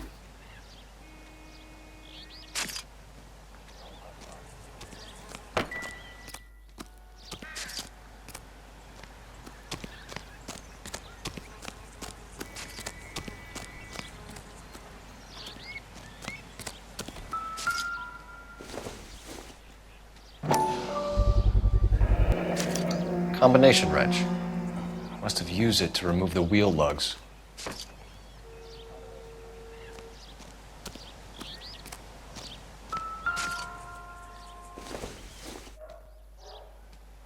Combination wrench. Must have used it to remove the wheel lugs.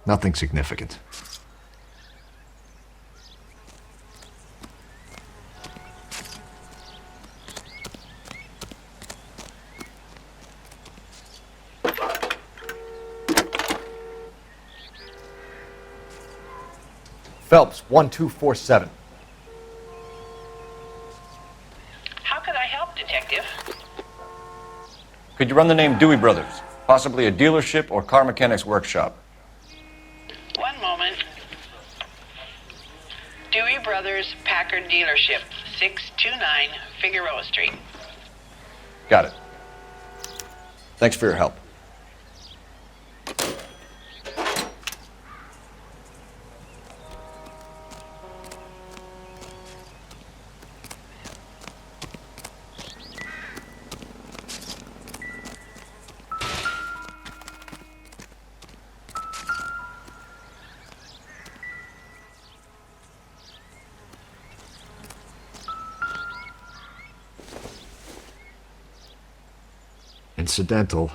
Nothing significant. Phelps, 1247. How could I help, Detective? Could you run the name Dewey Brothers? Possibly a dealership or car mechanics workshop. One moment. Dewey Brothers Packard Dealership, 629 Figueroa Street. Got it. Thanks for your help. Incidental.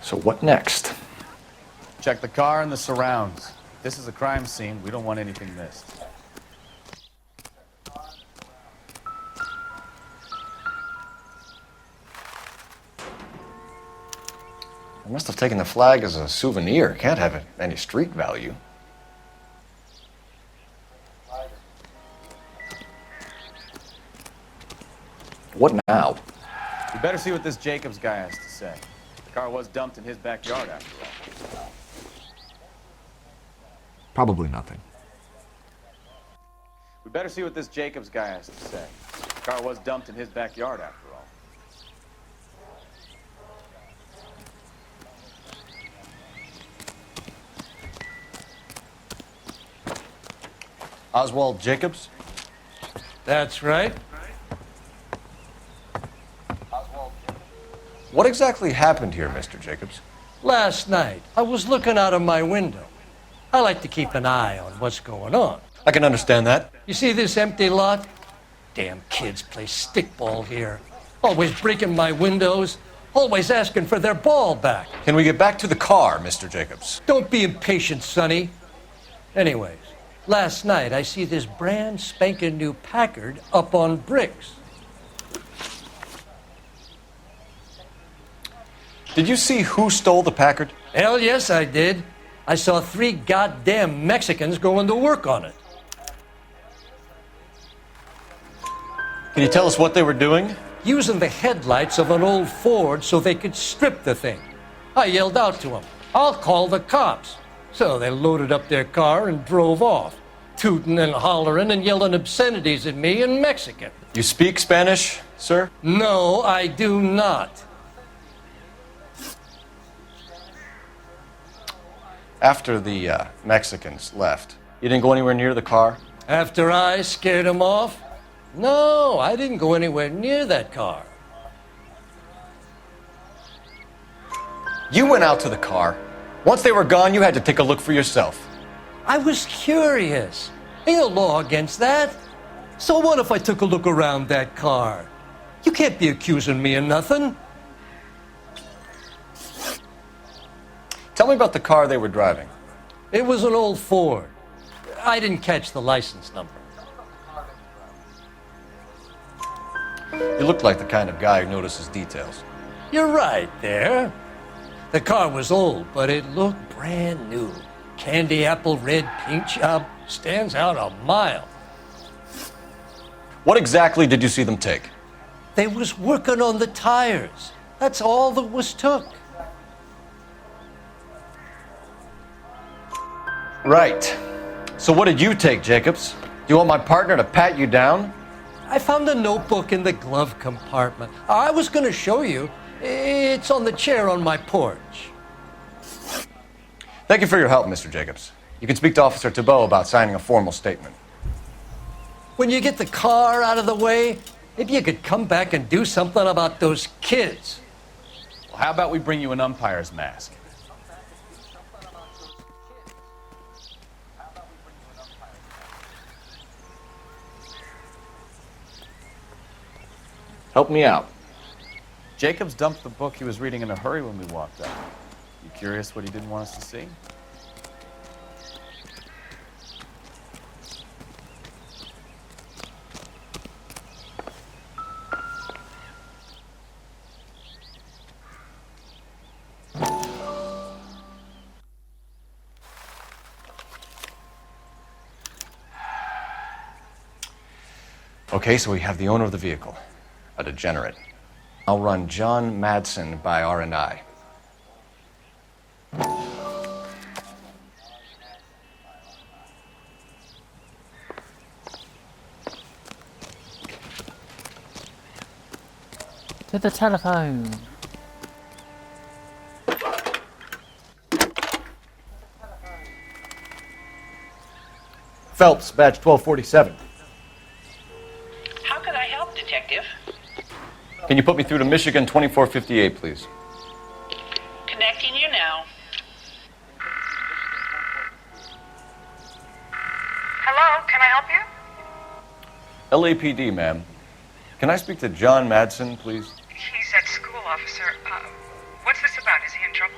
So what next? Check the car and the surrounds. This is a crime scene. We don't want anything missed. I must have taken the flag as a souvenir. Can't have any street value. What now? We better see what this Jacobs guy has to say. The car was dumped in his backyard after all. Probably nothing. We better see what this Jacobs guy has to say. The car was dumped in his backyard after all. Oswald Jacobs? That's right. What exactly happened here, Mr. Jacobs? Last night, I was looking out of my window. I like to keep an eye on what's going on. I can understand that. You see this empty lot? Damn kids play stickball here. Always breaking my windows. Always asking for their ball back. Can we get back to the car, Mr. Jacobs? Don't be impatient, Sonny. Anyways, last night I see this brand spanking new Packard up on bricks. Did you see who stole the Packard? Hell yes, I did. I saw 3 goddamn Mexicans going to work on it. Can you tell us what they were doing? Using the headlights of an old Ford so they could strip the thing. I yelled out to them, "I'll call the cops." So they loaded up their car and drove off, tooting and hollering and yelling obscenities at me in Mexican. You speak Spanish, sir? No, I do not. After the Mexicans left, you didn't go anywhere near the car? After I scared them off? No, I didn't go anywhere near that car. You went out to the car. Once they were gone, you had to take a look for yourself. I was curious. Ain't no law against that. So what if I took a look around that car? You can't be accusing me of nothing. Tell me about the car they were driving. It was an old Ford. I didn't catch the license number. You look like the kind of guy who notices details. You're right there. The car was old, but it looked brand new. candy apple red paint job stands out a mile. What exactly did you see them take? They was working on the tires. That's all that was took. Right. So what did you take, Jacobs? Do you want my partner to pat you down? I found a notebook in the glove compartment. I was going to show you. It's on the chair on my porch. Thank you for your help, Mr. Jacobs. You can speak to Officer Thibault about signing a formal statement. When you get the car out of the way, maybe you could come back and do something about those kids. Well, how about we bring you an umpire's mask? Help me out. Jacobs dumped the book he was reading in a hurry when we walked out. You curious what he didn't want us to see? Okay, so we have the owner of the vehicle, a degenerate. I'll run John Madsen by R&I. To the telephone. Phelps, badge 1247. How could I help, Detective? Can you put me through to Michigan 2458, please? Connecting you now. Hello, can I help you? LAPD, ma'am. Can I speak to John Madsen, please? He's at school, officer. What's this about? Is he in trouble?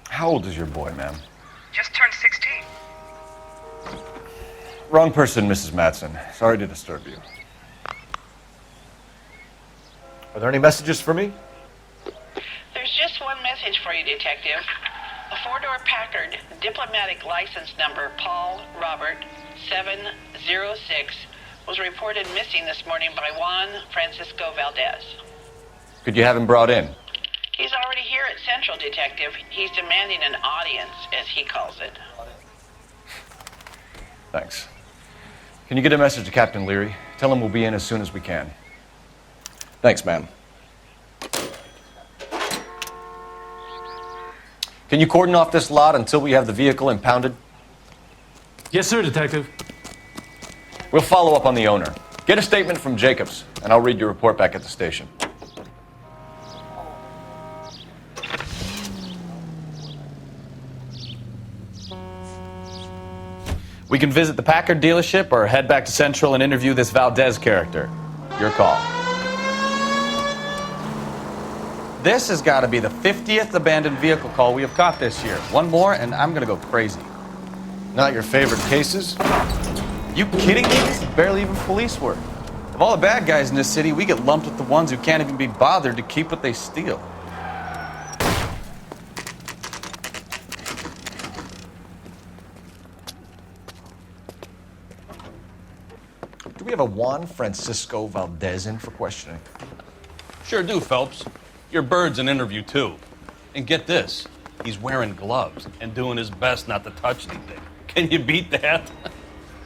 How old is your boy, ma'am? Just turned 16. Wrong person, Mrs. Madsen. Sorry to disturb you. Are there any messages for me? There's just one message for you, Detective. A four-door Packard, diplomatic license number Paul Robert 706, was reported missing this morning by Juan Francisco Valdez. Could you have him brought in? He's already here at Central, Detective. He's demanding an audience, as he calls it. Thanks. Can you get a message to Captain Leary? Tell him we'll be in as soon as we can. Thanks, ma'am. Can you cordon off this lot until we have the vehicle impounded? Yes, sir, Detective. We'll follow up on the owner. Get a statement from Jacobs, and I'll read your report back at the station. We can visit the Packard dealership or head back to Central and interview this Valdez character. Your call. This has got to be the 50th abandoned vehicle call we have caught this year. One more and I'm going to go crazy. Not your favorite cases? You kidding me? This is barely even police work. Of all the bad guys in this city, we get lumped with the ones who can't even be bothered to keep what they steal. Do we have a Juan Francisco Valdez in for questioning? Sure do, Phelps. Your bird's an interview, too. And get this, he's wearing gloves and doing his best not to touch anything. Can you beat that?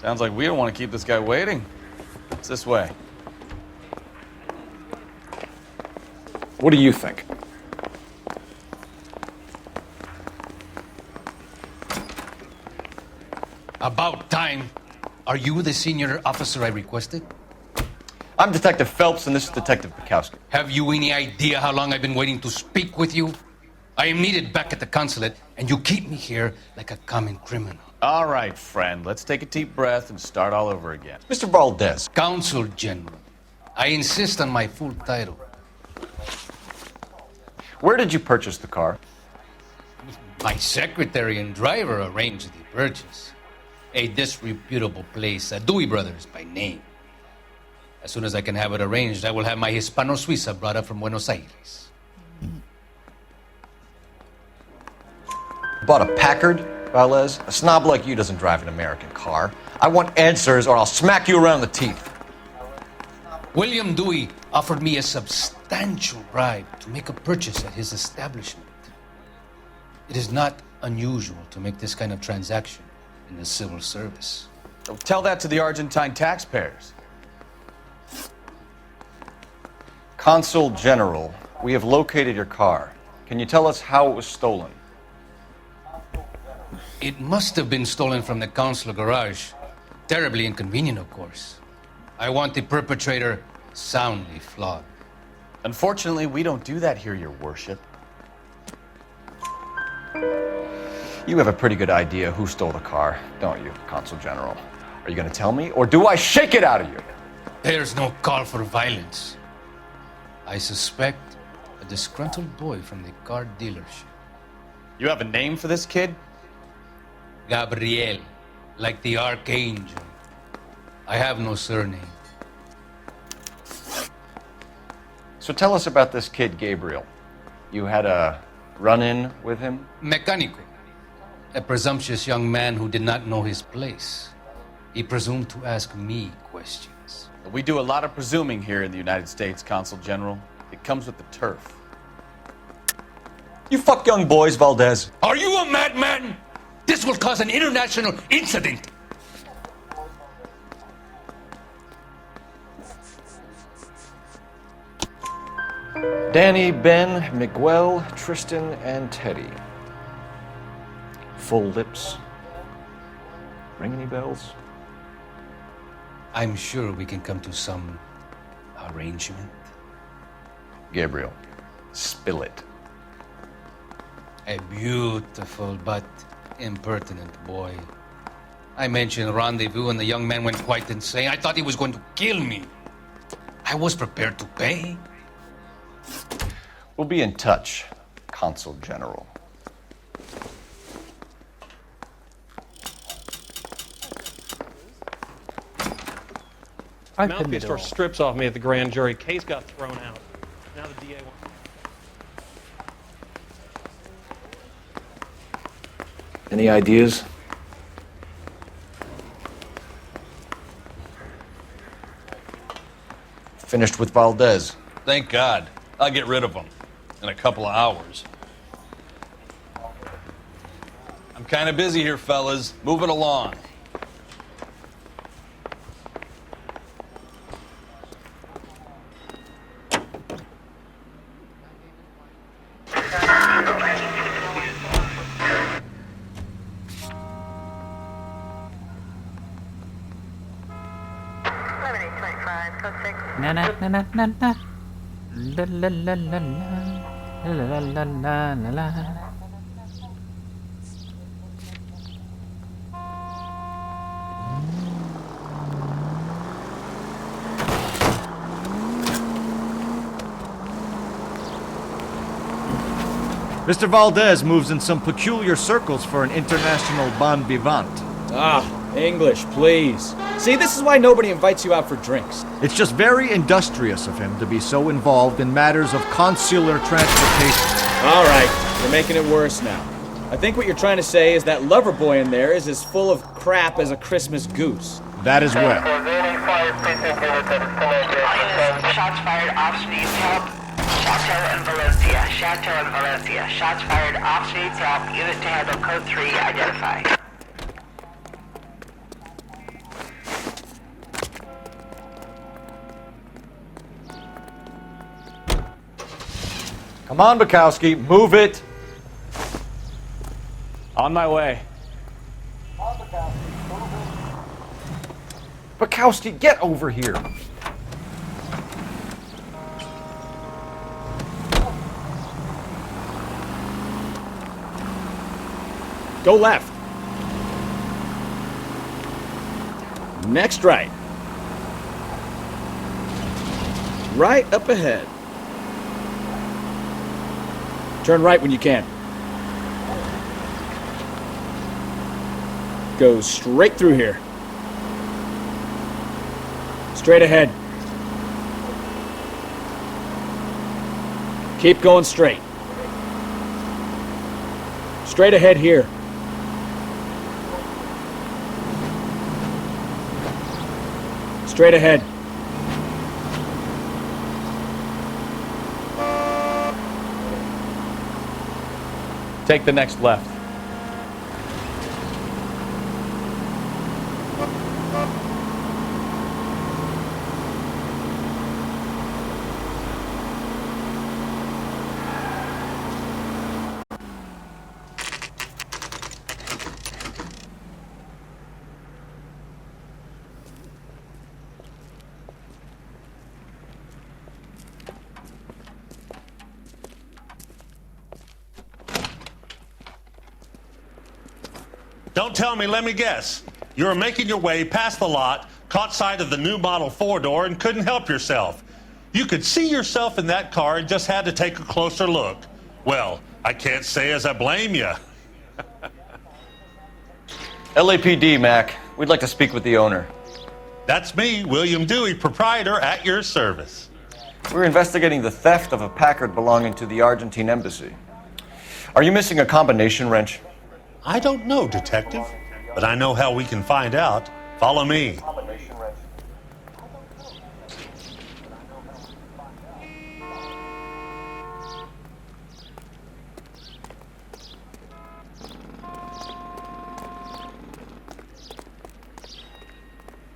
Sounds like we don't want to keep this guy waiting. It's this way. What do you think? About time. Are you the senior officer I requested? I'm Detective Phelps, and this is Detective Bukowski. Have you any idea how long I've been waiting to speak with you? I am needed back at the consulate, and you keep me here like a common criminal. All right, friend. Let's take a deep breath and start all over again. Mr. Valdez. Consul General. I insist on my full title. Where did you purchase the car? My secretary and driver arranged the purchase. A disreputable place, Dewey Brothers by name. As soon as I can have it arranged, I will have my Hispano Suiza brought up from Buenos Aires. Bought a Packard, Valdes? A snob like you doesn't drive an American car. I want answers or I'll smack you around the teeth. William Dewey offered me a substantial bribe to make a purchase at his establishment. It is not unusual to make this kind of transaction in the civil service. Tell that to the Argentine taxpayers. Consul General, we have located your car. Can you tell us how it was stolen? It must have been stolen from the consular garage. Terribly inconvenient, of course. I want the perpetrator soundly flogged. Unfortunately, we don't do that here, Your Worship. You have a pretty good idea who stole the car, don't you, Consul General? Are you going to tell me, or do I shake it out of you? There's no call for violence. I suspect a disgruntled boy from the car dealership. You have a name for this kid? Gabriel, like the archangel. I have no surname. So tell us about this kid, Gabriel. You had a run-in with him? Mecánico. A presumptuous young man who did not know his place. He presumed to ask me questions. We do a lot of presuming here in the United States, Consul General. It comes with the turf. You fuck young boys, Valdes. Are you a madman? This will cause an international incident. Danny, Ben, Miguel, Tristan, and Teddy. Full lips. Ring any bells? I'm sure we can come to some arrangement. Gabriel, spill it. A beautiful but impertinent boy. I mentioned rendezvous and the young man went quite insane. I thought he was going to kill me. I was prepared to pay. We'll be in touch, Consul General. Mouthpiece tore strips off me at the grand jury. Case got thrown out. Now the DA wants... Any ideas? Finished with Valdes. Thank God. I'll get rid of him in a couple of hours. I'm kind of busy here, fellas. Moving along. Na na na na na na. La la la la la. La la la la la. Mr. Valdes moves in some peculiar circles for an international bon vivant. Ah, English, please. See, this is why nobody invites you out for drinks. It's just very industrious of him to be so involved in matters of consular transportation. All right, you're making it worse now. I think what you're trying to say is that lover boy in there is as full of crap as a Christmas goose. That as well. Shots fired off street help. Chateau and Valencia. Chateau and Valencia. Shots fired off street help. Unit to handle code 3 identified. Come on, Bukowski, move it. On my way. Bukowski, get over here. Go left. Next right. Right up ahead. Turn right when you can. Go straight through here. Straight ahead. Keep going straight. Straight ahead here. Straight ahead. Take the next left. Don't tell me, let me guess. You were making your way past the lot, caught sight of the new model 4-door, and couldn't help yourself. You could see yourself in that car and just had to take a closer look. Well, I can't say as I blame you. LAPD, Mac. We'd like to speak with the owner. That's me, William Dewey, proprietor, at your service. We're investigating the theft of a Packard belonging to the Argentine embassy. Are you missing a combination wrench? I don't know, Detective, but I know how we can find out. Follow me.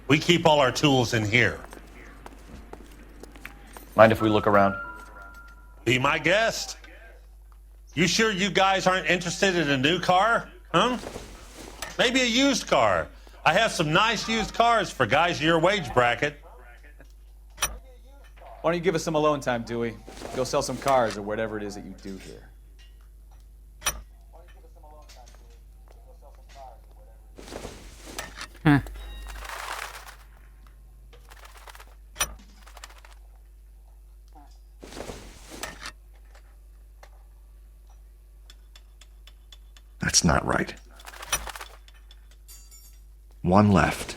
We keep all our tools in here. Mind if we look around? Be my guest. You sure you guys aren't interested in a new car? Huh? Maybe a used car. I have some nice used cars for guys your wage bracket. Why don't you give us some alone time, Dewey? Go sell some cars or whatever it is that you do here. That's not right. One left.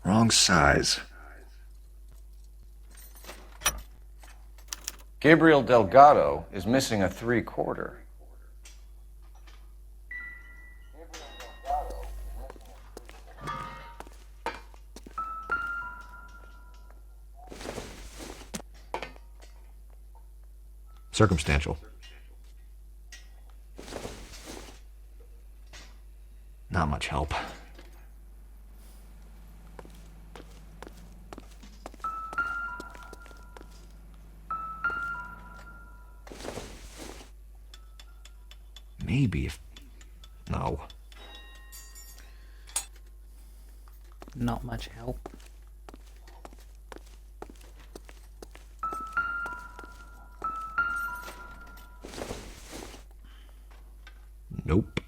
Wrong size. Gabriel Delgado is missing a 3/4. Circumstantial. Not much help. Maybe if... No. Not much help. Nope.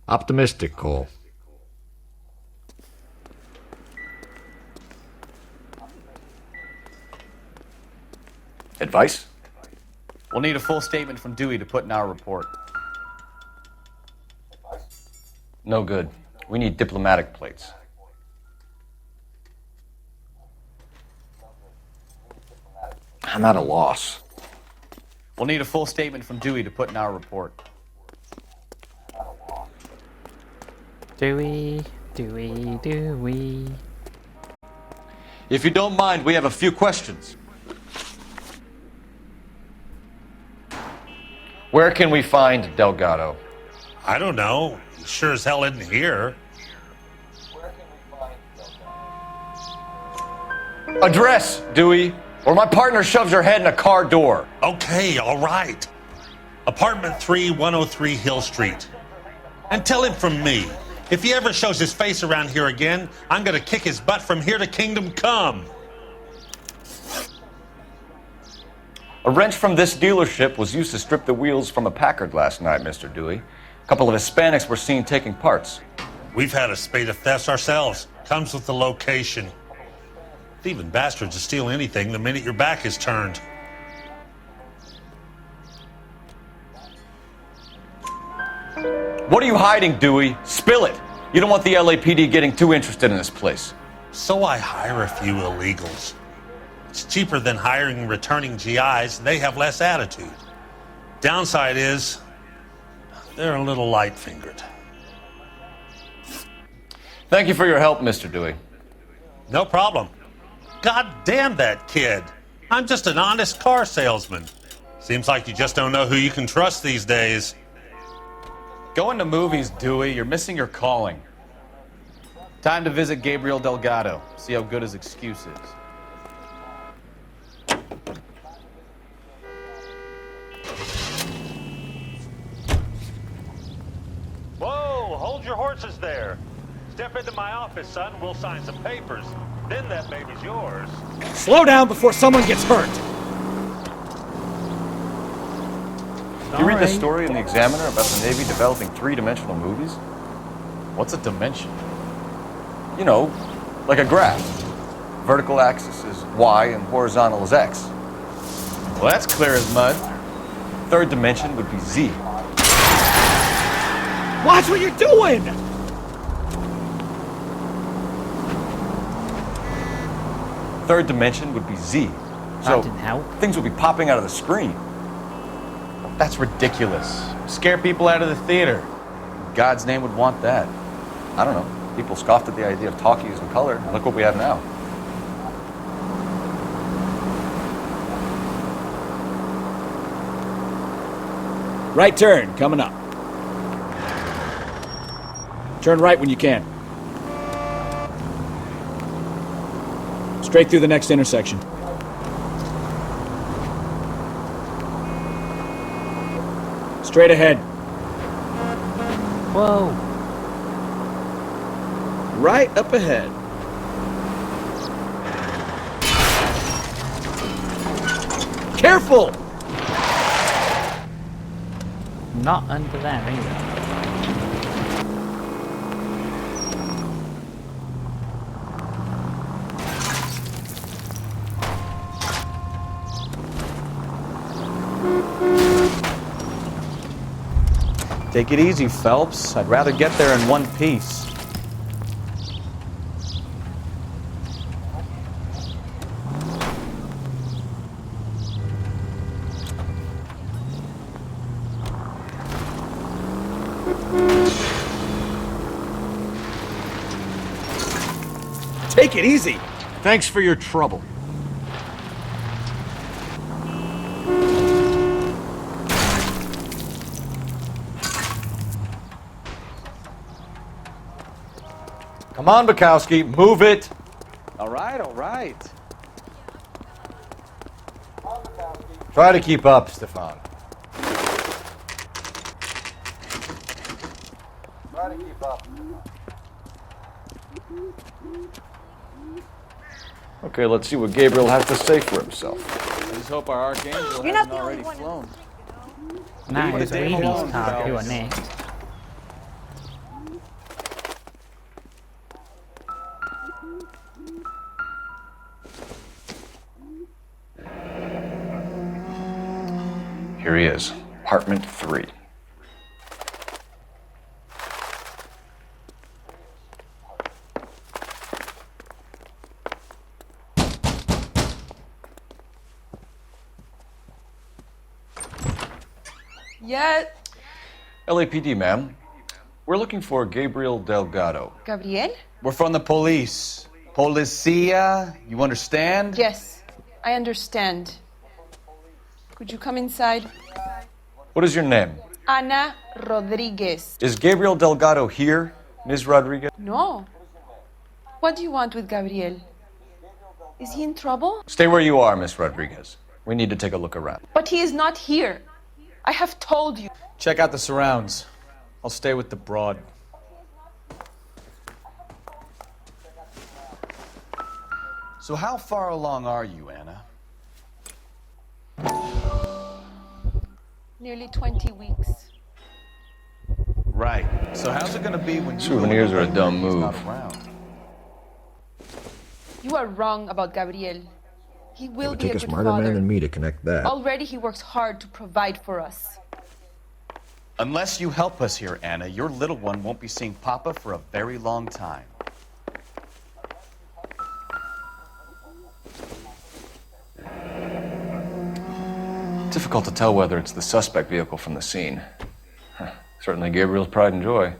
Optimistic, Cole. Advice? We'll need a full statement from Dewey to put in our report. No good. We need diplomatic plates. I'm at a loss. We'll need a full statement from Dewey to put in our report. Dewey, Dewey, Dewey. If you don't mind, we have a few questions. Where can we find Delgado? I don't know. He sure as hell isn't here. Address, Dewey, or my partner shoves her head in a car door. Okay, all right. Apartment 3, 103 Hill Street. And tell him from me, if he ever shows his face around here again, I'm gonna kick his butt from here to Kingdom Come. A wrench from this dealership was used to strip the wheels from a Packard last night, Mr. Dewey. A couple of Hispanics were seen taking parts. We've had a spate of thefts ourselves. Comes with the location. Thieving bastards will steal anything the minute your back is turned. What are you hiding, Dewey? Spill it. You don't want the LAPD getting too interested in this place. So I hire a few illegals. It's cheaper than hiring returning GIs, and they have less attitude. Downside is, they're a little light-fingered. Thank you for your help, Mr. Dewey. No problem. God damn that kid. I'm just an honest car salesman. Seems like you just don't know who you can trust these days. Going to movies, Dewey. You're missing your calling. Time to visit Gabriel Delgado. See how good his excuse is. Whoa, hold your horses there. Step into my office, son. We'll sign some papers. Then that baby's yours. Slow down before someone gets hurt. You read this story in the Examiner about the Navy developing three-dimensional movies? What's a dimension? You know, like a graph. Vertical axis is Y and horizontal is X. Well, that's clear as mud. Third dimension would be Z. Watch what you're doing! Third dimension would be Z. So didn't help. things would be popping out of the screen. That's ridiculous. Scare people out of the theater. God's name would want that. I don't know. People scoffed at the idea of talkies in color, and look what we have now. Right turn, coming up. Turn right when you can. Straight through the next intersection. Straight ahead. Whoa. Right up ahead. Careful! Not under there either. Take it easy, Phelps. I'd rather get there in one piece. Take it easy. Thanks for your trouble. Come on, Bukowski, move it. All right, all right. Try to keep up, Stefan. Try to keep up. Okay, let's see what Gabriel has to say for himself. I just hope our Archangel You're not hasn't the only already one. flown. Nah, Leave it's the damn Reedy's alone, car Phelps. doing it. Here he is, apartment 3. Yeah, LAPD, ma'am. We're looking for Gabriel Delgado. Gabriel? We're from the police. Policia, you understand? Yes, I understand. Could you come inside? What is your name? Ana Rodriguez. Is Gabriel Delgado here, Ms. Rodriguez? No. What do you want with Gabriel? Is he in trouble? Stay where you are, Ms. Rodriguez. We need to take a look around. But he is not here. I have told you. Check out the surrounds. I'll stay with the broad. So how far along are you, Anna? Nearly 20 weeks. Right. So how's it gonna be when you Souvenirs are a dumb move. not around? You are wrong about Gabriel. He It will would be take a a good smarter man father. than me to connect that. Already he works hard to provide for us. Unless you help us here, Anna, your little one won't be seeing Papa for a very long time. Difficult to tell whether it's the suspect vehicle from the scene. Certainly Gabriel's pride and joy.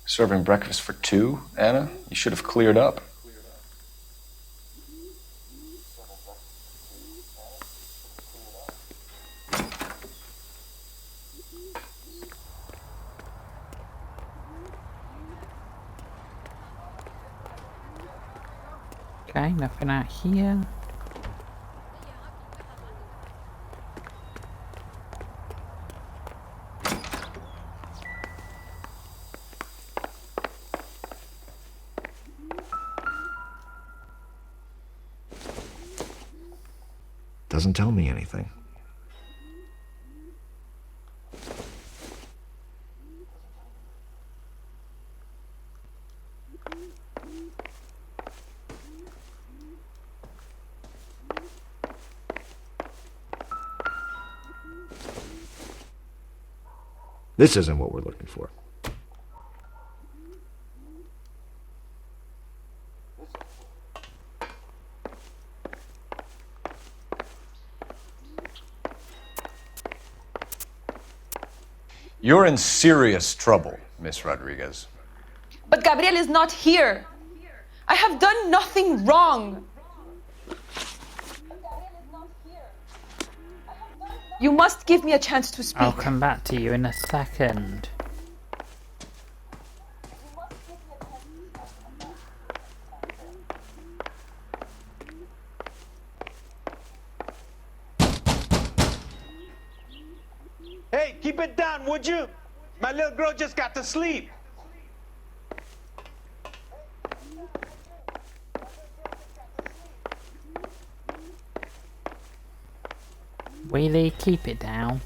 Serving breakfast for two, Anna? You should have cleared up. Okay, nothing out here. Doesn't tell me anything. This isn't what we're looking for. You're in serious trouble, Miss Rodriguez. But Gabriel is not here. I have done nothing wrong. You must give me a chance to speak. I'll come back to you in a second. Hey, keep it down, would you? My little girl just got to sleep. Really, keep it down.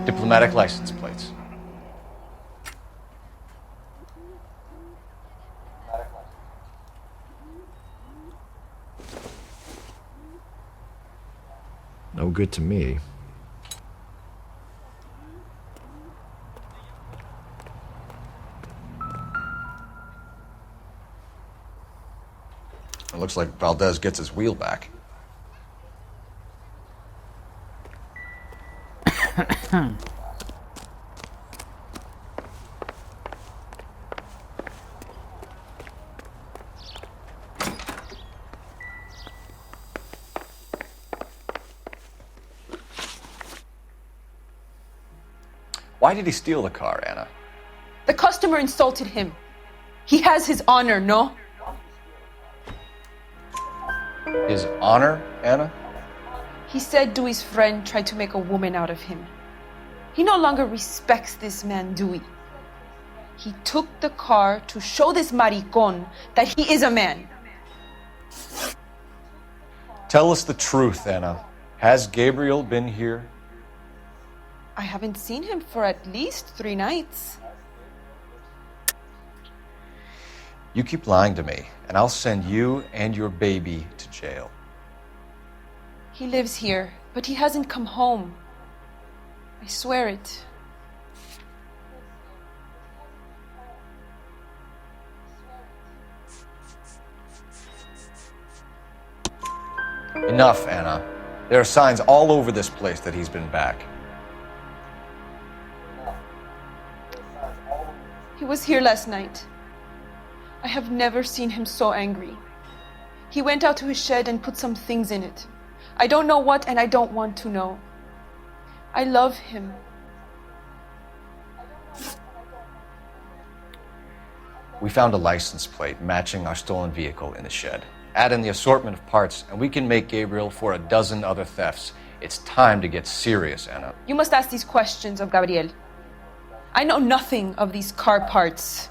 Diplomatic license plates. No good to me. It looks like Valdez gets his wheel back. Why did he steal the car, Anna? The customer insulted him. He has his honor, no? His honor, Anna? He said Dewey's friend tried to make a woman out of him. He no longer respects this man, Dewey. He took the car to show this maricon that he is a man. Tell us the truth, Anna. Has Gabriel been here? I haven't seen him for at least 3 nights. You keep lying to me, and I'll send you and your baby to jail. He lives here, but he hasn't come home. I swear it. Enough, Anna. There are signs all over this place that he's been back. He was here last night. I have never seen him so angry. He went out to his shed and put some things in it. I don't know what, and I don't want to know. I love him. We found a license plate matching our stolen vehicle in the shed. Add in the assortment of parts, and we can make Gabriel for a dozen other thefts. It's time to get serious, Anna. You must ask these questions of Gabriel. I know nothing of these car parts.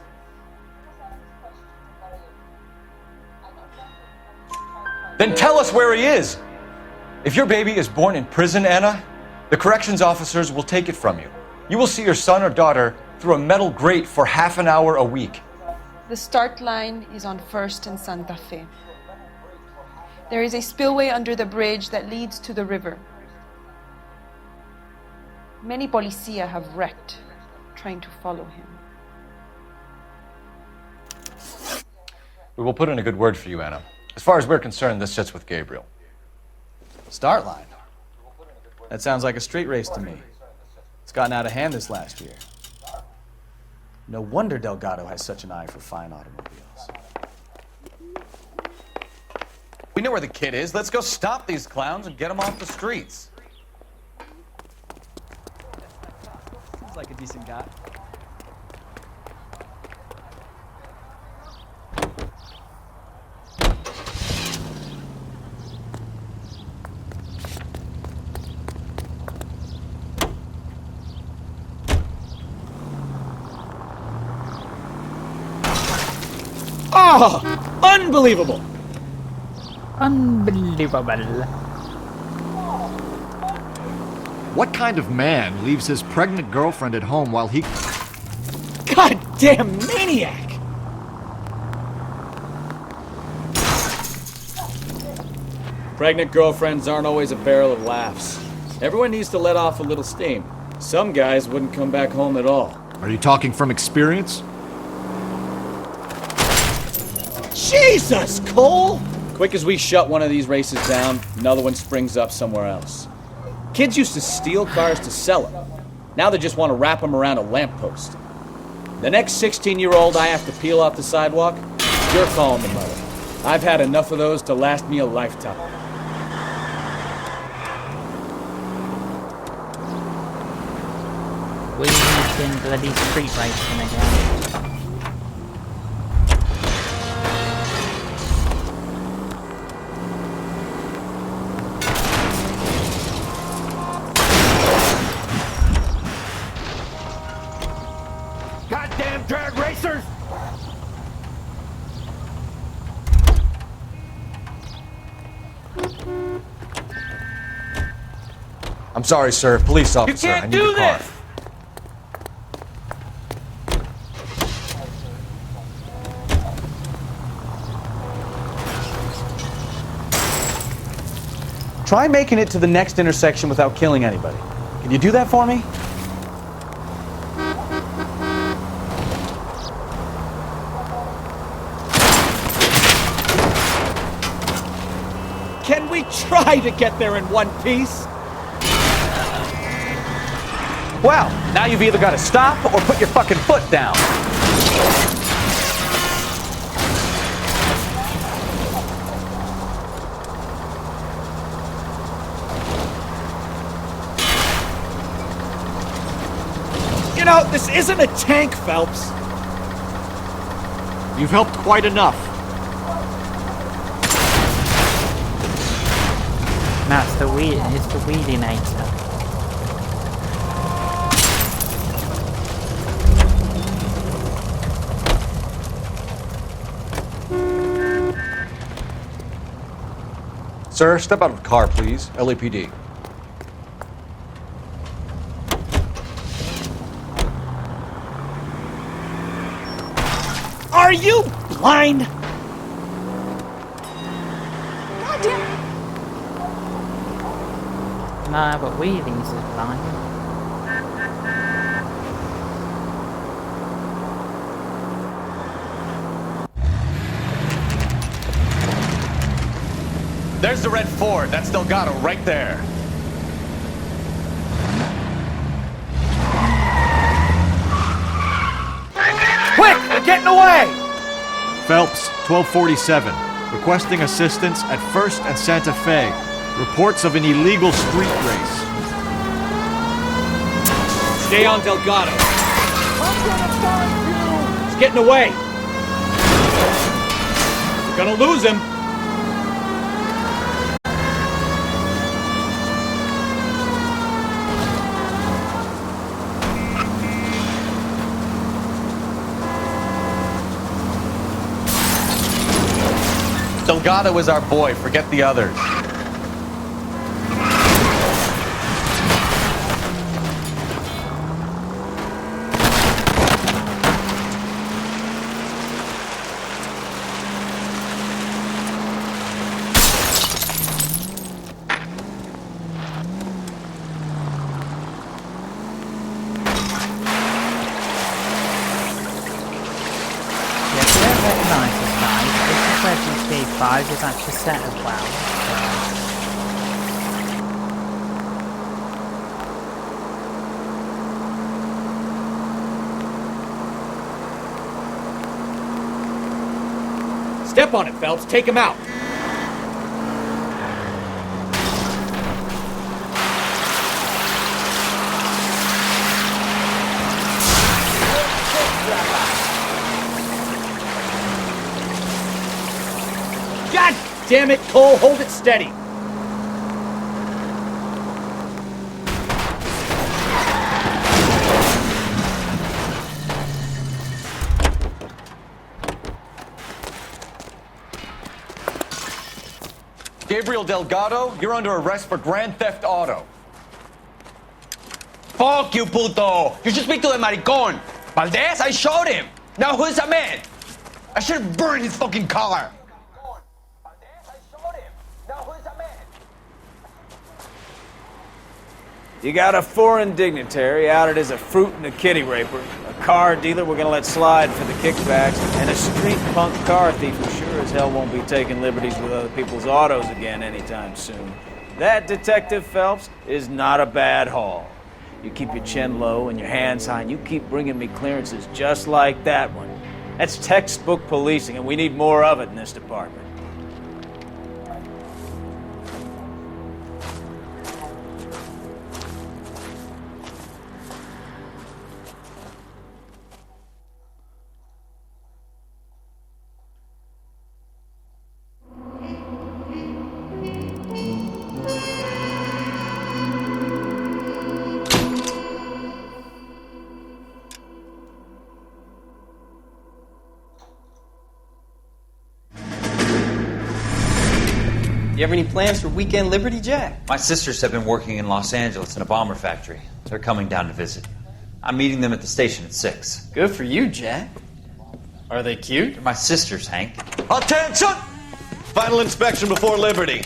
Then tell us where he is! If your baby is born in prison, Anna, the corrections officers will take it from you. You will see your son or daughter through a metal grate for half an hour a week. The start line is on 1st and Santa Fe. There is a spillway under the bridge that leads to the river. Many policia have wrecked trying to follow him. We will put in a good word for you, Anna. As far as we're concerned, this sits with Gabriel. Start line. That sounds like a street race to me. It's gotten out of hand this last year. No wonder Delgado has such an eye for fine automobiles. We know where the kid is. Let's go stop these clowns and get them off the streets. Seems like a decent guy. Oh! Unbelievable! Unbelievable. What kind of man leaves his pregnant girlfriend at home while he... Goddamn maniac! Pregnant girlfriends aren't always a barrel of laughs. Everyone needs to let off a little steam. Some guys wouldn't come back home at all. Are you talking from experience? Jesus, Cole! Quick as we shut one of these races down, another one springs up somewhere else. Kids used to steal cars to sell them. Now they just want to wrap them around a lamppost. The next 16-year-old I have to peel off the sidewalk, you're calling the mother. I've had enough of those to last me a lifetime. We've been bloody street racing again. Goddamn drag racers! I'm sorry, sir. Police officer, You I can't need do the car. this! Try making it to the next intersection without killing anybody. Can you do that for me? Can we try to get there in one piece? Well, now you've either got to stop or put your fucking foot down. You know, this isn't a tank, Phelps. You've helped quite enough. That's the it's the Wheelinator. Sir, step out of the car, please. LAPD. Are you blind? No, but Wheelies is blind. There's the red Ford. That's Delgado right there. getting away! Phelps, 1247. Requesting assistance at 1st and Santa Fe. Reports of an illegal street race. Stay on Delgado. I'm gonna find you! He's getting away. We're gonna lose him. Delgado is our boy. Forget the others. Is actually set as well. Step on it, Phelps. Take him out. God damn it, Cole, hold it steady. Gabriel Delgado, you're under arrest for grand theft auto. Fuck you, puto! You should speak to the maricon. Valdez, I showed him. Now who's the man? I should have burned his fucking car. You got a foreign dignitary outed as a fruit and a kitty raper, a car dealer we're gonna let slide for the kickbacks, and a street punk car thief who sure as hell won't be taking liberties with other people's autos again anytime soon. That, Detective Phelps, is not a bad haul. You keep your chin low and your hands high, and you keep bringing me clearances just like that one. That's textbook policing, and we need more of it in this department. You have any plans for weekend Liberty, Jack? My sisters have been working in Los Angeles in a bomber factory. They're coming down to visit. I'm meeting them at the station at 6. Good for you, Jack. Are they cute? They're my sisters, Hank. Attention! Final inspection before Liberty.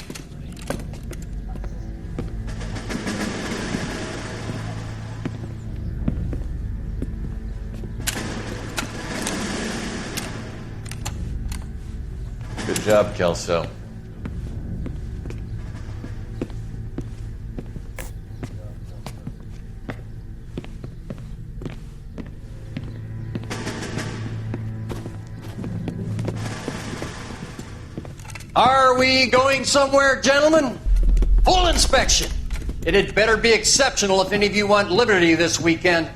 Good job, Kelso. Are we going somewhere, gentlemen? Full inspection. It had better be exceptional if any of you want liberty this weekend.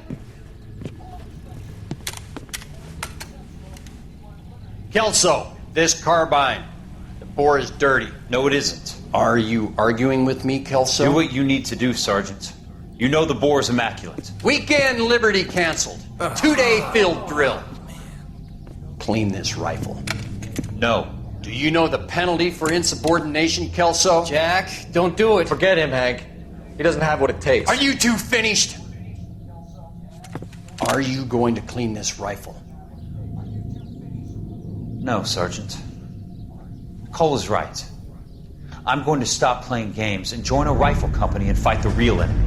Kelso, this carbine. The bore is dirty. No, it isn't. Are you arguing with me, Kelso? Do what you need to do, Sergeant. You know the bore's immaculate. Weekend liberty canceled. 2-day field drill. Clean this rifle. No. Do you know the penalty for insubordination, Kelso? Jack, don't do it. Forget him, Hank. He doesn't have what it takes. Are you two finished? Are you going to clean this rifle? No, Sergeant. Cole is right. I'm going to stop playing games and join a rifle company and fight the real enemy.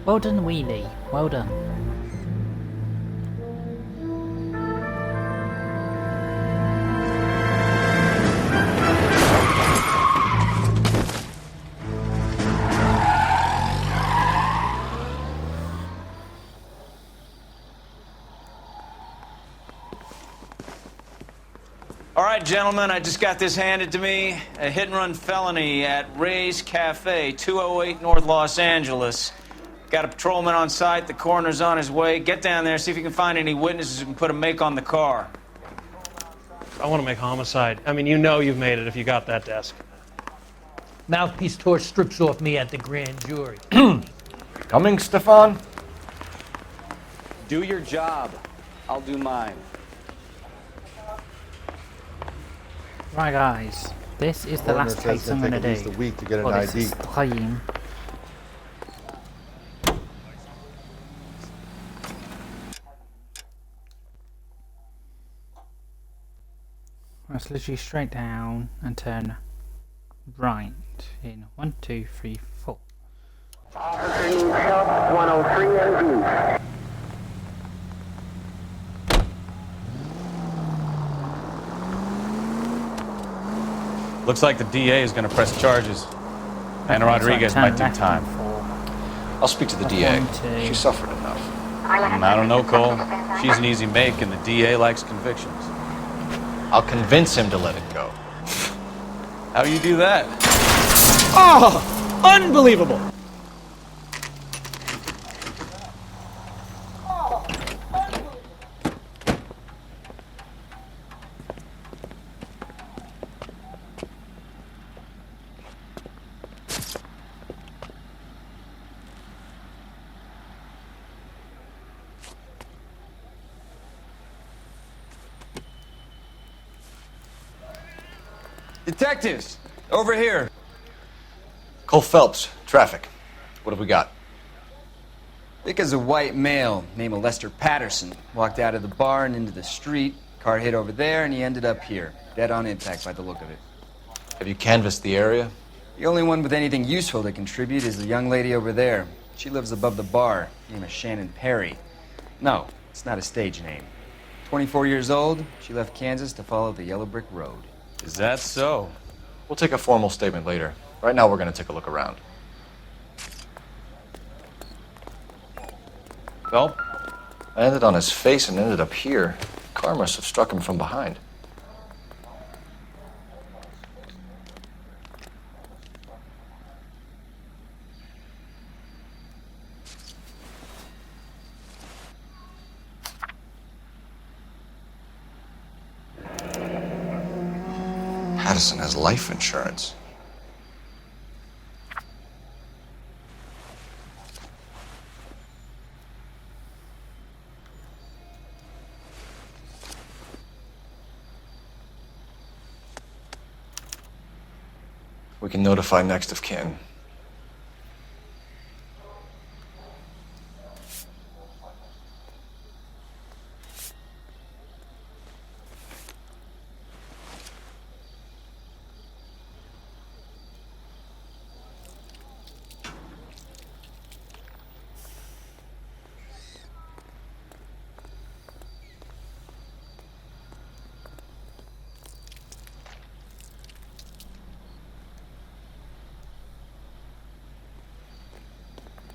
Well done, Weenie. Well done. right, gentlemen, I just got this handed to me. A hit-and-run felony at Ray's Cafe, 208 North Los Angeles. Got a patrolman on site. The coroner's on his way. Get down there, see if you can find any witnesses who can put a make on the car. I want to make homicide. I mean, you know you've made it if you got that desk. Mouthpiece tore strips off me at the grand jury. Coming, Stefan? Do your job. I'll do mine. Right, guys. This is the last case I'm going to do. At least a week to get an This ID. is time. Let's literally straight down and turn right in 1, 2, 3, 4. Officer needs help, 103 NV. Looks like the DA is going to press charges. Anna Rodriguez might do time. I'll speak to the DA. She suffered enough. I don't know, Cole. She's an easy make, and the DA likes convictions. I'll convince him to let it go. How do you do that? Oh! Unbelievable! Detectives, over here. Cole Phelps, traffic. What have we got? Thick as a white male named Lester Patterson. Walked out of the bar and into the street. Car hit over there and he ended up here. Dead on impact by the look of it. Have you canvassed the area? The only one with anything useful to contribute is the young lady over there. She lives above the bar. Name is Shannon Perry. No, it's not a stage name. 24 years old, she left Kansas to follow the Yellow Brick Road. Is that so? We'll take a formal statement later. Right now, we're going to take a look around. Well, I landed on his face and ended up here. Car must have struck him from behind. Patterson has life insurance. We can notify next of kin.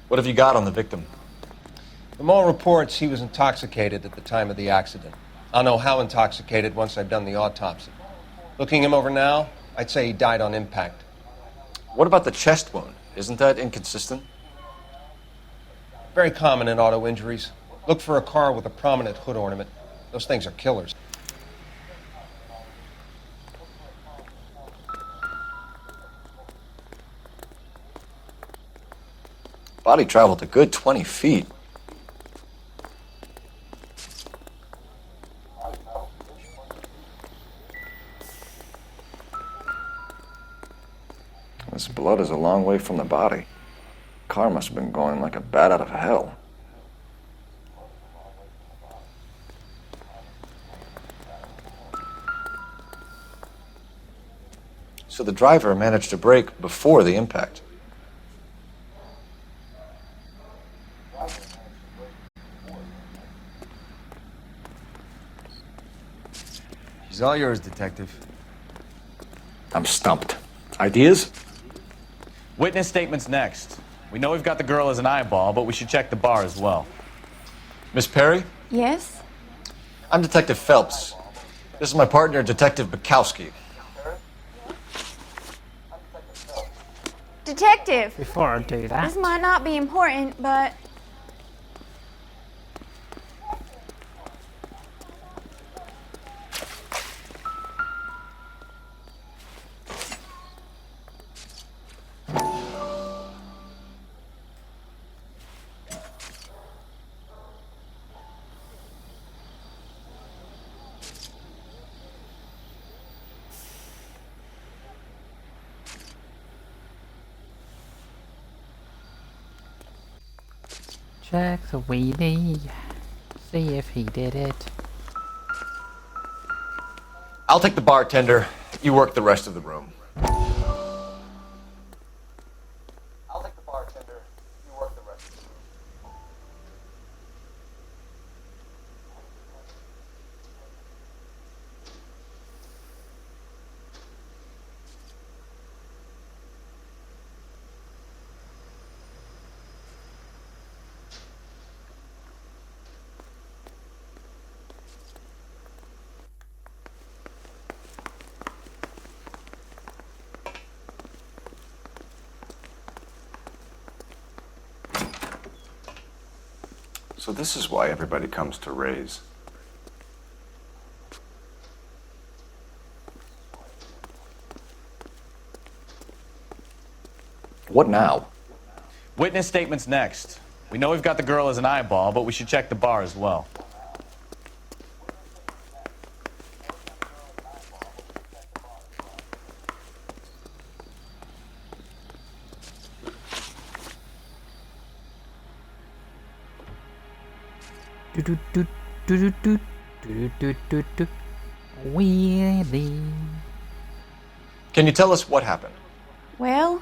What have you got on the victim? From all reports, he was intoxicated at the time of the accident. I'll know how intoxicated once I've done the autopsy. Looking him over now, I'd say he died on impact. What about the chest wound? Isn't that inconsistent? Very common in auto injuries. Look for a car with a prominent hood ornament. Those things are killers. Body traveled a good 20 feet. This blood is a long way from the body. Car must have been going like a bat out of hell. So the driver managed to brake before the impact. She's all yours, Detective. I'm stumped. Ideas? Witness statements next. We know we've got the girl as an eyeball, but we should check the bar as well. Miss Perry? Yes? I'm Detective Phelps. This is my partner, Detective Bukowski. Detective! Before I do that, This might not be important, but check the wheelie. See if he did it. I'll take the bartender. You work the rest of the room. I'll take the bartender. You work the rest of the room. So this is why everybody comes to Ray's. What now? Witness statements next. We know we've got the girl as an eyeball, but we should check the bar as well. Wheelie. Can you tell us what happened? well,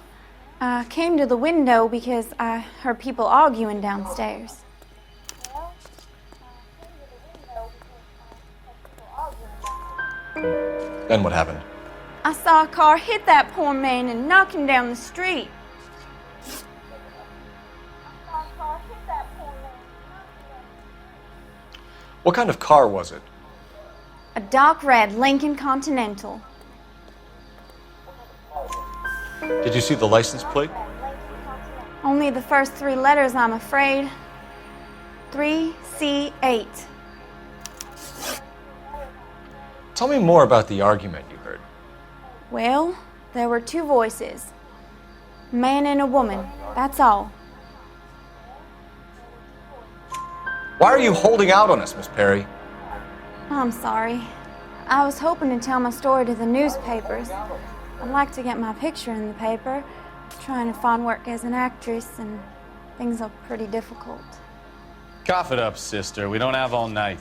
I came to the window because I heard people arguing downstairs. Then what happened? I saw a car hit that poor man and knock him down the street. What kind of car was it? A dark red Lincoln Continental. Did you see the license plate? Only the first three letters, I'm afraid. 3C8. Tell me more about the argument you heard. Well, there were two voices. A man and a woman, that's all. Why are you holding out on us, Miss Perry? I'm sorry. I was hoping to tell my story to the newspapers. I'd like to get my picture in the paper. Trying to find work as an actress, and things are pretty difficult. Cough it up, sister. We don't have all night.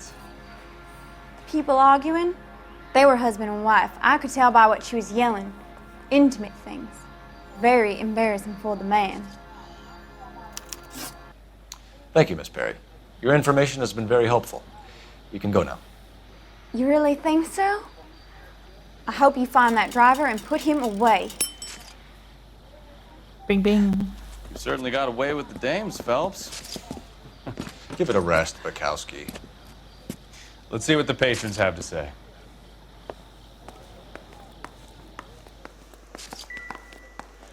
People arguing? They were husband and wife. I could tell by what she was yelling. Intimate things. Very embarrassing for the man. Thank you, Miss Perry. Your information has been very helpful. You can go now. You really think so? I hope you find that driver and put him away. Bing, bing. You certainly got away with the dames, Phelps. Give it a rest, Bukowski. Let's see what the patrons have to say.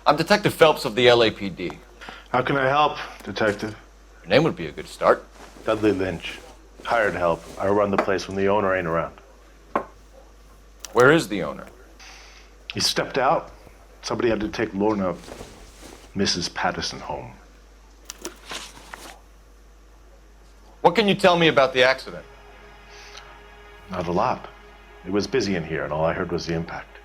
I'm Detective Phelps of the LAPD. How can I help, Detective? Your name would be a good start. Dudley Lynch. Hired help. I run the place when the owner ain't around. Where is the owner? He stepped out. Somebody had to take Lorna, Mrs. Patterson, home. What can you tell me about the accident? Not a lot. It was busy in here, and all I heard was the impact.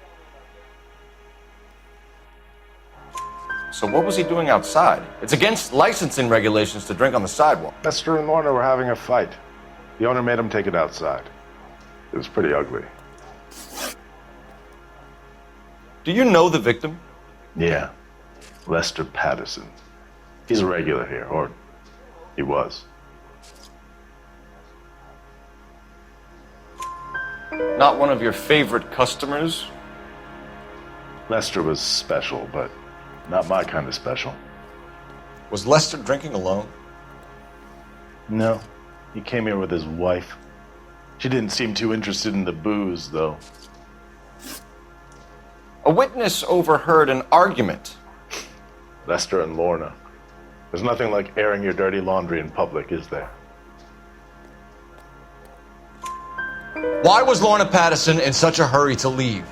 So what was he doing outside? It's against licensing regulations to drink on the sidewalk. Lester and Lorna were having a fight. The owner made him take it outside. It was pretty ugly. Do you know the victim? Yeah. Lester Patterson. He's a regular here, or he was. Not one of your favorite customers? Lester was special, but not my kind of special. Was Lester drinking alone? No. He came here with his wife. She didn't seem too interested in the booze, though. A witness overheard an argument. Lester and Lorna. There's nothing like airing your dirty laundry in public, is there? Why was Lorna Patterson in such a hurry to leave?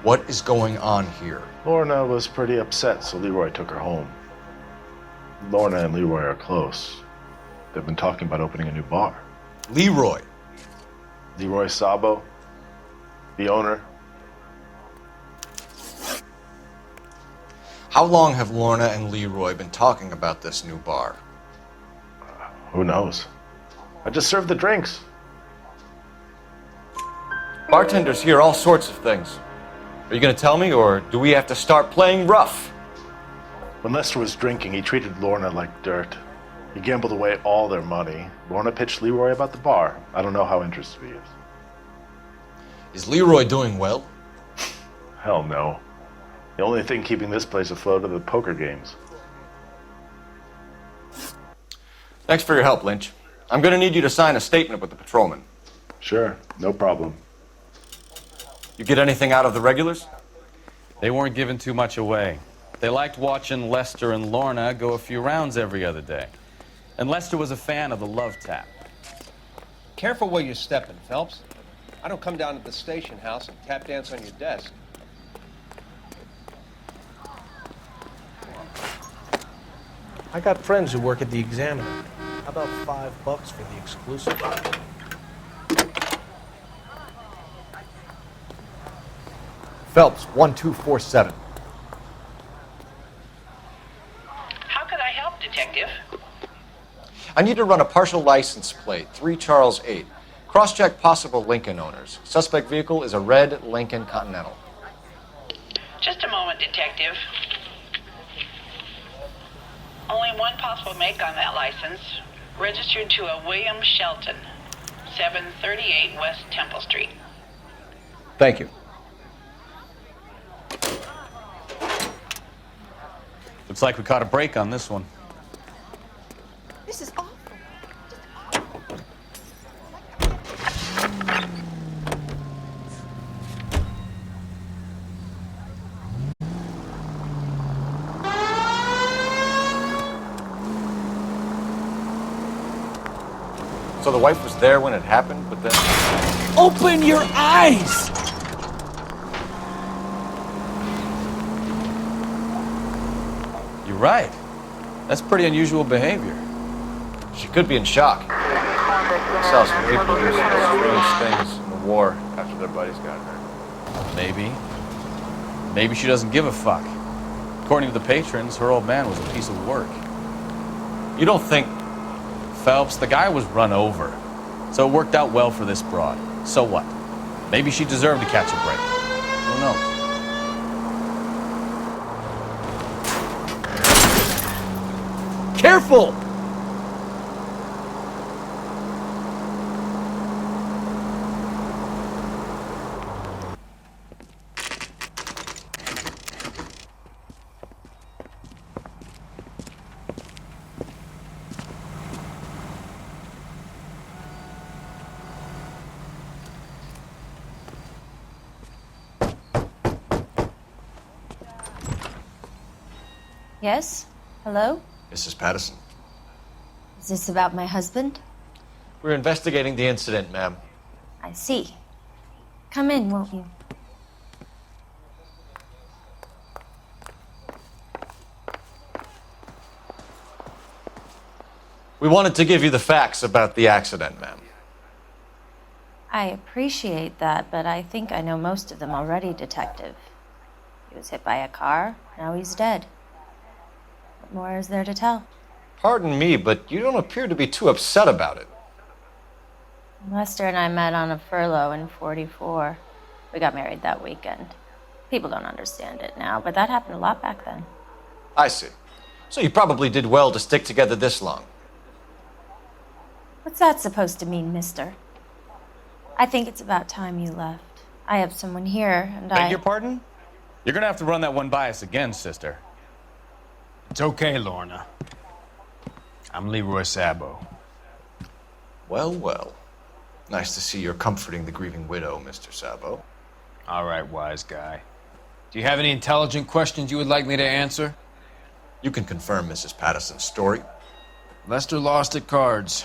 What is going on here? Lorna was pretty upset, so Leroy took her home. Lorna and Leroy are close. They've been talking about opening a new bar. Leroy? Leroy Sabo, the owner. How long have Lorna and Leroy been talking about this new bar? Who knows? I just served the drinks. Bartenders hear all sorts of things. Are you going to tell me, or do we have to start playing rough? When Lester was drinking, he treated Lorna like dirt. He gambled away all their money. Lorna pitched Leroy about the bar. I don't know how interested he is. Is Leroy doing well? Hell no. The only thing keeping this place afloat are the poker games. Thanks for your help, Lynch. I'm going to need you to sign a statement with the patrolman. Sure, no problem. You get anything out of the regulars? They weren't giving too much away. They liked watching Lester and Lorna go a few rounds every other day. And Lester was a fan of the love tap. Careful where you're stepping, Phelps. I don't come down to the station house and tap dance on your desk. I got friends who work at the Examiner. How about $5 for the exclusive? Phelps, 1247. How could I help, Detective? I need to run a partial license plate, 3 Charles 8. Cross-check possible Lincoln owners. Suspect vehicle is a red Lincoln Continental. Just a moment, Detective. Only one possible make on that license. Registered to a William Shelton, 738 West Temple Street. Thank you. Looks like we caught a break on this one. This is awful. So the wife was there when it happened, but then... Open your eyes! You're right. That's pretty unusual behavior. She could be in shock. I saw some people do some strange things in the war after their buddies got hurt. Maybe. Maybe she doesn't give a fuck. According to the patrons, her old man was a piece of work. You don't think... Phelps, the guy was run over. So it worked out well for this broad. So what? Maybe she deserved to catch a break. Who knows? Careful! Yes? Hello? Mrs. Patterson. Is this about my husband? We're investigating the incident, ma'am. I see. Come in, won't you? We wanted to give you the facts about the accident, ma'am. I appreciate that, but I think I know most of them already, Detective. He was hit by a car, now he's dead. What more is there to tell? Pardon me, but you don't appear to be too upset about it. Lester and I met on a furlough in '44. We got married that weekend. People don't understand it now, but that happened a lot back then. I see. So you probably did well to stick together this long. What's that supposed to mean, mister? I think it's about time you left. I have someone here, and Beg your pardon? You're gonna have to run that one by us again, sister. It's okay, Lorna. I'm Leroy Sabo. Well, well. Nice to see you're comforting the grieving widow, Mr. Sabo. All right, wise guy. Do you have any intelligent questions you would like me to answer? You can confirm Mrs. Patterson's story. Lester lost at cards.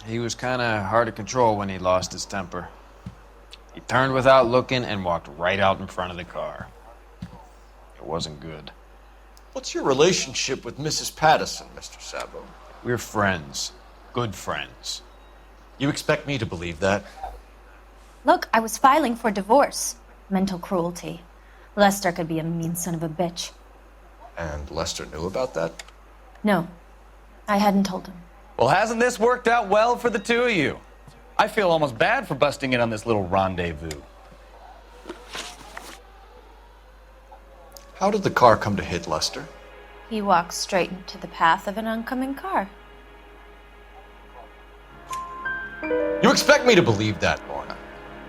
He was kind of hard to control when he lost his temper. He turned without looking and walked right out in front of the car. It wasn't good. What's your relationship with Mrs. Patterson, Mr. Sabo? We're friends. Good friends. You expect me to believe that? Look, I was filing for divorce. Mental cruelty. Lester could be a mean son of a bitch. And Lester knew about that? No, I hadn't told him. Well, hasn't this worked out well for the two of you? I feel almost bad for busting in on this little rendezvous. How did the car come to hit Lester? He walked straight into the path of an oncoming car. You expect me to believe that, Lorna?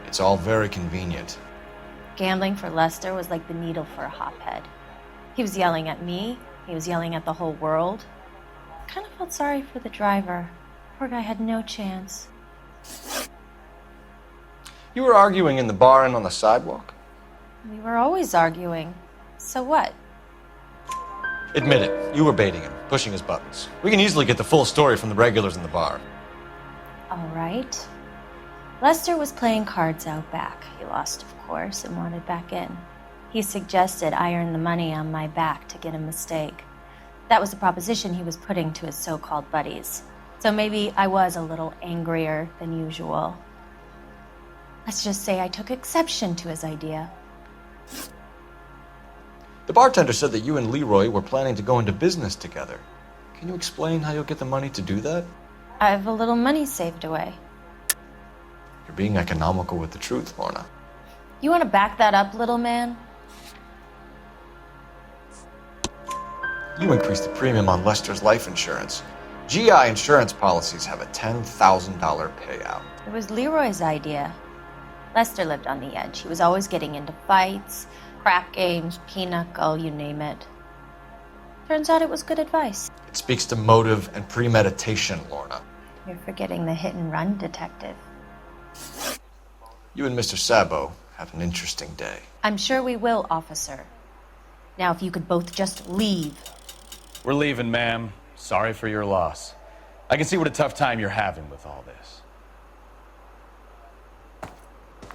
It's all very convenient. Gambling for Lester was like the needle for a hophead. He was yelling at me. He was yelling at the whole world. I kind of felt sorry for the driver. Poor guy had no chance. You were arguing in the bar and on the sidewalk? We were always arguing. So what? Admit it. You were baiting him, pushing his buttons. We can easily get the full story from the regulars in the bar. All right. Lester was playing cards out back. He lost, of course, and wanted back in. He suggested I earn the money on my back to get a mistake. That was the proposition he was putting to his so-called buddies. So maybe I was a little angrier than usual. Let's just say I took exception to his idea. The bartender said that you and Leroy were planning to go into business together. Can you explain how you'll get the money to do that? I have a little money saved away. You're being economical with the truth, Lorna. You want to back that up, little man? You increased the premium on Lester's life insurance. GI insurance policies have a $10,000 payout. It was Leroy's idea. Lester lived on the edge. He was always getting into fights, crap games, pinochle, you name it. Turns out it was good advice. It speaks to motive and premeditation, Lorna. You're forgetting the hit-and-run detective. You and Mr. Sabo have an interesting day. I'm sure we will, officer. Now, if you could both just leave. We're leaving, ma'am. Sorry for your loss. I can see what a tough time you're having with all this.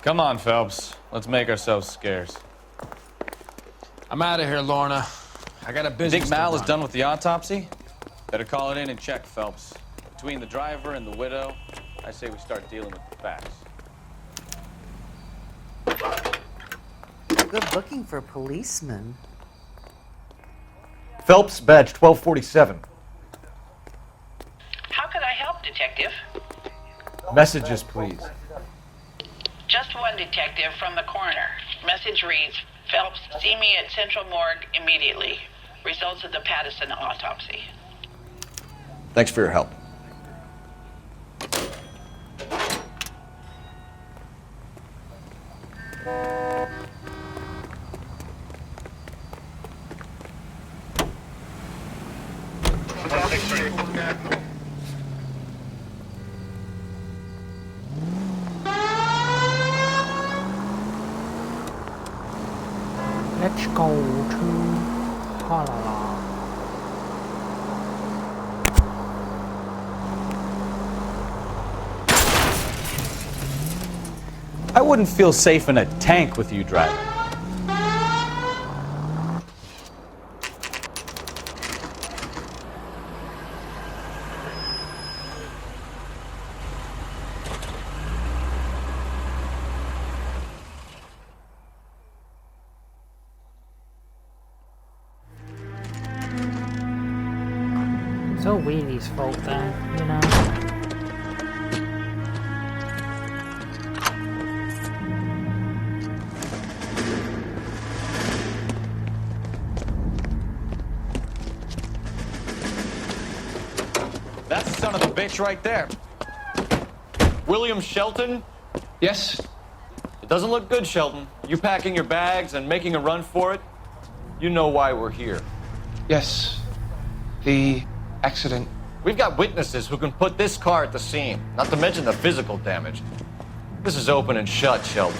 Come on, Phelps. Let's make ourselves scarce. I'm out of here, Lorna. I got a business. Think Mal is done with the autopsy? Better call it in and check, Phelps. Between the driver and the widow, I say we start dealing with the facts. Good looking for a policeman. Phelps, badge 1247. How could I help, Detective? Messages, please. Just one detective from the coroner. Message reads, Phelps, see me at Central Morgue immediately. Results of the Patterson autopsy. Thanks for your help. Let's go to Halala. I wouldn't feel safe in a tank with you driving. It's all Wheelie's fault there, you know. That's the son of a bitch right there. William Shelton? Yes? It doesn't look good, Shelton. You packing your bags and making a run for it? You know why we're here. Yes. The accident We've got witnesses who can put this car at the scene, not to mention the physical damage. This is open and shut, Sheldon.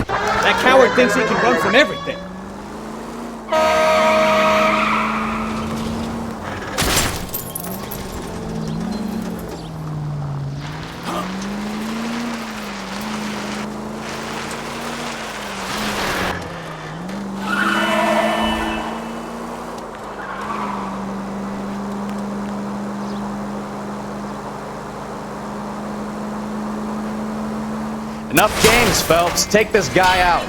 That coward thinks he can run from everything. Enough games, Phelps. Take this guy out.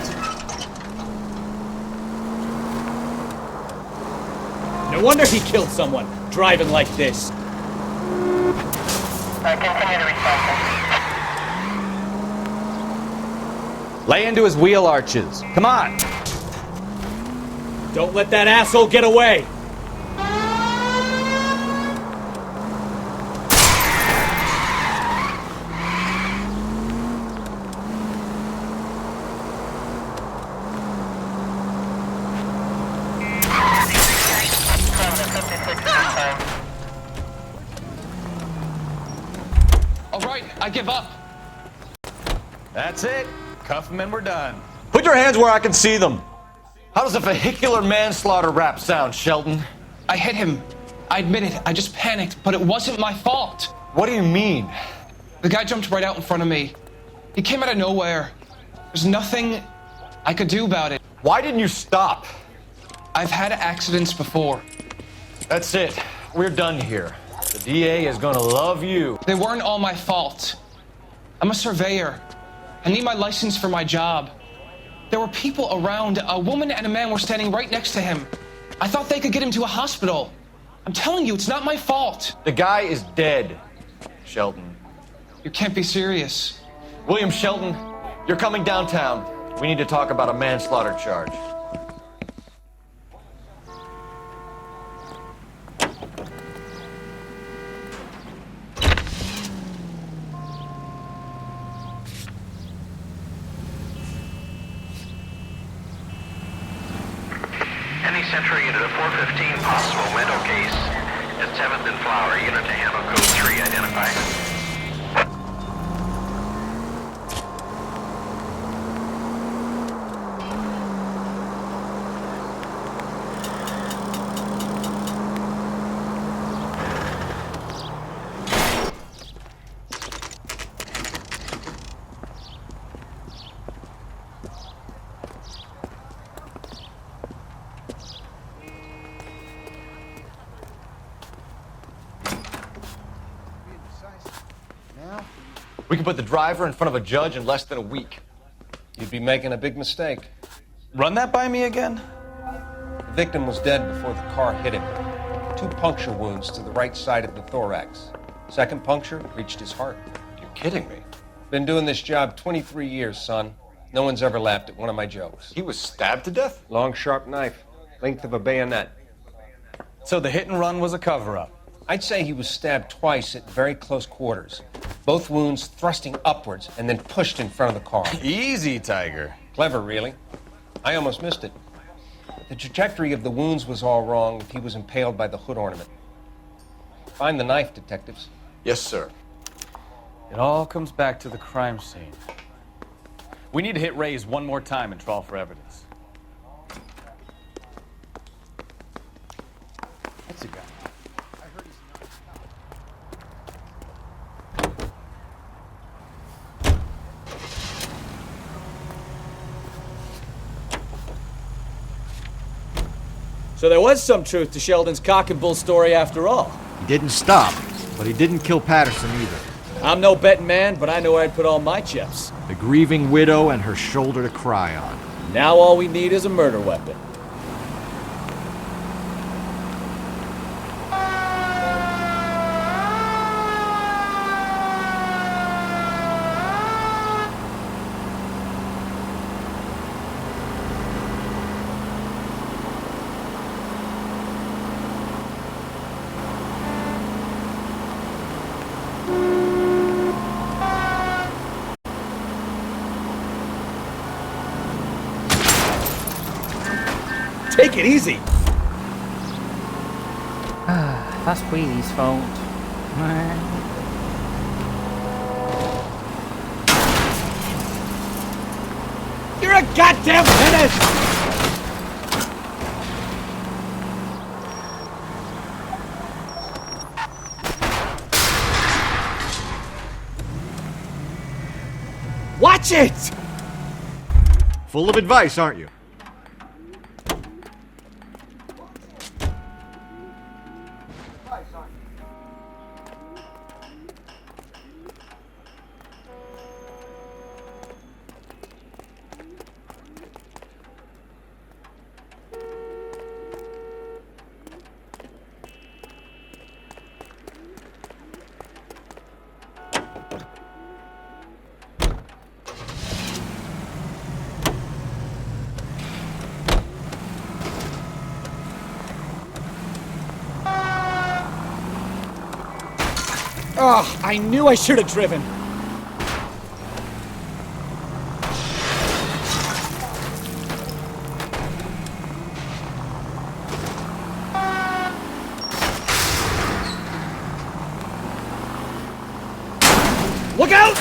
No wonder he killed someone, driving like this. Continue to respond. Lay into his wheel arches. Come on. Don't let that asshole get away. All right, I give up. That's it. Cuff him and we're done. Put your hands where I can see them. How does a vehicular manslaughter rap sound, Sheldon? I hit him. I admit it. I just panicked, but it wasn't my fault. What do you mean? The guy jumped right out in front of me. He came out of nowhere. There's nothing I could do about it. Why didn't you stop? I've had accidents before. That's it. We're done here. The DA is gonna love you. They weren't all my fault. I'm a surveyor. I need my license for my job. There were people around. A woman and a man were standing right next to him. I thought they could get him to a hospital. I'm telling you, it's not my fault. The guy is dead, Sheldon. You can't be serious. William Sheldon, you're coming downtown. We need to talk about a manslaughter charge. Any Central Unit of 415, possible mental case at 7th and Flower. Unit to handle code 3, identify. We can put the driver in front of a judge in less than a week. You'd be making a big mistake. Run that by me again? The victim was dead before the car hit him. 2 puncture wounds to the right side of the thorax. Second puncture reached his heart. You're kidding me. Been doing this job 23 years, son. No one's ever laughed at one of my jokes. He was stabbed to death? Long, sharp knife. Length of a bayonet. So the hit and run was a cover-up? I'd say he was stabbed twice at very close quarters. Both wounds thrusting upwards and then pushed in front of the car. Easy, Tiger. Clever, really. I almost missed it. The trajectory of the wounds was all wrong if he was impaled by the hood ornament. Find the knife, detectives. Yes, sir. It all comes back to the crime scene. We need to hit Ray's one more time and trawl for evidence. What's he got? So there was some truth to Sheldon's cock and bull story after all. He didn't stop, but he didn't kill Patterson either. I'm no betting man, but I know where I'd put all my chips. The grieving widow and her shoulder to cry on. Now all we need is a murder weapon. Take it easy. That's Wheelie's fault. You're a goddamn menace! Watch it! Full of advice, aren't you? Oh, I knew I should have driven. Look out!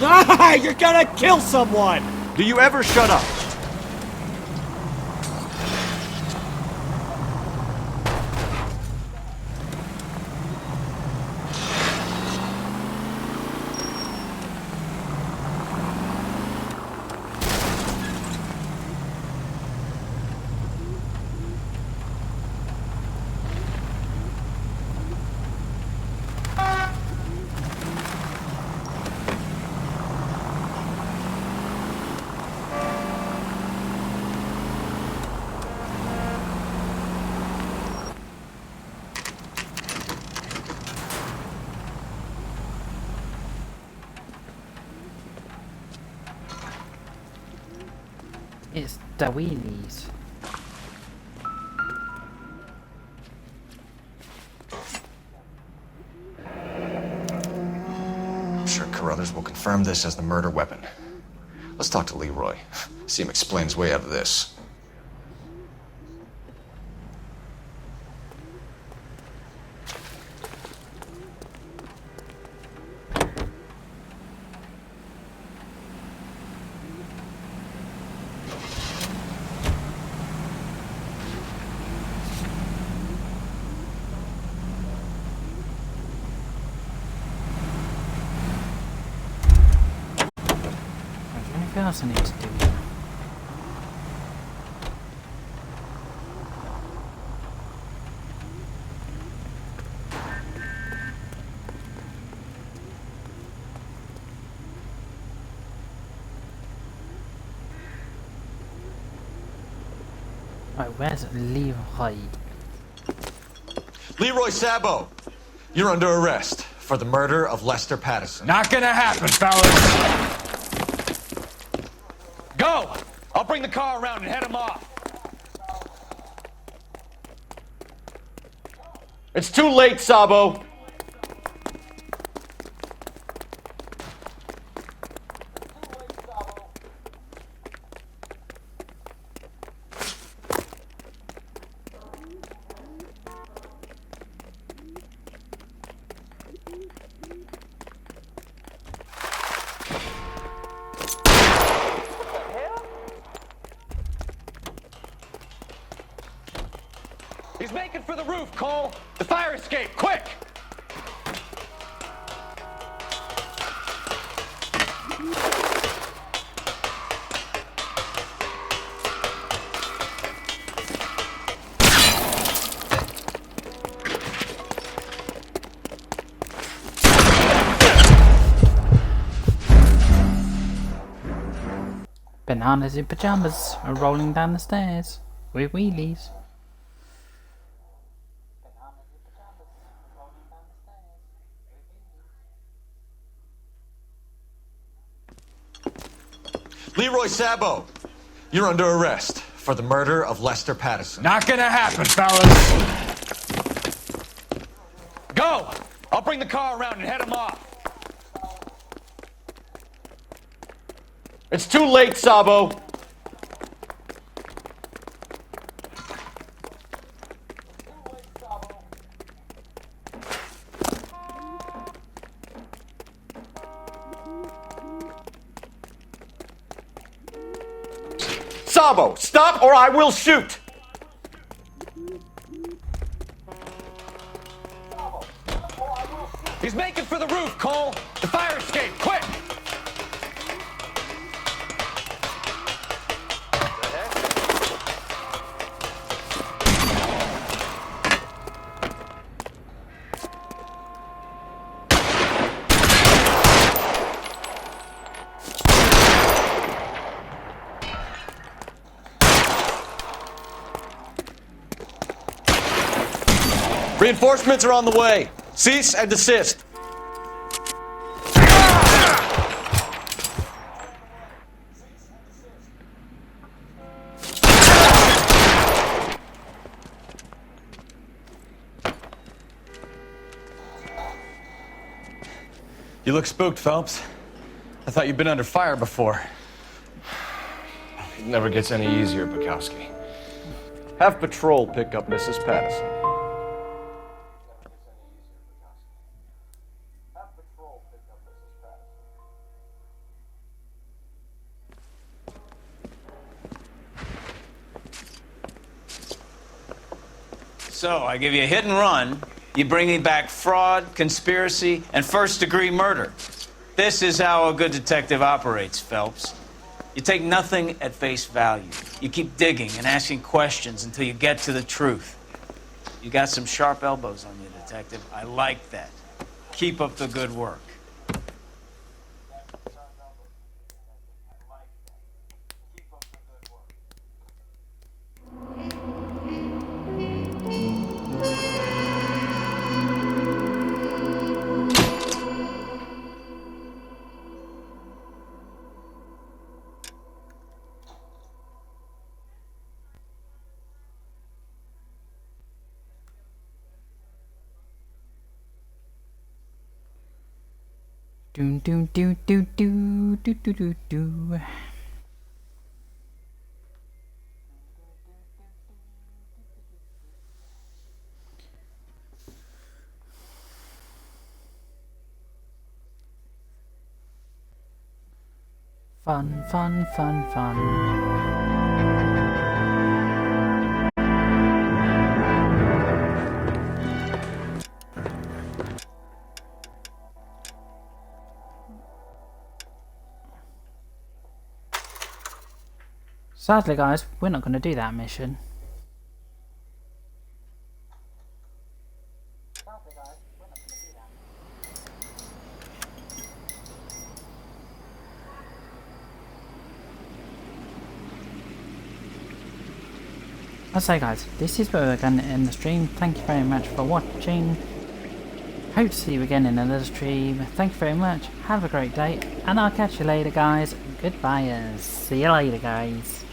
Ah, you're gonna kill someone! Do you ever shut up? It's the Wheelies. I'm sure Carruthers will confirm this as the murder weapon. Let's talk to Leroy. See him explain his way out of this. Anything else I need to do? Right, where's Leroy? Leroy Sabo, you're under arrest for the murder of Lester Patterson. Not gonna happen, fellas. Go! I'll bring the car around and head him off. It's too late, Sabo. He's making for the roof, Cole. The fire escape, quick! Bananas in pajamas are rolling down the stairs with wheelies. Leroy Sabo, you're under arrest for the murder of Lester Patterson. Not gonna happen, fellas. Go! I'll bring the car around and head him off. It's too late, Sabo. Sabo, stop or I will shoot! He's making for the roof, Cole. The fire escape, quick! Reinforcements are on the way. Cease and desist. You look spooked, Phelps. I thought you'd been under fire before. It never gets any easier, Bukowski. Have patrol pick up Mrs. Patterson. So, I give you a hit and run. You bring me back fraud, conspiracy, and first-degree murder. This is how a good detective operates, Phelps. You take nothing at face value. You keep digging and asking questions until you get to the truth. You got some sharp elbows on you, detective. I like that. Keep up the good work. Do do do do do do do do do. Fun, fun, fun, fun. Sadly, guys, we're not going to do that mission. I'll say, guys, this is where we're going to end the stream. Thank you very much for watching. Hope to see you again in another stream. Thank you very much. Have a great day, and I'll catch you later, guys. Goodbye. See you later, guys.